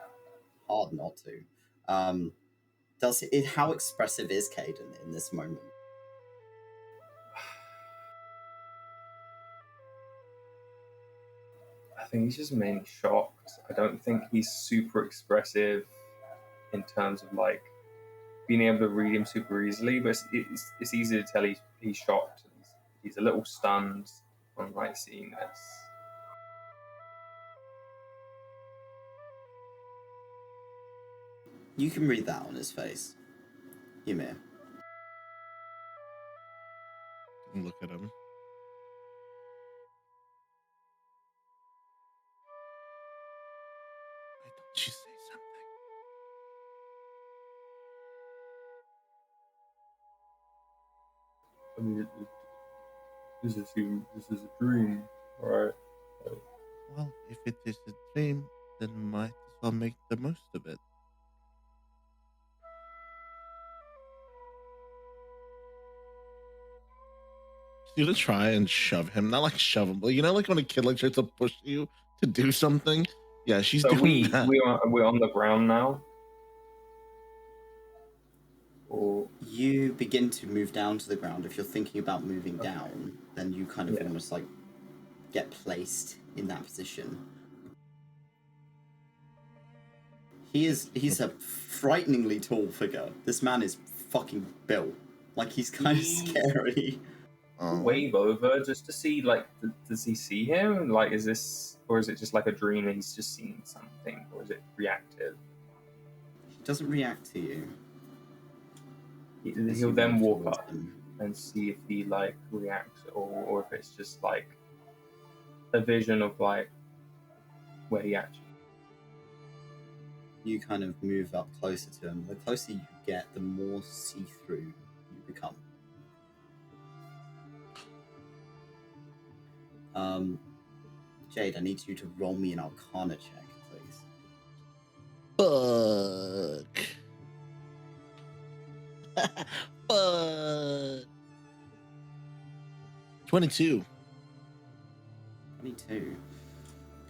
Hard not to. How expressive is Kaiden in this moment? I think he's just mainly shocked. I don't think he's super expressive in terms of like being able to read him super easily, but it's easy to tell he's shocked. He's a little stunned on like seeing this. You can read that on his face, Ymir. Look at him. Why don't you say something? I mean, this is a dream, right? Well, if it is a dream, then might as well make the most of it. gonna try and shove him, not like shove him, but you know, like when a kid like tries to push you to do something. Yeah, she's So doing that. we're on the ground now. Or You begin to move down to the ground. If you're thinking about moving down, then you kind of almost like get placed in that position. He's a frighteningly tall figure. This man is fucking built. Like, he's kind of scary. wave over just to see, like, does he see him? Like, is this, or is it just like a dream and he's just seeing something, or is it reactive? He doesn't react to you. He'll then walk up and see if he like reacts, or if it's just like a vision of like where he actually. You kind of move up closer to him. The closer you get, the more see-through you become. Jade, I need you to roll me an Arcana check, please. Fuck. Fuck. 22. 22.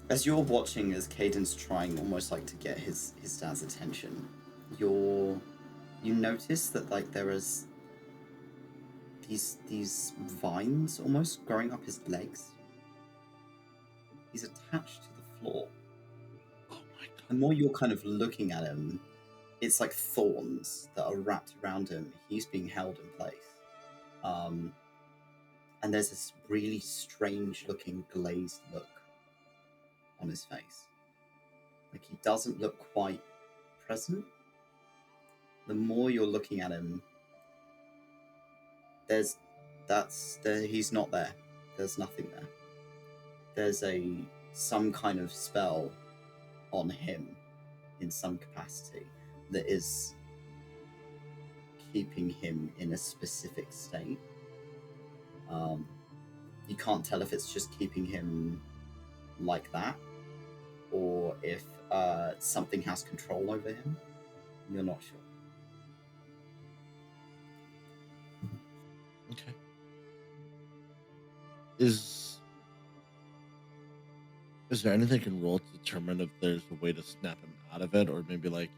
As you're watching, as Kaiden's trying almost like to get his dad's attention, you notice that like there is these vines almost growing up his legs. He's attached to the floor. Oh my god. The more you're kind of looking at him, it's like thorns that are wrapped around him. He's being held in place. And there's this really strange looking glazed look on his face. Like, he doesn't look quite present. The more you're looking at him, he's not there. There's nothing there. There's some kind of spell on him in some capacity that is keeping him in a specific state. You can't tell if it's just keeping him like that, or if something has control over him. You're not sure. Okay. Is there anything I can roll to determine if there's a way to snap him out of it, or maybe like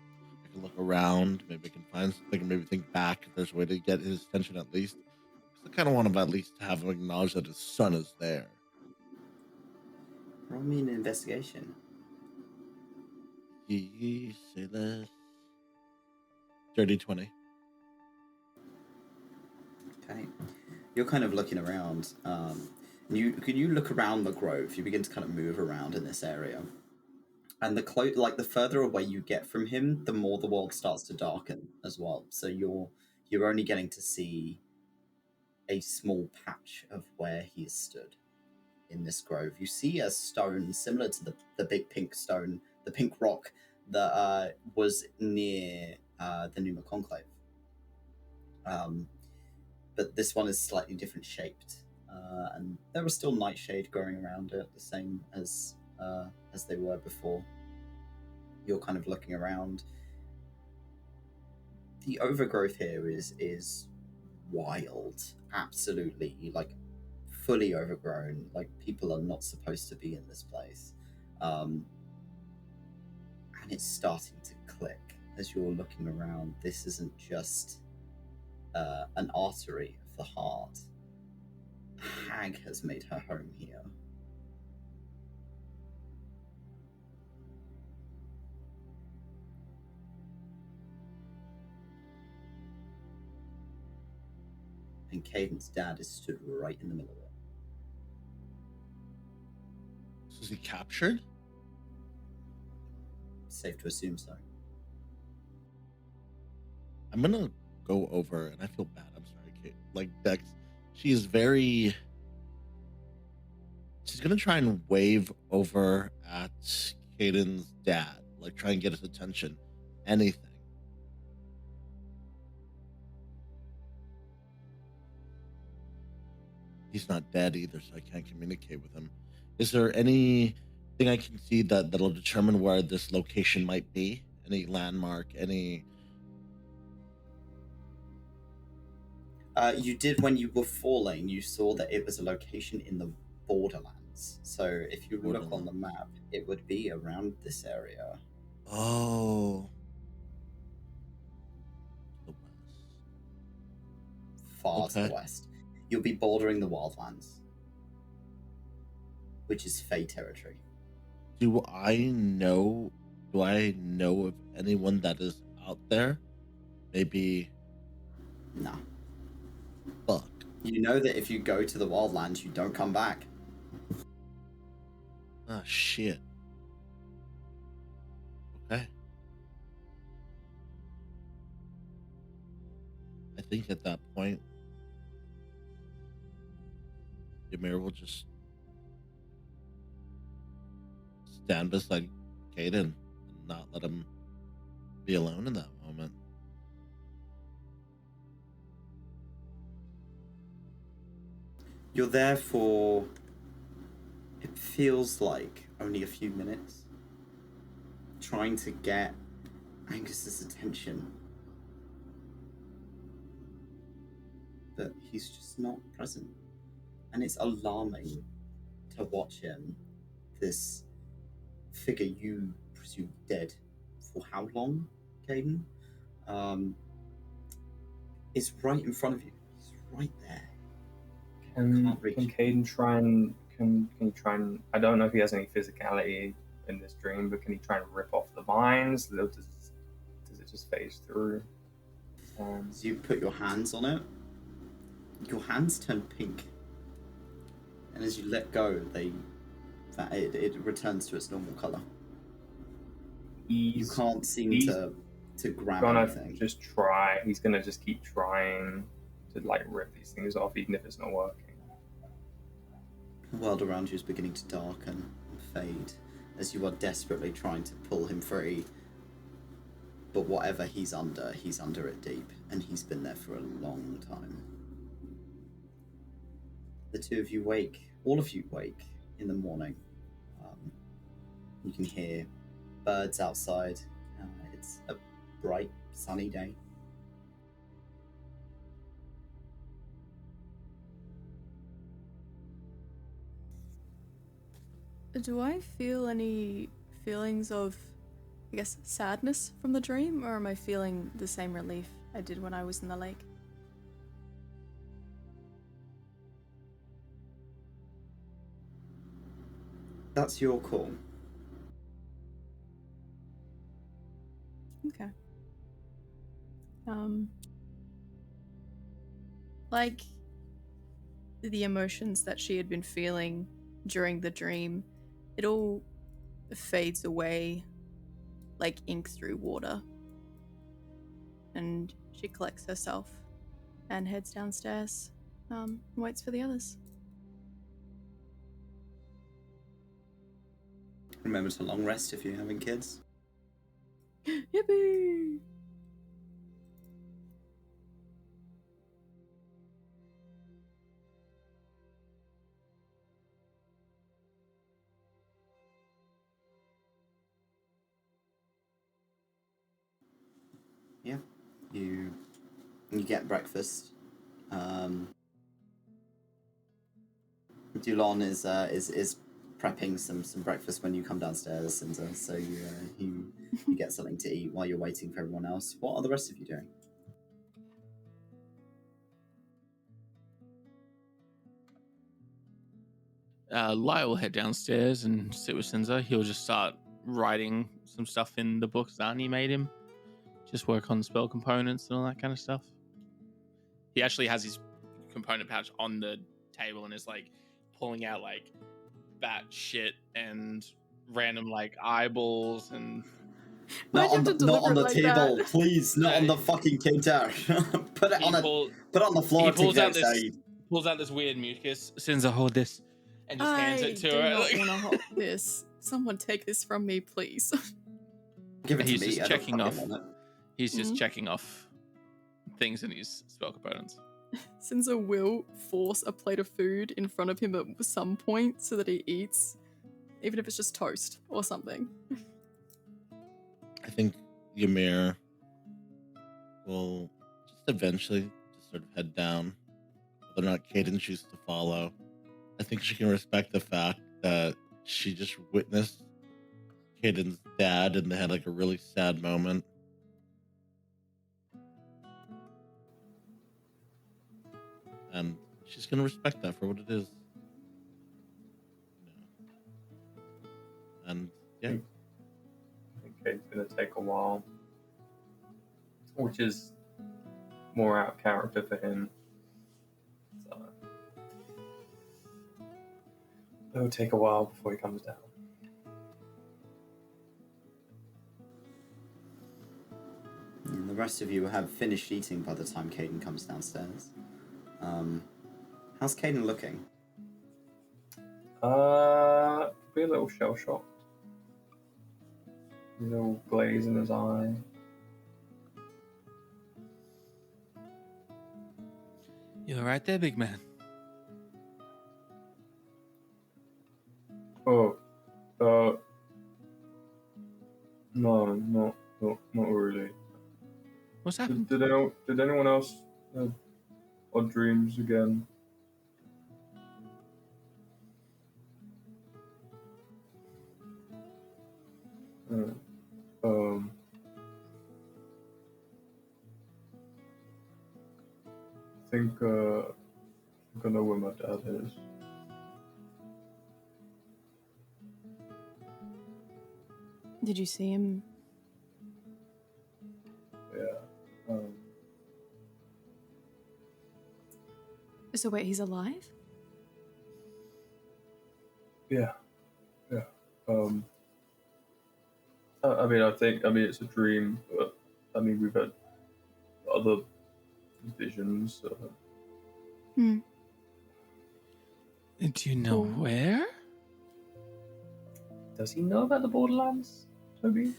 I can look around, maybe I can find something, maybe think back if there's a way to get his attention at least. I kind of want to at least have him acknowledge that his son is there. Roll me an investigation. Say less. Dirty 20. Okay. You're kind of looking around. You look around the grove. You begin to kind of move around in this area. And the further away you get from him, the more the world starts to darken as well. So you're only getting to see a small patch of where he is stood in this grove. You see a stone similar to the big pink stone, the pink rock that was near the 𝘞𝘰𝘭𝘥 conclave. But this one is slightly different shaped, and there was still nightshade growing around it, the same as they were before. You're kind of looking around. The overgrowth here is wild, absolutely, like fully overgrown. Like, people are not supposed to be in this place, and it's starting to click as you're looking around. This isn't just an artery of the heart. A hag has made her home here. And Kaiden's dad is stood right in the middle of it. So is he captured? Safe to assume so. I'm gonna go over, and I feel bad. I'm sorry, Kate. Like, Dex, she's gonna try and wave over at Kaiden's dad, like try and get his attention. Anything. He's not dead either, so I can't communicate with him. Is there anything I can see that'll determine where this location might be? Any landmark? Any? You did when you were falling. You saw that it was a location in the borderlands. So if you look on the map, it would be around this area. Oh. The west. Far to the west. You'll be bordering the wildlands, which is Fey territory. Do I know of anyone that is out there? Maybe. No. Fuck. You know that if you go to the wildlands, you don't come back. Ah, shit. Okay. I think at that point, Ymir will just stand beside Kaiden and not let him be alone in that moment. You're there for, it feels like, only a few minutes, trying to get Angus's attention. But he's just not present. And it's alarming to watch him, this figure you presume dead for how long, Kaiden? Is right in front of you. He's right there. Can Kaiden try and can he try and, I don't know if he has any physicality in this dream, but can he try and rip off the vines? Does it just phase through? As you put your hands on it, your hands turn pink, and as you let go, it returns to its normal color. You can't seem to grab anything. Just try. He's gonna just keep trying to like rip these things off, even if it's not working. The world around you is beginning to darken and fade as you are desperately trying to pull him free. But whatever he's under it deep, and he's been there for a long time. The two of you wake, all of you wake in the morning. You can hear birds outside. It's a bright, sunny day. Do I feel any feelings of, I guess, sadness from the dream, or am I feeling the same relief I did when I was in the lake? That's your call. Okay. Like the emotions that she had been feeling during the dream, it all fades away like ink through water. And she collects herself and heads downstairs, and waits for the others. Remember to long rest if you're having kids. Yippee! Yeah, you get breakfast. Dulon is prepping some breakfast when you come downstairs, Sinza. So you get something to eat while you're waiting for everyone else. What are the rest of you doing? Lyre will head downstairs and sit with Sinza. He'll just start writing some stuff in the books that Ani made him. Just work on spell components and all that kind of stuff. He actually has his component pouch on the table and is like pulling out like bat shit and random like eyeballs and Not on the table, that? please. Not on the fucking counter. Put it on the floor. He pulls out this weird mucus. Sinza, hold this, and just hands it to her. I do not want to hold this. Someone take this from me, please. Give it to He's me. just checking off. He's just Mhm. checking off things in his spell components. Sinza will force a plate of food in front of him at some point so that he eats, even if it's just toast or something. I think Ymir will just eventually just sort of head down. Whether or not Kaiden chooses to follow, I think she can respect the fact that she just witnessed Kaiden's dad and they had like a really sad moment. And she's going to respect that for what it is. And yeah. I think it's going to take a while, which is more out of character for him. So it'll take a while before he comes down. And the rest of you have finished eating by the time Kaiden comes downstairs. How's Kaiden looking? Be a little shell shocked. A little glaze in his eye. You all right there, big man? Oh, no, not really. What's happened? Did anyone else have odd dreams again? I think I know where my dad is. Did you see him? Yeah. So wait, he's alive? Yeah. I mean, it's a dream, but I mean, we've had other visions. Hmm. Do you know where? Does he know about the Borderlands, Toby?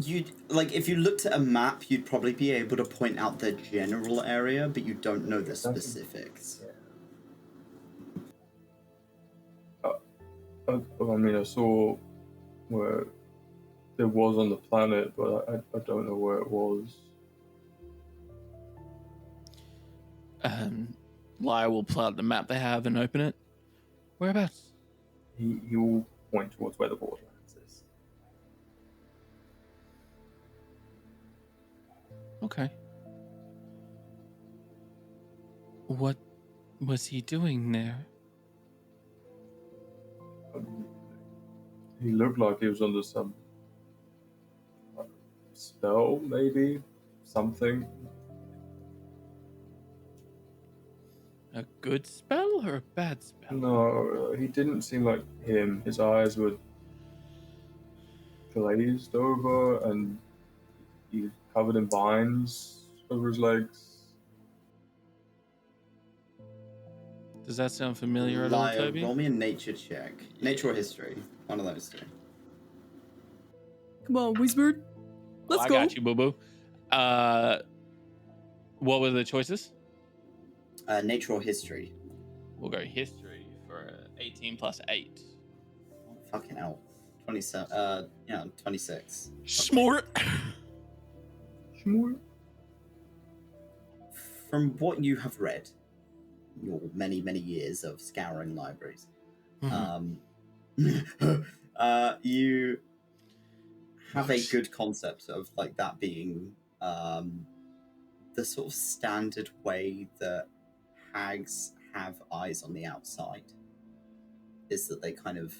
You'd like if you looked at a map, you'd probably be able to point out the general area, but you don't know the specifics. I mean, I saw where it was on the planet, but I don't know where it was. Lyre will pull out the map they have and open it. Whereabouts? He will point towards where the Borderlands is. Okay. What was he doing there? He looked like he was under some spell, maybe something. A good spell or a bad spell? No, he didn't seem like him. His eyes were glazed over, and he's covered in vines over his legs. Does that sound familiar at all, Lyre, Toby? roll me a nature check. Nature or history. One of those two. Come on, Wizard. Let's I go. got you, boo-boo. What were the choices? Nature or history. We'll go history for 18 plus 8. Fucking hell. 27. 26. Smart. From what you have read, your many, many years of scouring libraries, you have a good concept of like that being the sort of standard way that hags have eyes on the outside, is that they kind of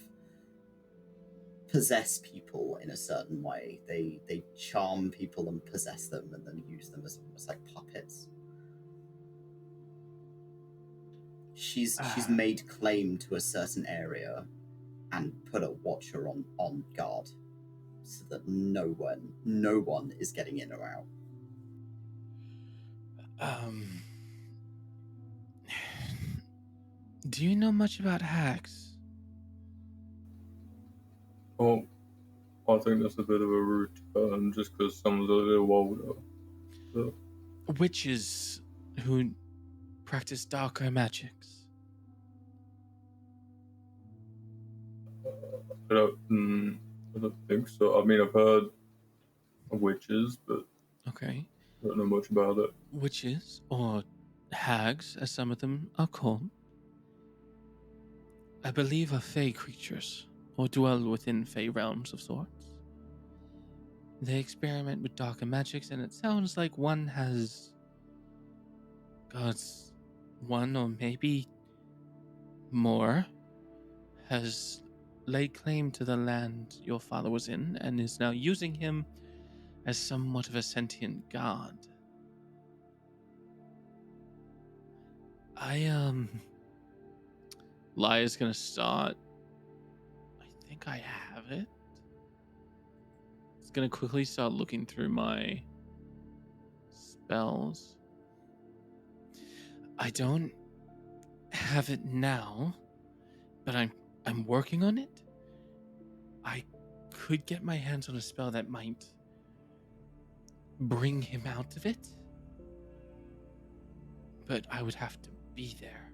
possess people in a certain way. They charm people and possess them and then use them as almost like puppets. She's made claim to a certain area and put a watcher on guard so that no one is getting in or out. Do you know much about hags? Oh, I think that's a bit of a rude turn, just because someone's a little older. But Witches who practice darker magics. I don't think so. I mean, I've heard of witches, but Okay. Don't know much about it. Witches, or hags, as some of them are called, I believe are fey creatures, or dwell within fey realms of sorts. They experiment with darker magics, and it sounds like one has God's one, or maybe more, has laid claim to the land your father was in, and is now using him as somewhat of a sentient god. Lyre's gonna start. I think I have it. It's gonna quickly start looking through my spells. I don't have it now, but I'm working on it. I could get my hands on a spell that might bring him out of it, but I would have to be there.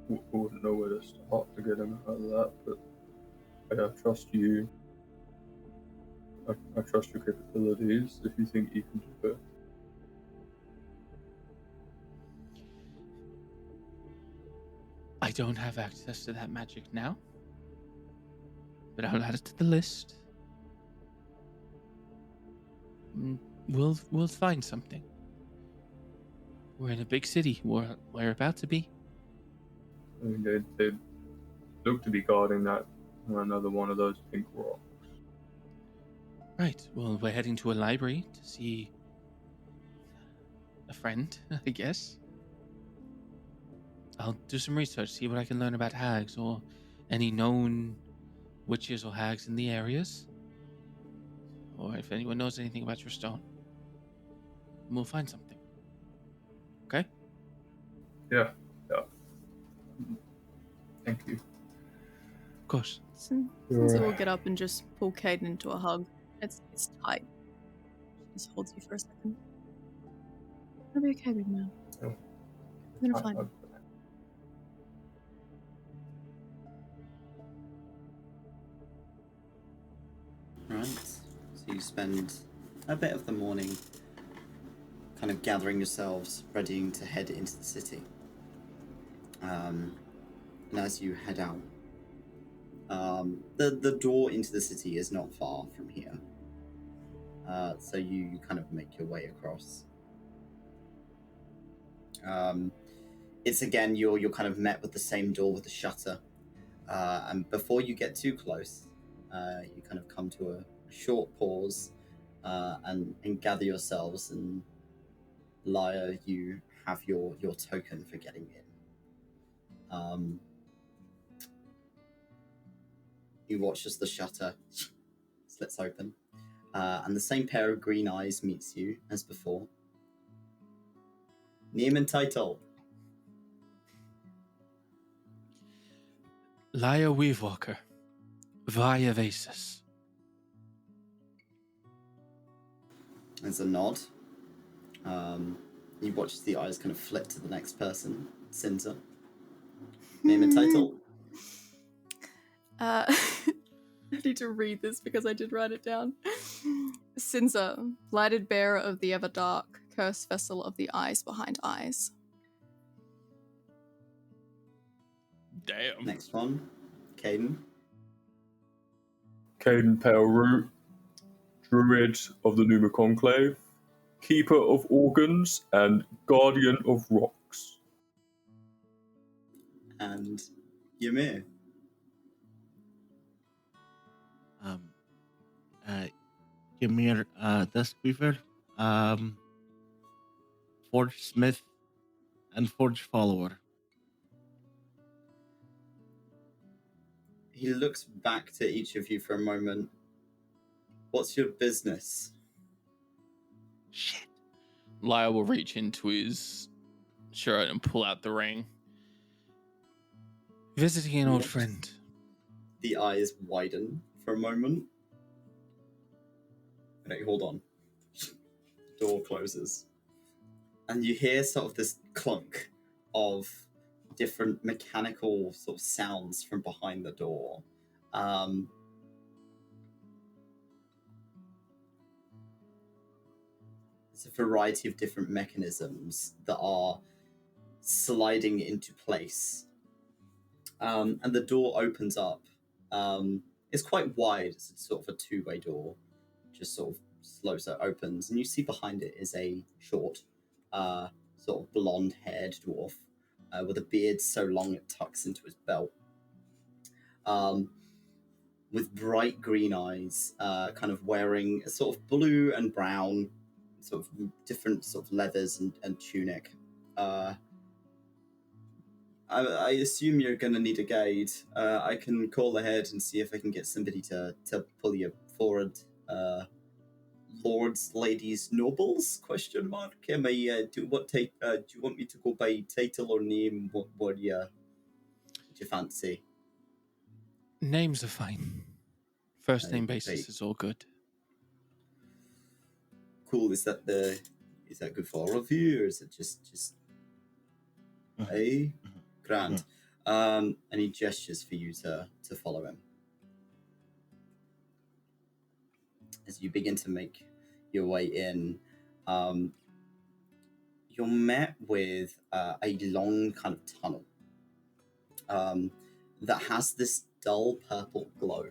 I wouldn't know where to start to get him out of that, but I trust you. I trust your capabilities if you think you can do it. I don't have access to that magic now, but I'll add it to the list. We'll find something. We're in a big city. We're about to be. I mean, they look to be guarding that another one of those pink rocks. Right. Well, we're heading to a library to see a friend, I guess. I'll do some research, see what I can learn about hags or any known witches or hags in the areas. Or if anyone knows anything about your stone. We'll find something. Okay? Yeah. Thank you. Of course. Sinza will get up and just pull Kaiden into a hug. It's tight. Just holds you for a second. It'll be okay, big man. Oh. We're gonna find him. Right. So you spend a bit of the morning kind of gathering yourselves, readying to head into the city. And as you head out, the door into the city is not far from here. So you kind of make your way across. It's again, you're kind of met with the same door with the shutter. And before you get too close, you kind of come to a short pause and gather yourselves. And Lyre, you have your token for getting in. You watch as the shutter slits open, and the same pair of green eyes meets you as before. Name and title. Lyre 𝘏𝘏𝘬𝑺𝑒. There's a nod. You watch as the eyes kind of flip to the next person, Sinza. Name and title. I need to read this because I did write it down. Sinza, lighted bearer of the ever dark, cursed vessel of the eyes behind eyes. Damn. Next one, Kaiden. Kaiden Paleroot, Druid of the 𝘞𝘦𝘭𝘥, Keeper of Organs, and Guardian of Rocks. And Ymir. Ymir, Duskweaver, Forge Smith, and Forge Follower. He looks back to each of you for a moment. What's your business? Shit. Lyre will reach into his shirt and pull out the ring. Visiting an old friend. The eyes widen for a moment. Wait, hold on. Door closes. And you hear sort of this clunk of different mechanical sort of sounds from behind the door. There's a variety of different mechanisms that are sliding into place. And the door opens up. It's quite wide. It's sort of a two-way door. Just sort of slow, so it opens. And you see behind it is a short, sort of blonde-haired dwarf with a beard so long it tucks into his belt. With bright green eyes, kind of wearing a sort of blue and brown, sort of different sort of leathers and tunic. I assume you're going to need a guide. I can call ahead and see if I can get somebody to pull you forward. Lords, ladies, nobles? Question mark. Am I? Do you want me to go by title or name? What do you fancy? Names are fine. First name basis Right. is all good. Cool. Is that good for all of you, or is it just? Hey, grand. And he gestures for you to follow him. As you begin to make your way in, you're met with a long kind of tunnel that has this dull purple glow.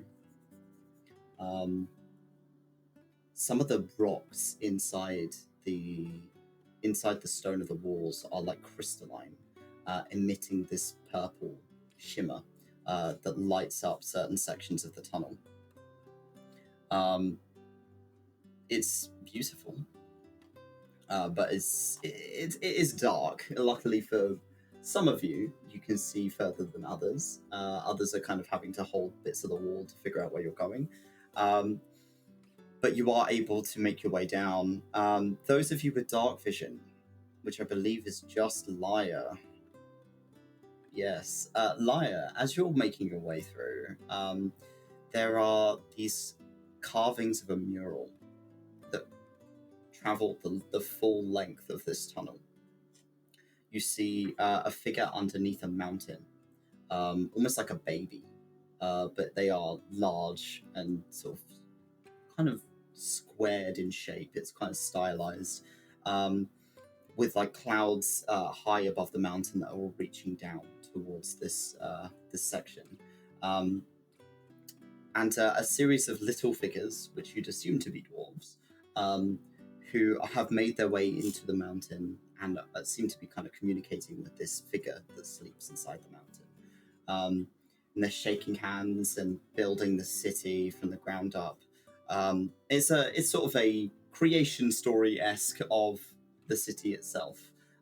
Some of the rocks inside the stone of the walls are like crystalline, emitting this purple shimmer that lights up certain sections of the tunnel. It's beautiful, but it is dark. Luckily for some of you, you can see further than others. Others are kind of having to hold bits of the wall to figure out where you're going. But you are able to make your way down. Those of you with dark vision, which I believe is just Lyre. Yes, Lyre, as you're making your way through, there are these carvings of a mural that travel the full length of this tunnel. You see a figure underneath a mountain, almost like a baby, but they are large and sort of kind of squared in shape. It's kind of stylized, with like clouds high above the mountain that are all reaching down towards this section. And a series of little figures, which you'd assume to be dwarves, who have made their way into the mountain and seem to be kind of communicating with this figure that sleeps inside the mountain. And they're shaking hands and building the city from the ground up. It's sort of a creation story-esque of the city itself,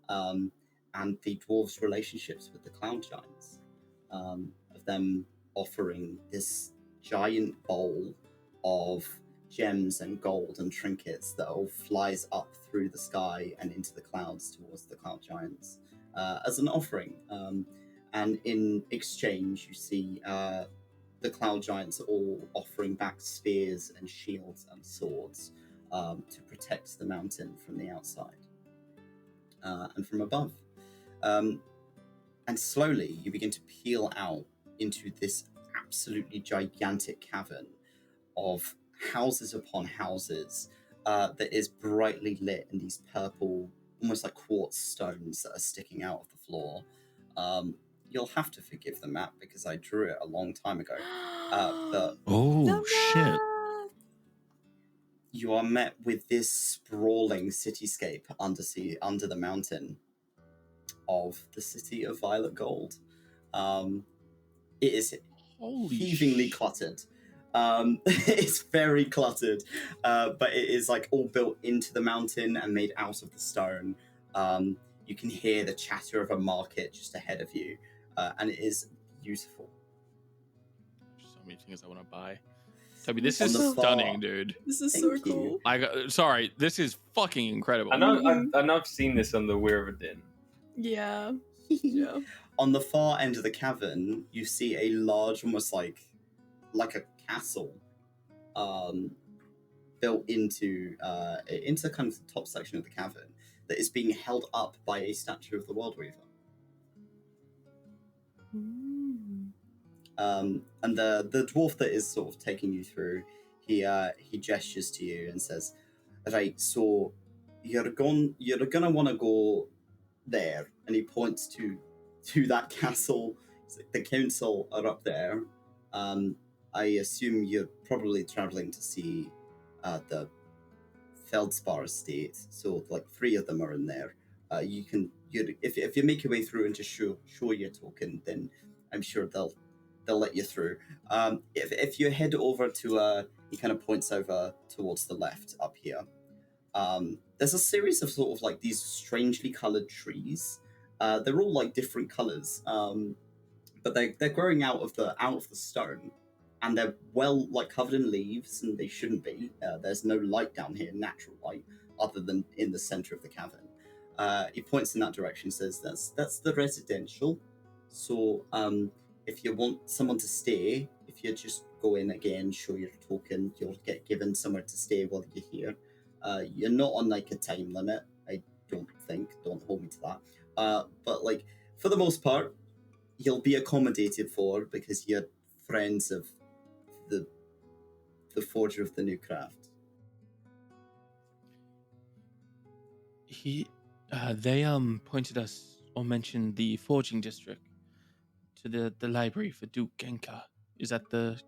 and the dwarves' relationships with the cloud giants, of them offering this giant bowl of gems and gold and trinkets that all flies up through the sky and into the clouds towards the cloud giants as an offering. And in exchange, you see the cloud giants are all offering back spears and shields and swords to protect the mountain from the outside and from above. And slowly, you begin to peel out into this absolutely gigantic cavern of houses upon houses that is brightly lit in these purple, almost like quartz stones that are sticking out of the floor. You'll have to forgive the map because I drew it a long time ago. But shit. you are met with this sprawling cityscape under the mountain of the city of Violet Gold. It is heavingly cluttered. It's very cluttered, but it is like all built into the mountain and made out of the stone. You can hear the chatter of a market just ahead of you, and it is beautiful. There's so many things I want to buy. Toby, this On is the stunning, far- dude. This is Thank so you. cool. Sorry, this is fucking incredible. I know I've seen this on the Ŵyr Yeah. Yeah. On the far end of the cavern, you see a large, almost like a castle, built into kind of the top section of the cavern that is being held up by a statue of the World Weaver. And the dwarf that is sort of taking you through, he gestures to you and says, "Right, so you're gonna want to go there," and he points to that castle. The council are up there. I assume you're probably traveling to see the 𝘏𝘪𝘨 estate. So like 3 of them are in there. If you make your way through and just show your token, then I'm sure they'll let you through. If you head over to he kind of points over towards the left up here. There's a series of sort of like these strangely colored trees. They're all like different colors, but they're growing out of the stone, and they're well like covered in leaves, and they shouldn't be. There's no light down here, natural light, other than in the center of the cavern. He points in that direction, says that's the residential. So if you want someone to stay, if you just go in again, show your token, you'll get given somewhere to stay while you're here. You're not on like a time limit, I don't think. Don't hold me to that. But like for the most part, you'll be accommodated for because you're friends of the forger of the new craft. They pointed us or mentioned the forging district to the library for Duke Genka. Is that the...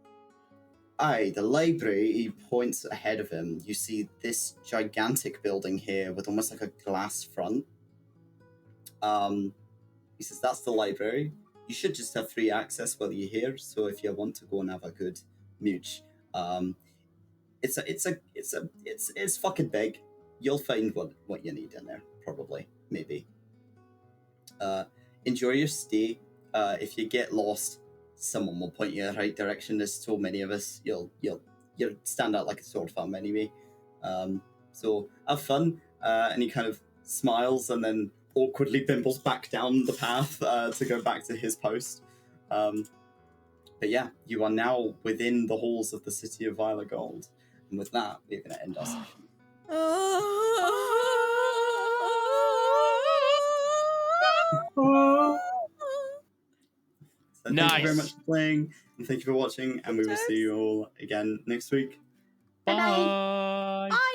Aye, the library. He points ahead of him. You see this gigantic building here with almost like a glass front. He says that's the library. You should just have free access while you're here. So if you want to go and have a good mooch, it's fucking big. You'll find what you need in there, probably, maybe. Enjoy your stay. If you get lost, someone will point you in the right direction. There's so many of us. You'll stand out like a sore thumb anyway. So have fun. And he kind of smiles and then awkwardly bimbles back down the path to go back to his post. But yeah, you are now within the halls of the city of Violet Gold. And with that, we're going to end our session. So thank you very much for playing, and thank you for watching, and we will see you all again next week. Bye. Bye.